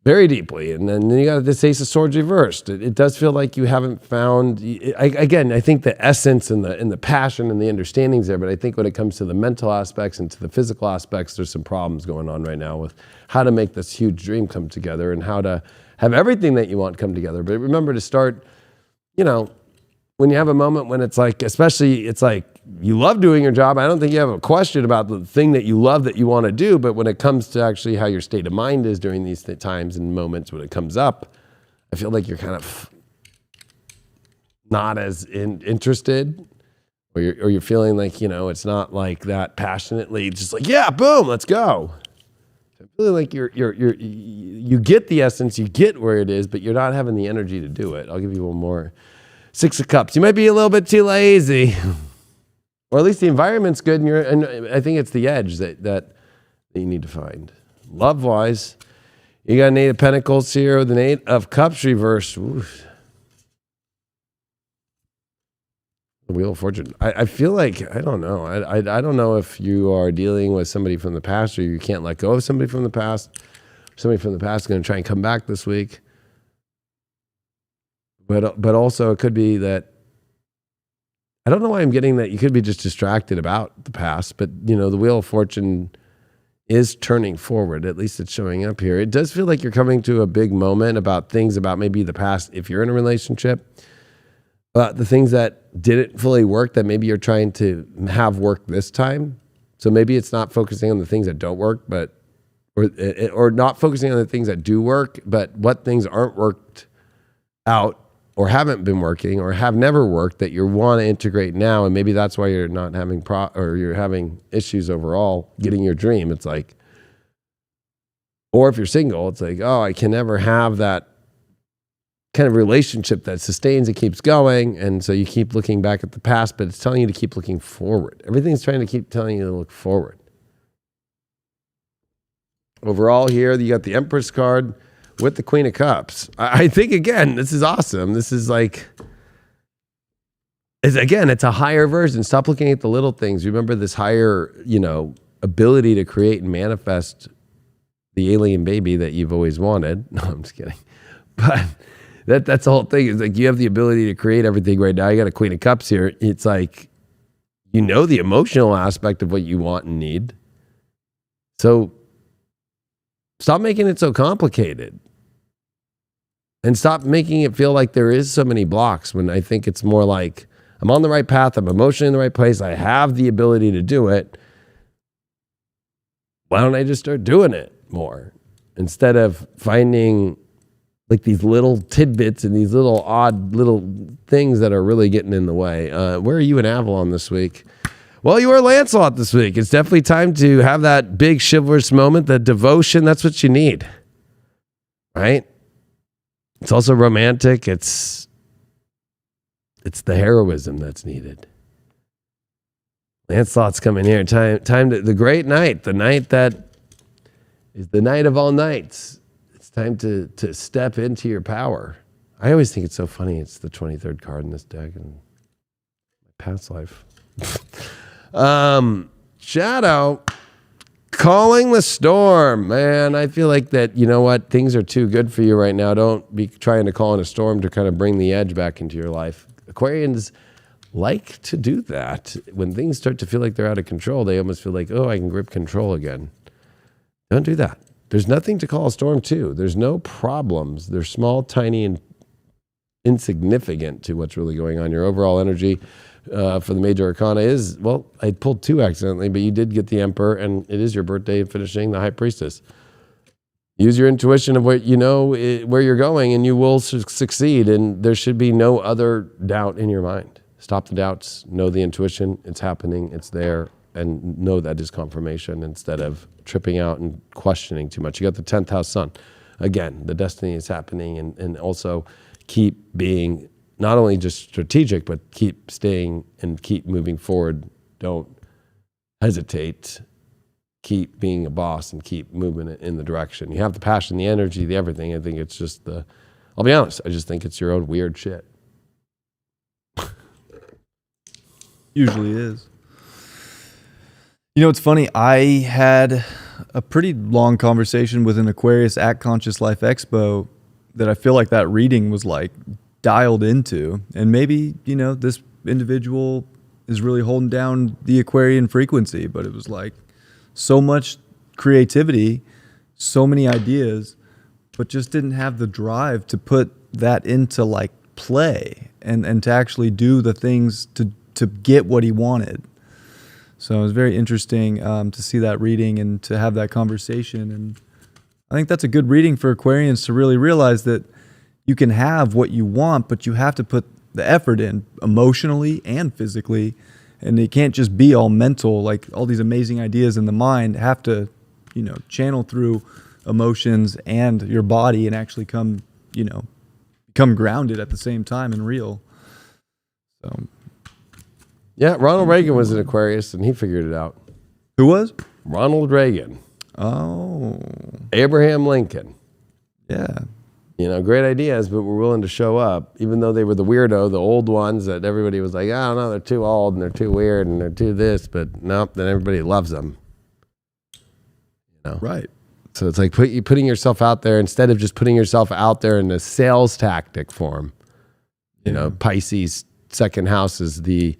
very deeply. And then you got this Ace of Swords reversed. It does feel like you haven't found, again, I think the essence and the passion and the understanding's there, but I think when it comes to the mental aspects and to the physical aspects, there's some problems going on right now with how to make this huge dream come together and how to have everything that you want come together. But remember to start, when you have a moment when it's like, especially it's like you love doing your job. I don't think you have a question about the thing that you love that you want to do. But when it comes to actually how your state of mind is during these times and moments when it comes up, I feel like you're kind of not as interested, or you're feeling like, it's not like that passionately, just like, yeah, boom, let's go. I feel like you get the essence, you get where it is, but you're not having the energy to do it. I'll give you one more. 6 of Cups. You might be a little bit too lazy, or at least the environment's good, and I think it's the edge that you need to find. Love-wise, you got an 8 of Pentacles here with an 8 of Cups reversed. Oof. The Wheel of Fortune. I feel like, I don't know. I don't know if you are dealing with somebody from the past or you can't let go of somebody from the past. Somebody from the past is going to try and come back this week. But also it could be that, I don't know why I'm getting that you could be just distracted about the past, but the Wheel of Fortune is turning forward. At least it's showing up here. It does feel like you're coming to a big moment about things about maybe the past, if you're in a relationship, the things that didn't fully work that maybe you're trying to have work this time. So maybe it's not focusing on the things that don't work, or not focusing on the things that do work, but what things aren't worked out or haven't been working or have never worked that you want to integrate now. And maybe that's why you're not having or you're having issues overall getting your dream. It's like, or if you're single, it's like, oh, I can never have that kind of relationship that sustains and keeps going. And so you keep looking back at the past, but it's telling you to keep looking forward. Everything's trying to keep telling you to look forward. Overall here, you got the Empress card with the Queen of Cups. I think, again, this is awesome. This is like, it's a higher version. Stop looking at the little things. Remember this higher, ability to create and manifest the alien baby that you've always wanted. No, I'm just kidding. But that's the whole thing. It's like you have the ability to create everything right now. You got a Queen of Cups here. It's like, the emotional aspect of what you want and need. So stop making it so complicated. And stop making it feel like there is so many blocks, when I think it's more like, I'm on the right path, I'm emotionally in the right place, I have the ability to do it. Why don't I just start doing it more? Instead of finding like these little tidbits and these little odd little things that are really getting in the way. Where are you in Avalon this week? Well, you are Lancelot this week. It's definitely time to have that big chivalrous moment, that devotion. That's what you need, right? It's also romantic. It's the heroism that's needed. Lancelot's coming here. Time to the great night, the night that is the night of all nights. It's time to step into your power. I always think it's so funny. It's the 23rd card in this deck in my past life. Shadow. Calling the storm, man. I feel like that, things are too good for you right now. Don't be trying to call in a storm to kind of bring the edge back into your life. Aquarians like to do that. When things start to feel like they're out of control, they almost feel like, oh, I can grip control again. Don't do that. There's nothing to call a storm to. There's no problems. They're small, tiny, and insignificant to what's really going on. Your overall energy for the major arcana is, well, I pulled 2 accidentally, but you did get the Emperor, and it is your birthday finishing the High Priestess. Use your intuition of what where you're going, and you will succeed, and there should be no other doubt in your mind. Stop the doubts, know the intuition, it's happening, it's there, and know that is confirmation instead of tripping out and questioning too much. You got the 10th house sun. Again, the destiny is happening, and also keep being not only just strategic, but keep staying and keep moving forward. Don't hesitate. Keep being a boss and keep moving it in the direction. You have the passion, the energy, the everything. I think it's just I'll be honest, I just think it's your own weird shit. Usually is. You know, it's funny. I had a pretty long conversation with an Aquarius at Conscious Life Expo that I feel like that reading was like dialed into. And maybe, you know, this individual is really holding down the Aquarian frequency, but it was like so much creativity, so many ideas, but just didn't have the drive to put that into like play and to actually do the things to get what he wanted. So it was very interesting to see that reading and to have that conversation. And I think that's a good reading for Aquarians to really realize that you can have what you want, but you have to put the effort in emotionally and physically. And it can't just be all mental, like all these amazing ideas in the mind have to, you know, channel through emotions and your body and actually come grounded at the same time and real. So. Yeah, Ronald Reagan was an Aquarius, and he figured it out. Who was? Ronald Reagan. Oh. Abraham Lincoln. Yeah. You know, great ideas, but we're willing to show up, even though they were the weirdo, the old ones that everybody was like, I don't know, they're too old, and they're too weird, and they're too this, but nope, then everybody loves them. You know? Right. So it's like putting yourself out there instead of just putting yourself out there in a sales tactic form. You know, Pisces' second house is the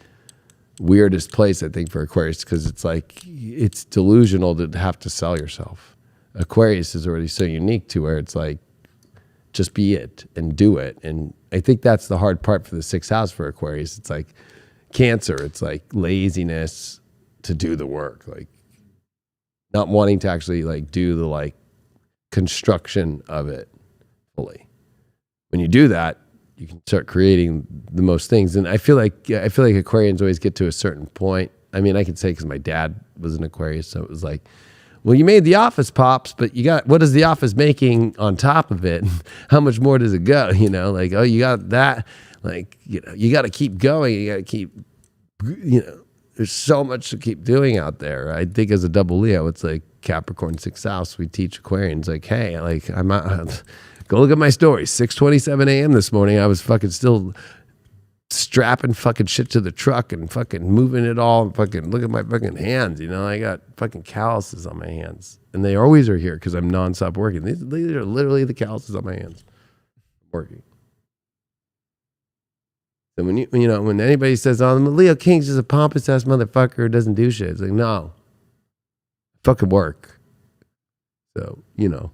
weirdest place, I think, for Aquarius, because it's like it's delusional to have to sell yourself. Aquarius is already so unique to where it's like just be it and do it. And I think that's the hard part for the sixth house for Aquarius. It's like Cancer, it's like laziness to do the work, like not wanting to actually like do the like construction of it fully. When you do that, you can start creating the most things. And I feel like Aquarians always get to a certain point. I mean, I can say because my dad was an Aquarius, so it was like, well, you made The Office, Pops, but you got, what is The Office making on top of it? How much more does it go? You know, like, oh, you got that. Like, you know, you got to keep going. You got to keep, you know, there's so much to keep doing out there. I think as a double Leo, it's like Capricorn, sixth house. We teach Aquarians like, hey, like I'm out. Go look at my story. 6:27 a.m. this morning. I was fucking still strapping fucking shit to the truck and fucking moving it all. And fucking look at my fucking hands. You know, I got fucking calluses on my hands, and they always are here because I'm nonstop working. These are literally the calluses on my hands. Working. And when anybody says, "Oh, Leo King's just a pompous ass motherfucker who doesn't do shit," it's like, no, fucking work. So you know.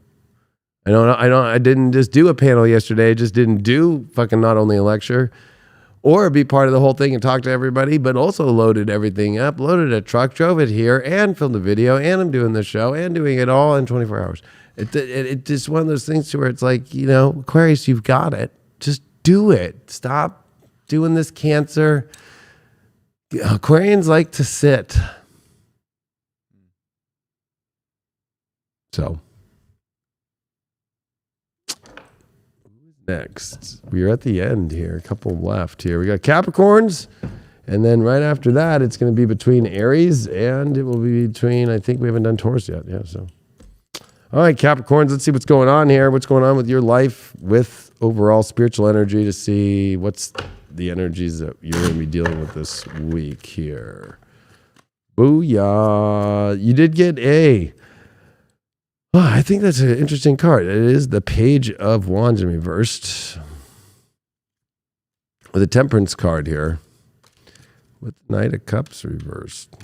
I didn't just do a panel yesterday. I just didn't do fucking not only a lecture or be part of the whole thing and talk to everybody, but also loaded everything up, loaded a truck, drove it here and filmed a video, and I'm doing the show and doing it all in 24 hours. It's just one of those things where it's like, you know, Aquarius, you've got it. Just do it. Stop doing this Cancer. Aquarians like to sit. So. Next, we're at the end here. A couple left here. We got Capricorns, and then right after that, it's going to be between Aries, and it will be between, I think we haven't done Taurus yet. Yeah, so. All right, Capricorns, let's see what's going on here. What's going on with your life with overall spiritual energy to see what's the energies that you're going to be dealing with this week here. Booyah. You did get a... Oh, I think that's an interesting card. It is the Page of Wands in reversed with a Temperance card here with Knight of Cups reversed.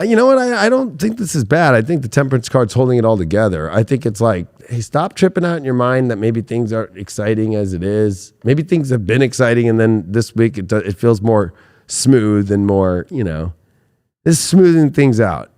You know what? I don't think this is bad. I think the Temperance card's holding it all together. I think it's like, hey, stop tripping out in your mind that maybe things aren't exciting as it is. Maybe things have been exciting, and then this week it feels more smooth and more, you know, it's smoothing things out,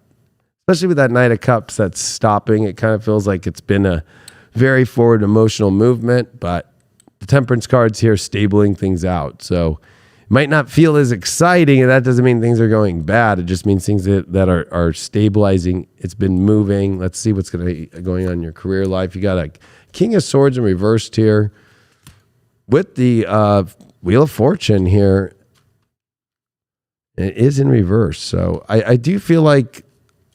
especially with that Knight of Cups that's stopping. It kind of feels like it's been a very forward emotional movement, but the Temperance card's here stabling things out. So it might not feel as exciting, and that doesn't mean things are going bad. It just means things that are stabilizing. It's been moving. Let's see what's going on in your career life. You got a King of Swords in reversed here with the Wheel of Fortune here. It is in reverse. So I do feel like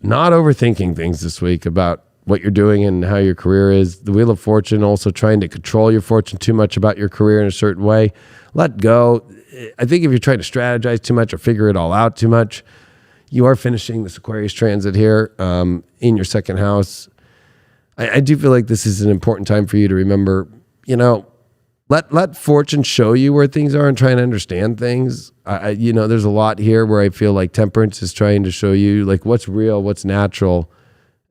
not overthinking things this week about what you're doing and how your career is. The Wheel of Fortune also trying to control your fortune too much about your career in a certain way. Let go. I think if you're trying to strategize too much or figure it all out too much, you are finishing this Aquarius transit here in your second house. I do feel like this is an important time for you to remember, let fortune show you where things are and try and understand things. There's a lot here where I feel like temperance is trying to show you like what's real, what's natural,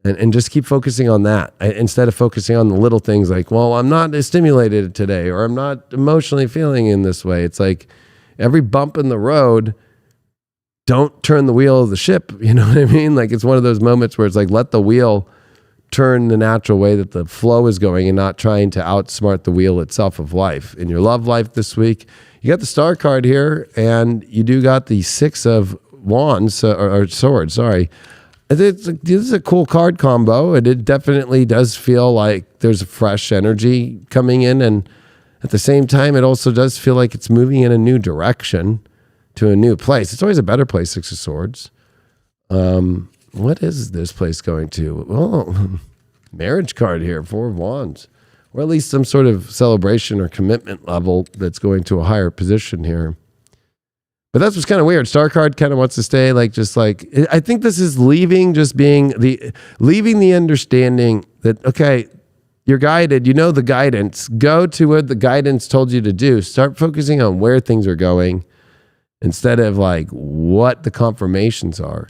and just keep focusing on that instead of focusing on the little things like, well, I'm not stimulated today, or I'm not emotionally feeling in this way. It's like every bump in the road, don't turn the wheel of the ship. You know what I mean? Like it's one of those moments where it's like, let the wheel turn the natural way that the flow is going and not trying to outsmart the wheel itself of life. In your love life this week, you got the star card here, and you do got the 6 of wands, or swords, sorry. This is a cool card combo, and it definitely does feel like there's a fresh energy coming in, and at the same time, it also does feel like it's moving in a new direction to a new place. It's always a better place, 6 of swords. What is this place going to? Well, marriage card here, 4 of wands, or at least some sort of celebration or commitment level that's going to a higher position here. But that's what's kind of weird. Star card kind of wants to stay I think this is leaving the understanding that, okay, you're guided, the guidance, go to what the guidance told you to do. Start focusing on where things are going instead of like what the confirmations are.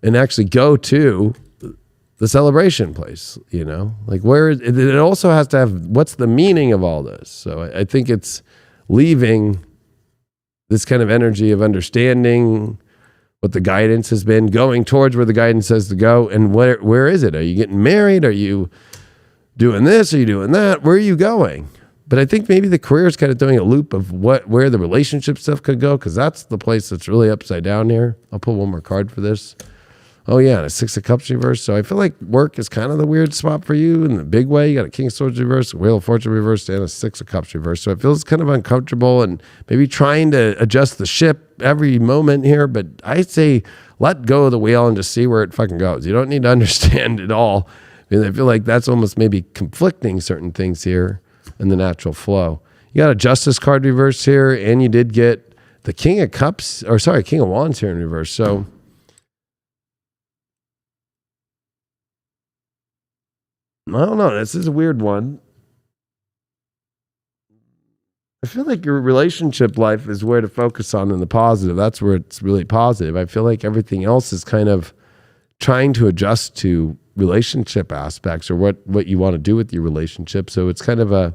And actually go to the celebration place, like where it also has to have, what's the meaning of all this? So I think it's leaving this kind of energy of understanding what the guidance has been, going towards where the guidance says to go. And where is it? Are you getting married? Are you doing this? Are you doing that? Where are you going? But I think maybe the career is kind of doing a loop of where the relationship stuff could go, because that's the place that's really upside down here. I'll pull one more card for this. Oh, yeah, and a 6 of Cups reverse. So I feel like work is kind of the weird spot for you in the big way. You got a King of Swords reverse, a Wheel of Fortune reverse, and a 6 of Cups reverse. So it feels kind of uncomfortable and maybe trying to adjust the ship every moment here. But I say let go of the wheel and just see where it fucking goes. You don't need to understand it all. I feel like that's almost maybe conflicting certain things here in the natural flow. You got a Justice card reverse here, and you did get the King of Wands here in reverse. So I don't know. This is a weird one. I feel like your relationship life is where to focus on in the positive. That's where it's really positive. I feel like everything else is kind of trying to adjust to relationship aspects or what you want to do with your relationship. So it's kind of a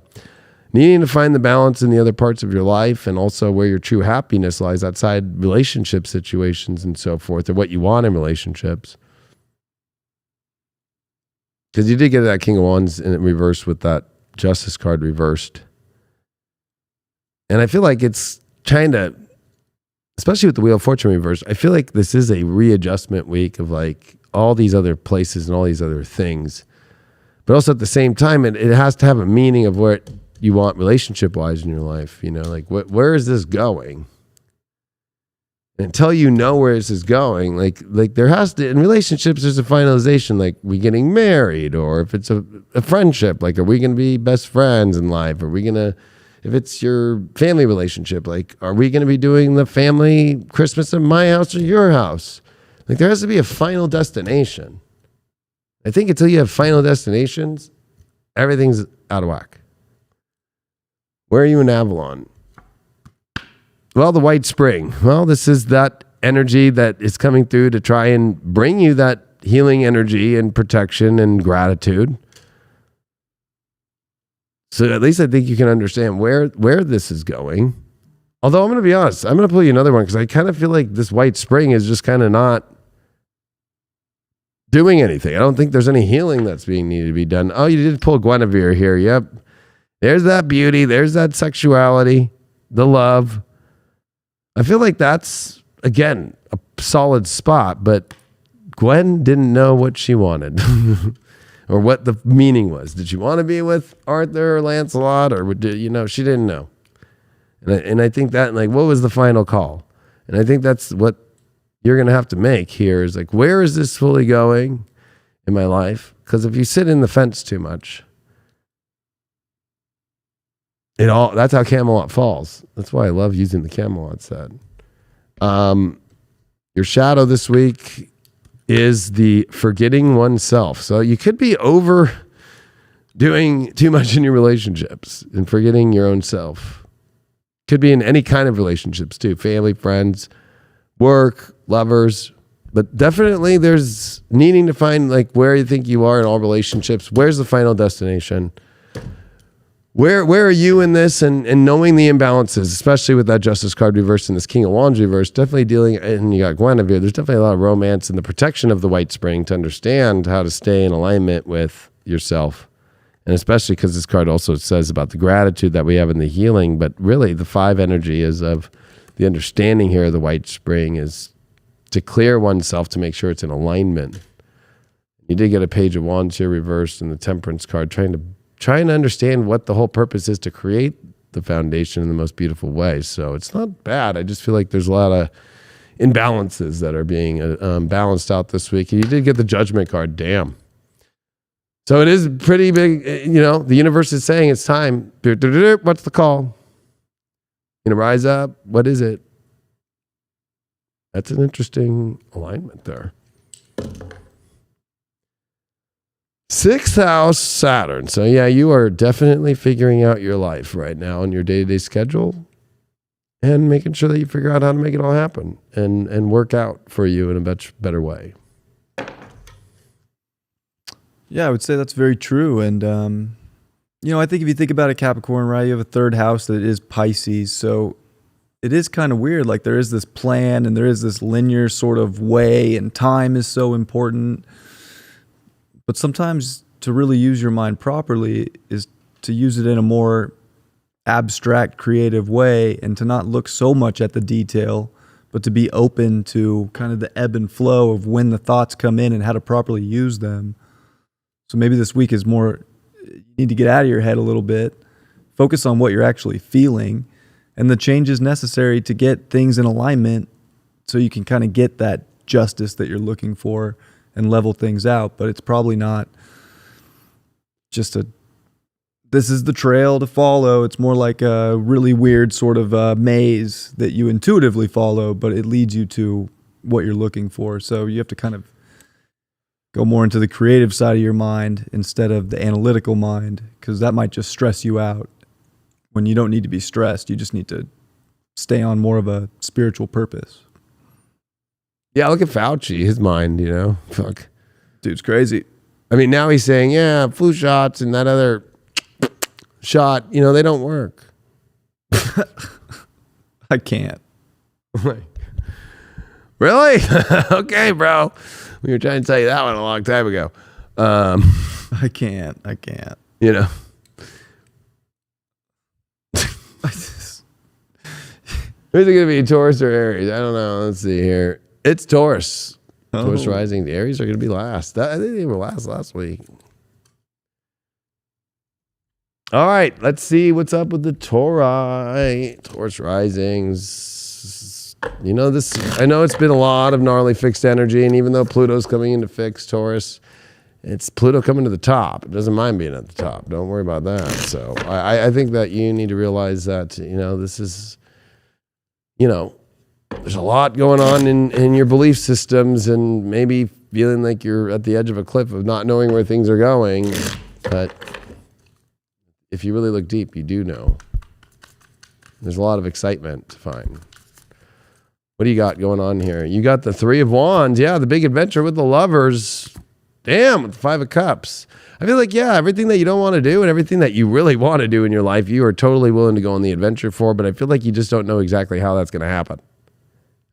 needing to find the balance in the other parts of your life, and also where your true happiness lies outside relationship situations and so forth, or what you want in relationships. Because you did get that King of Wands in reverse with that Justice card reversed. And I feel like it's trying to, especially with the Wheel of Fortune reversed, I feel like this is a readjustment week of like all these other places and all these other things. But also at the same time, it has to have a meaning of what you want relationship-wise in your life. Like where is this going? Until you know where this is going, like there has to, in relationships, there's a finalization, like we getting married, or if it's a friendship, like are we going to be best friends in life? Are we going to, if it's your family relationship, like are we going to be doing the family Christmas at my house or your house? Like there has to be a final destination. I think until you have final destinations, everything's out of whack. Where are you in Avalon? Well, the White Spring. Well, this is that energy that is coming through to try and bring you that healing energy and protection and gratitude. So at least I think you can understand where this is going. Although I'm going to be honest, I'm going to pull you another one because I kind of feel like this White Spring is just kind of not doing anything. I don't think there's any healing that's being needed to be done. Oh, you did pull Guinevere here. Yep. There's that beauty. There's that sexuality, the love. I feel like that's, again, a solid spot, but Gwen didn't know what she wanted or what the meaning was. Did she want to be with Arthur or Lancelot, or she didn't know. And I think that, like, what was the final call? And I think that's what you're going to have to make here is like, where is this fully going in my life? Because if you sit in the fence too much, That's how Camelot falls. That's why I love using the Camelot set. Your shadow this week is the forgetting oneself. So you could be overdoing too much in your relationships and forgetting your own self. Could be in any kind of relationships too, family, friends, work, lovers. But definitely there's needing to find like where you think you are in all relationships. Where's the final destination? Where are you in this, and knowing the imbalances, especially with that Justice card reversed and this King of Wands reversed, definitely dealing, and you got Guinevere, there's definitely a lot of romance and the protection of the White Spring to understand how to stay in alignment with yourself. And especially because this card also says about the gratitude that we have in the healing, but really the 5 energy is of the understanding here of the White Spring is to clear oneself to make sure it's in alignment. You did get a Page of Wands here reversed and the Temperance card trying to understand what the whole purpose is to create the foundation in the most beautiful way. So it's not bad. I just feel like there's a lot of imbalances that are being balanced out this week. And you did get the Judgment card. Damn. So it is pretty big. The universe is saying it's time. What's the call? Gonna rise up. What is it? That's an interesting alignment there. 6th house Saturn. So yeah, you are definitely figuring out your life right now in your day-to-day schedule and making sure that you figure out how to make it all happen and work out for you in a much better way. Yeah, I would say that's very true. And, I think if you think about a Capricorn, right, you have a 3rd house that is Pisces. So it is kind of weird. Like there is this plan and there is this linear sort of way, and time is so important. But sometimes to really use your mind properly is to use it in a more abstract, creative way, and to not look so much at the detail, but to be open to kind of the ebb and flow of when the thoughts come in and how to properly use them. So maybe this week is more, you need to get out of your head a little bit, focus on what you're actually feeling, and the changes necessary to get things in alignment so you can kind of get that justice that you're looking for and level things out. But it's probably not just this is the trail to follow. It's more like a really weird sort of maze that you intuitively follow, but it leads you to what you're looking for. So you have to kind of go more into the creative side of your mind instead of the analytical mind, because that might just stress you out when you don't need to be stressed. You just need to stay on more of a spiritual purpose. Yeah, look at Fauci, his mind, fuck. Dude's crazy. I mean, now he's saying, yeah, flu shots and that other shot, they don't work. I can't. Really? Okay, bro. We were trying to tell you that one a long time ago. I can't. Who's it going to be, Taurus or Aries? I don't know. Let's see here. It's Taurus. Oh. Taurus rising. The Aries are going to be last. I think they were last week. All right. Let's see what's up with the Taurus risings. I know it's been a lot of gnarly fixed energy, and even though Pluto's coming into fixed Taurus, it's Pluto coming to the top. It doesn't mind being at the top. Don't worry about that. So I think that you need to realize that, this is, there's a lot going on in your belief systems, and maybe feeling like you're at the edge of a cliff of not knowing where things are going. But if you really look deep, you do know. There's a lot of excitement to find. What do you got going on here? You got the 3 of Wands. Yeah, the big adventure with the lovers. Damn, with the 5 of Cups. I feel like, yeah, everything that you don't want to do and everything that you really want to do in your life, you are totally willing to go on the adventure for, but I feel like you just don't know exactly how that's going to happen.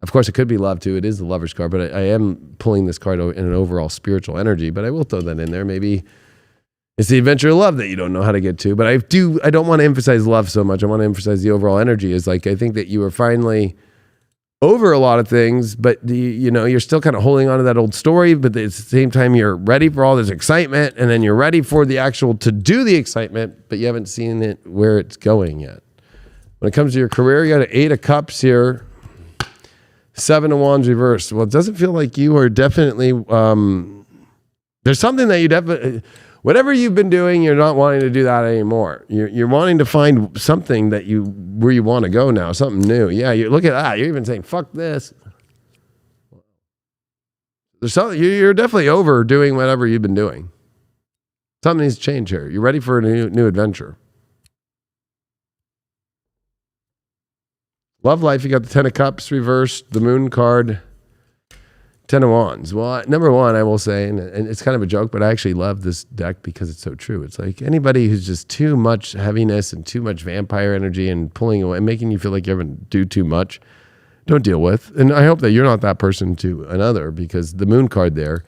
Of course, it could be love too. It is the Lover's card, but I am pulling this card in an overall spiritual energy, but I will throw that in there. Maybe it's the adventure of love that you don't know how to get to, but I don't want to emphasize love so much. I want to emphasize the overall energy. Is like, I think that you are finally over a lot of things, but you're still kind of holding on to that old story, but at the same time, you're ready for all this excitement, and then you're ready for the actual to do the excitement, but you haven't seen it where it's going yet. When it comes to your career, you got an 8 of Cups here, 7 of Wands reversed. Well, it doesn't feel like you are definitely, there's something that you definitely, whatever you've been doing, you're not wanting to do that anymore. You're wanting to find something where you want to go now, something new. Yeah, you look at that. You're even saying, fuck this. You're definitely overdoing whatever you've been doing. Something needs to change here. You're ready for a new adventure. Love life, you got the 10 of Cups reversed, the Moon card, 10 of Wands. Well, number one, I will say, and it's kind of a joke, but I actually love this deck because it's so true. It's like anybody who's just too much heaviness and too much vampire energy and pulling away, making you feel like you're having to do too much, don't deal with. And I hope that you're not that person to another, because the Moon card there's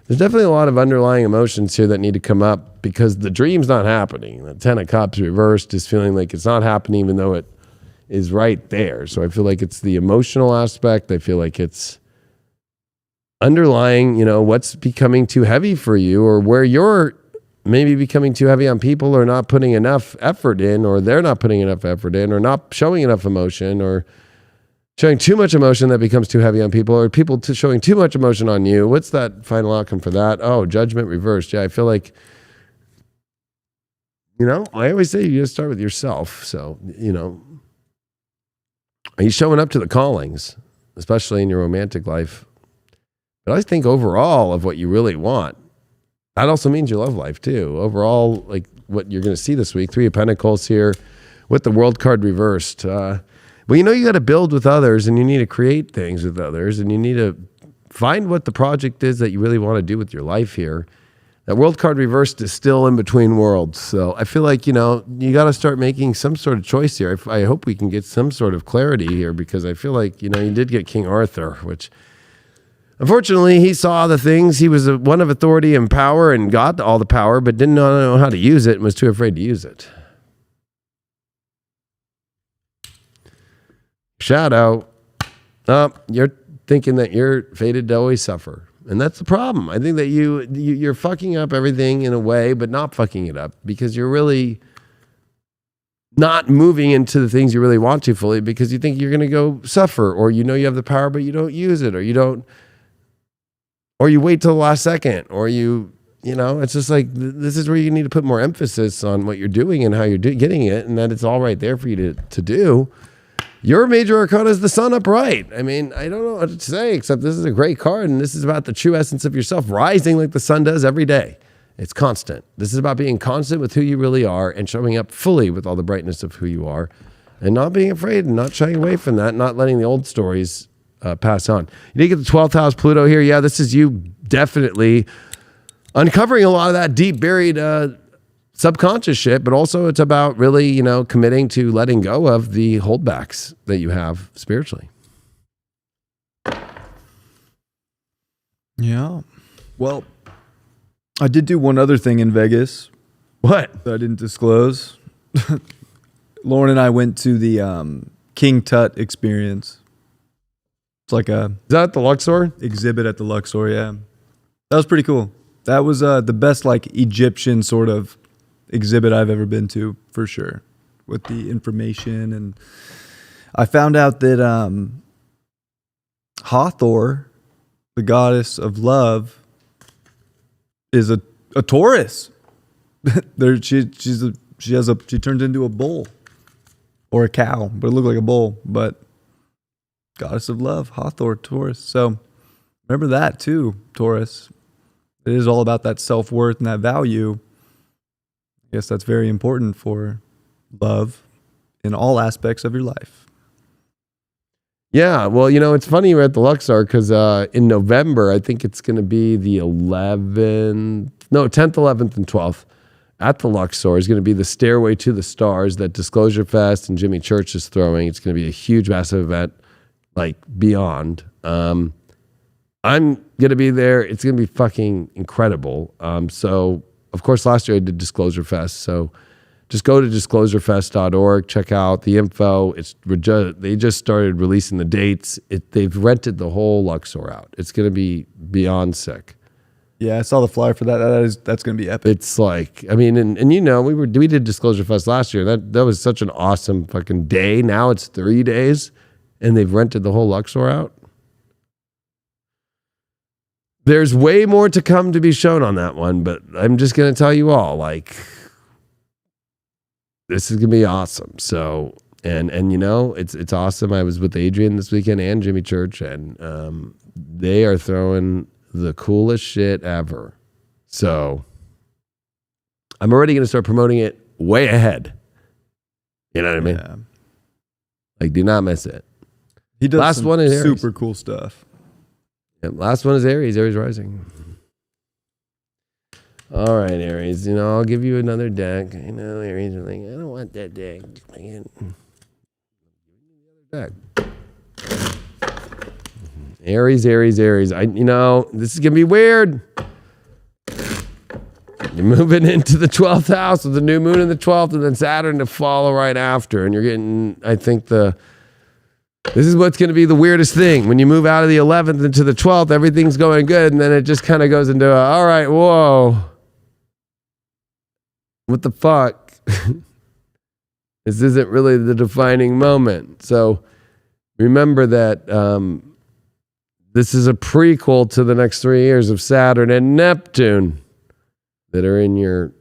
definitely a lot of underlying emotions here that need to come up, because the dream's not happening. The 10 of Cups reversed is feeling like it's not happening, even though it is right there. So I feel like it's the emotional aspect. I feel like it's underlying, what's becoming too heavy for you, or where you're maybe becoming too heavy on people, or not putting enough effort in, or they're not putting enough effort in, or not showing enough emotion, or showing too much emotion that becomes too heavy on people, or people showing too much emotion on you. What's that final outcome for that? Oh, judgment reversed. Yeah, I feel like, I always say you just start with yourself. So, are you showing up to the callings, especially in your romantic life? But I think overall of what you really want. That also means your love life too. Overall, like what you're going to see this week, 3 of Pentacles here with the World card reversed. Well, you got to build with others, and you need to create things with others, and you need to find what the project is that you really want to do with your life here. That World card reversed is still in between worlds. So I feel like, you got to start making some sort of choice here. I hope we can get some sort of clarity here, because I feel like, you did get King Arthur, which unfortunately he saw the things. He was one of authority and power and got all the power, but didn't know how to use it and was too afraid to use it. Shadow. You're thinking that you're fated to always suffer. And that's the problem. I think that you're fucking up everything in a way, but not fucking it up, because you're really not moving into the things you really want to fully, because you think you're going to go suffer, or you have the power, but you don't use it, or you wait till the last second, or it's just like, this is where you need to put more emphasis on what you're doing and how you're getting it, and that it's all right there for you to do. Your major arcana is the Sun upright. I mean, I don't know what to say, except this is a great card, and this is about the true essence of yourself, rising like the sun does every day. It's constant. This is about being constant with who you really are, and showing up fully with all the brightness of who you are, and not being afraid and not shying away from that, not letting the old stories pass on. You did get the 12th house Pluto here. Yeah, this is you definitely uncovering a lot of that deep buried subconscious shit, but also it's about really, committing to letting go of the holdbacks that you have spiritually. Yeah. Well, I did do one other thing in Vegas. What? That I didn't disclose. Lauren and I went to the King Tut experience. It's like Is that at the Luxor? Exhibit at the Luxor, yeah. That was pretty cool. That was the best like Egyptian sort of exhibit I've ever been to, for sure, with the information. And I found out that Hathor, the goddess of love, is a Taurus. She turns into a bull or a cow, but it looked like a bull. But goddess of love, Hathor, Taurus. So remember that too, Taurus. It is all about that self-worth and that value. I guess that's very important for love in all aspects of your life. Yeah, well, it's funny you're at the Luxor, because in November, I think it's going to be the 10th, 11th, and 12th at the Luxor is going to be the Stairway to the Stars that Disclosure Fest and Jimmy Church is throwing. It's going to be a huge, massive event, like beyond. I'm going to be there. It's going to be fucking incredible. So, of course, last year I did Disclosure Fest. So just go to disclosurefest.org, check out the info. They just started releasing the dates. They've rented the whole Luxor out. It's going to be beyond sick. Yeah, I saw the flyer for that. That's going to be epic. It's like, I mean, and we did Disclosure Fest last year. That was such an awesome fucking day. Now it's 3 days, and they've rented the whole Luxor out. There's way more to come to be shown on that one, but I'm just going to tell you all, like, this is going to be awesome. So, and you know, it's awesome. I was with Adrian this weekend and Jimmy Church, and they are throwing the coolest shit ever. So I'm already going to start promoting it way ahead. You know what I mean? Yeah. Like, do not miss it. He does last some one is Aries. super cool stuff. Yeah, last one is Aries rising. All right, Aries. You know, I'll give you another deck. I know Aries are like, I don't want that deck. Deck. Aries. You know, this is gonna be weird. You're moving into the 12th house with the new moon in the 12th, and then Saturn to follow right after, and you're getting, I think, this is what's going to be the weirdest thing. When you move out of the 11th into the 12th, everything's going good, and then it just kind of goes into all right, whoa. What the fuck? This isn't really the defining moment. So remember that this is a prequel to the next 3 years of Saturn and Neptune that are in your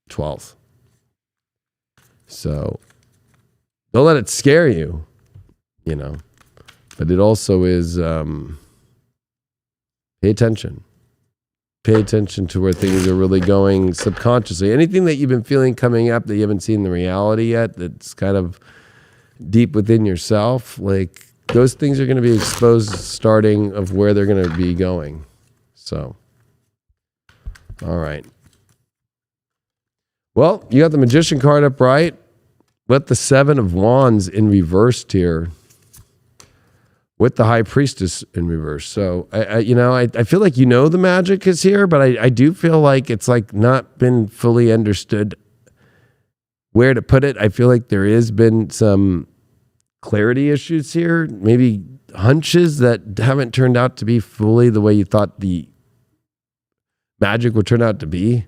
12th. So don't let it scare you. You know, but it also is pay attention. Pay attention to where things are really going subconsciously. Anything that you've been feeling coming up that you haven't seen the reality yet, that's kind of deep within yourself, like those things are going to be exposed starting of where they're going to be going. So, all right. Well, you got the Magician card up right, with the 7 of Wands in reversed here, with the High Priestess in reverse. So, I feel like the magic is here, but I do feel like it's like not been fully understood where to put it. I feel like there has been some clarity issues here, maybe hunches that haven't turned out to be fully the way you thought the magic would turn out to be.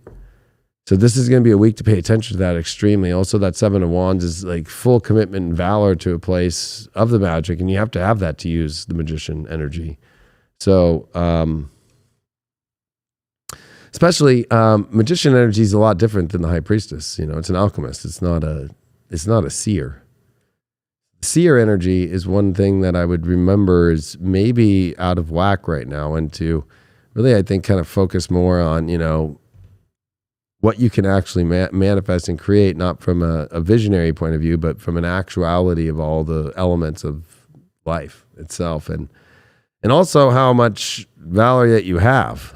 So this is going to be a week to pay attention to that extremely. Also, that 7 of Wands is like full commitment and valor to a place of the magic, and you have to have that to use the Magician energy. So, especially Magician energy is a lot different than the High Priestess. You know, it's an alchemist. It's not a seer. Seer energy is one thing that I would remember is maybe out of whack right now, and to really, I think, kind of focus more on, what you can actually manifest and create, not from a visionary point of view, but from an actuality of all the elements of life itself. And also how much valor that you have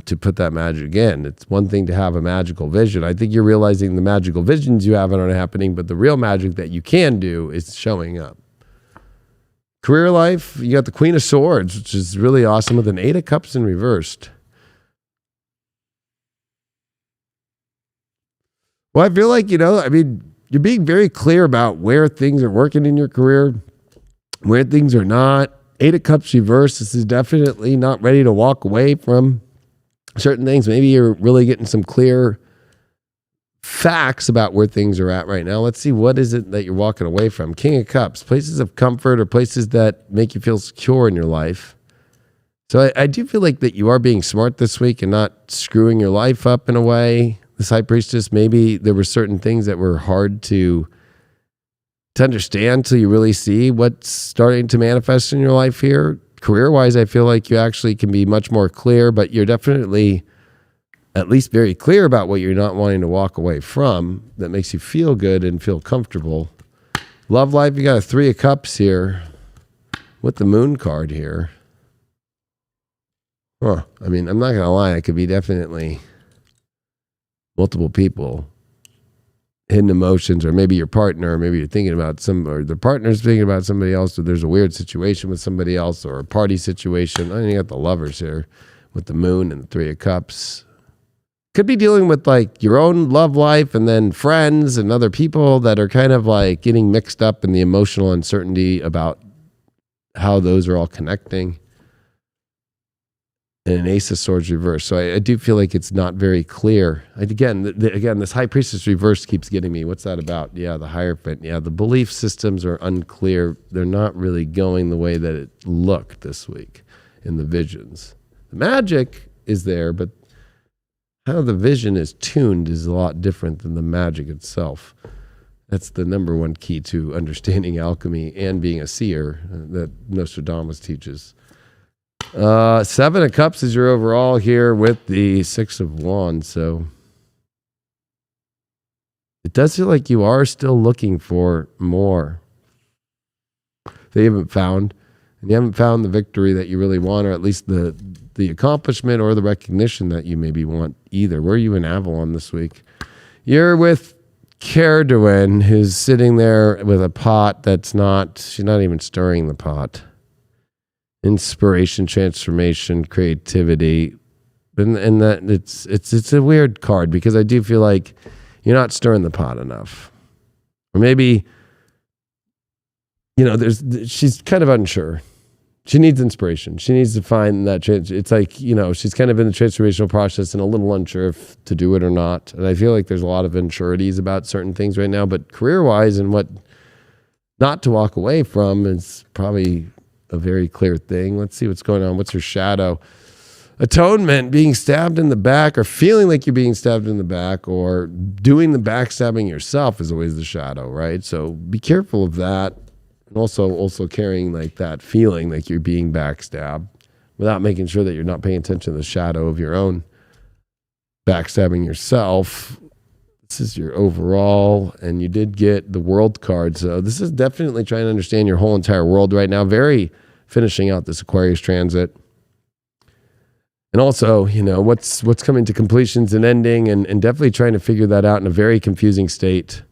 to put that magic in. It's one thing to have a magical vision. I think you're realizing the magical visions you have aren't happening, but the real magic that you can do is showing up. Career life, you got the Queen of Swords, which is really awesome, with an 8 of Cups in reversed. Well, I feel like, you're being very clear about where things are working in your career, where things are not. 8 of Cups reverse. This is definitely not ready to walk away from certain things. Maybe you're really getting some clear facts about where things are at right now. Let's see, what is it that you're walking away from? King of Cups, places of comfort or places that make you feel secure in your life. So I do feel like that you are being smart this week and not screwing your life up in a way. This High Priestess, maybe there were certain things that were hard to understand till you really see what's starting to manifest in your life here. Career-wise, I feel like you actually can be much more clear, but you're definitely at least very clear about what you're not wanting to walk away from that makes you feel good and feel comfortable. Love life, you got a 3 of Cups here with the Moon card here. I mean, I'm not going to lie, it could be definitely multiple people, hidden emotions, or maybe your partner, or maybe you're thinking about or the partner's thinking about somebody else, or there's a weird situation with somebody else, or a party situation. I mean, you got the Lovers here with the Moon and the 3 of Cups. Could be dealing with like your own love life and then friends and other people that are kind of like getting mixed up in the emotional uncertainty about how those are all connecting. And an Ace of Swords reverse. So I do feel like it's not very clear. Again, this High Priestess reverse keeps getting me. What's that about? Yeah, the Hierophant. Yeah, the belief systems are unclear. They're not really going the way that it looked this week in the visions. The magic is there, but how the vision is tuned is a lot different than the magic itself. That's the number one key to understanding alchemy and being a seer that Nostradamus teaches. 7 of Cups is your overall here with the 6 of Wands. So it does feel like you are still looking for more that you haven't found. And you haven't found the victory that you really want, or at least the accomplishment or the recognition that you maybe want either. Where are you in Avalon this week? You're with Caradwin, who's sitting there with a pot she's not even stirring the pot. Inspiration, transformation, creativity. And that it's a weird card because I do feel like you're not stirring the pot enough. Or maybe, she's kind of unsure. She needs inspiration. She needs to find that. It's like, she's kind of in the transformational process and a little unsure if to do it or not. And I feel like there's a lot of insurities about certain things right now. But career-wise and what not to walk away from is probably a very clear thing. Let's see what's going on. What's her shadow? Atonement, being stabbed in the back or feeling like you're being stabbed in the back or doing the backstabbing yourself is always the shadow, right? So be careful of that. And also carrying like that feeling like you're being backstabbed without making sure that you're not paying attention to the shadow of your own backstabbing yourself. This is your overall, and you did get the World card. So this is definitely trying to understand your whole entire world right now. Very finishing out this Aquarius transit. And also, what's coming to completions and ending, and definitely trying to figure that out in a very confusing state.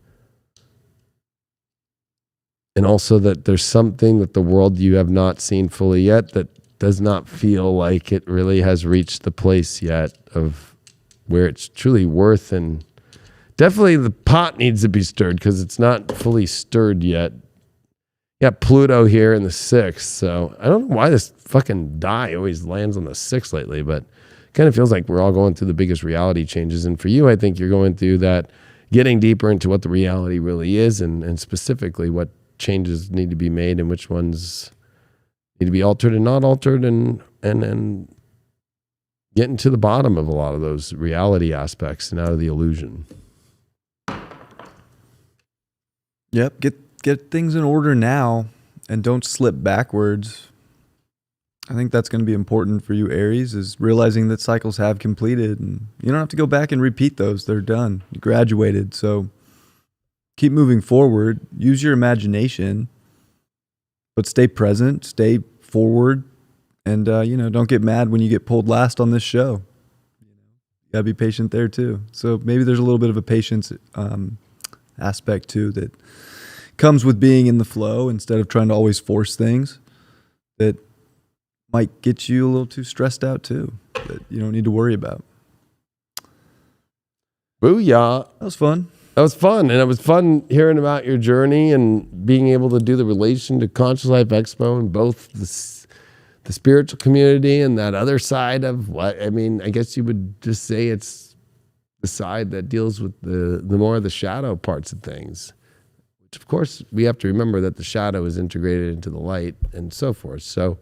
And also that there's something that the world you have not seen fully yet that does not feel like it really has reached the place yet of where it's truly worth. And definitely the pot needs to be stirred because it's not fully stirred yet. You got Pluto here in the 6th. So I don't know why this fucking die always lands on the 6th lately, but it kind of feels like we're all going through the biggest reality changes. And for you, I think you're going through that, getting deeper into what the reality really is and specifically what changes need to be made and which ones need to be altered and not altered and getting to the bottom of a lot of those reality aspects and out of the illusion. Yep. Get things in order now and don't slip backwards. I think that's going to be important for you, Aries, is realizing that cycles have completed and you don't have to go back and repeat those. They're done. You graduated. So keep moving forward, use your imagination, but stay present, stay forward, and, don't get mad when you get pulled last on this show. You gotta be patient there too. So maybe there's a little bit of a patience aspect too that comes with being in the flow instead of trying to always force things that might get you a little too stressed out too, that you don't need to worry about. Booyah. That was fun. That was fun, and it was fun hearing about your journey and being able to do the relation to Conscious Life Expo and both the spiritual community and that other side of I guess you would just say it's the side that deals with the more of the shadow parts of things, which of course we have to remember that the shadow is integrated into the light and so forth. So,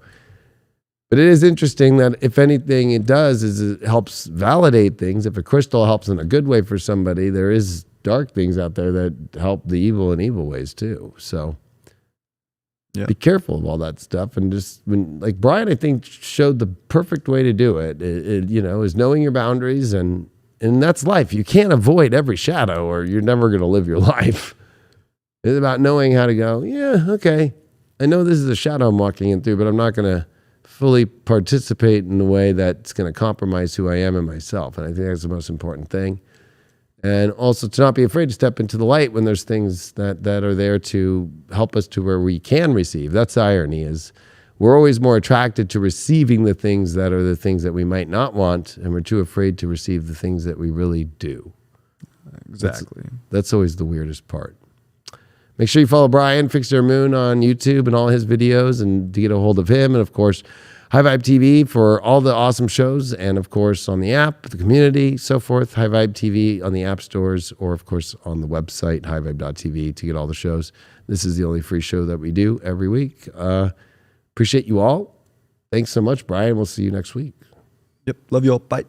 but it is interesting that if anything it does is it helps validate things. If a crystal helps in a good way for somebody, there is dark things out there that help the evil in evil ways too. So be careful of all that stuff. And just like Brian, I think showed the perfect way to do it. Is knowing your boundaries and that's life. You can't avoid every shadow or you're never going to live your life. It's about knowing how to go, okay. I know this is a shadow I'm walking in through, but I'm not going to fully participate in a way that's going to compromise who I am and myself. And I think that's the most important thing. And also to not be afraid to step into the light when there's things that are there to help us to where we can receive. That's the irony is we're always more attracted to receiving the things that are the things that we might not want. And we're too afraid to receive the things that we really do. Exactly. That's always the weirdest part. Make sure you follow Brian, Fix Their Moon on YouTube and all his videos and to get a hold of him. And of course, High Vibe TV for all the awesome shows, and of course on the app, the community, so forth. High Vibe TV on the app stores, or of course on the website, highvibe.tv, to get all the shows. This is the only free show that we do every week. Appreciate you all. Thanks so much, Brian. We'll see you next week. Yep. Love you all. Bye.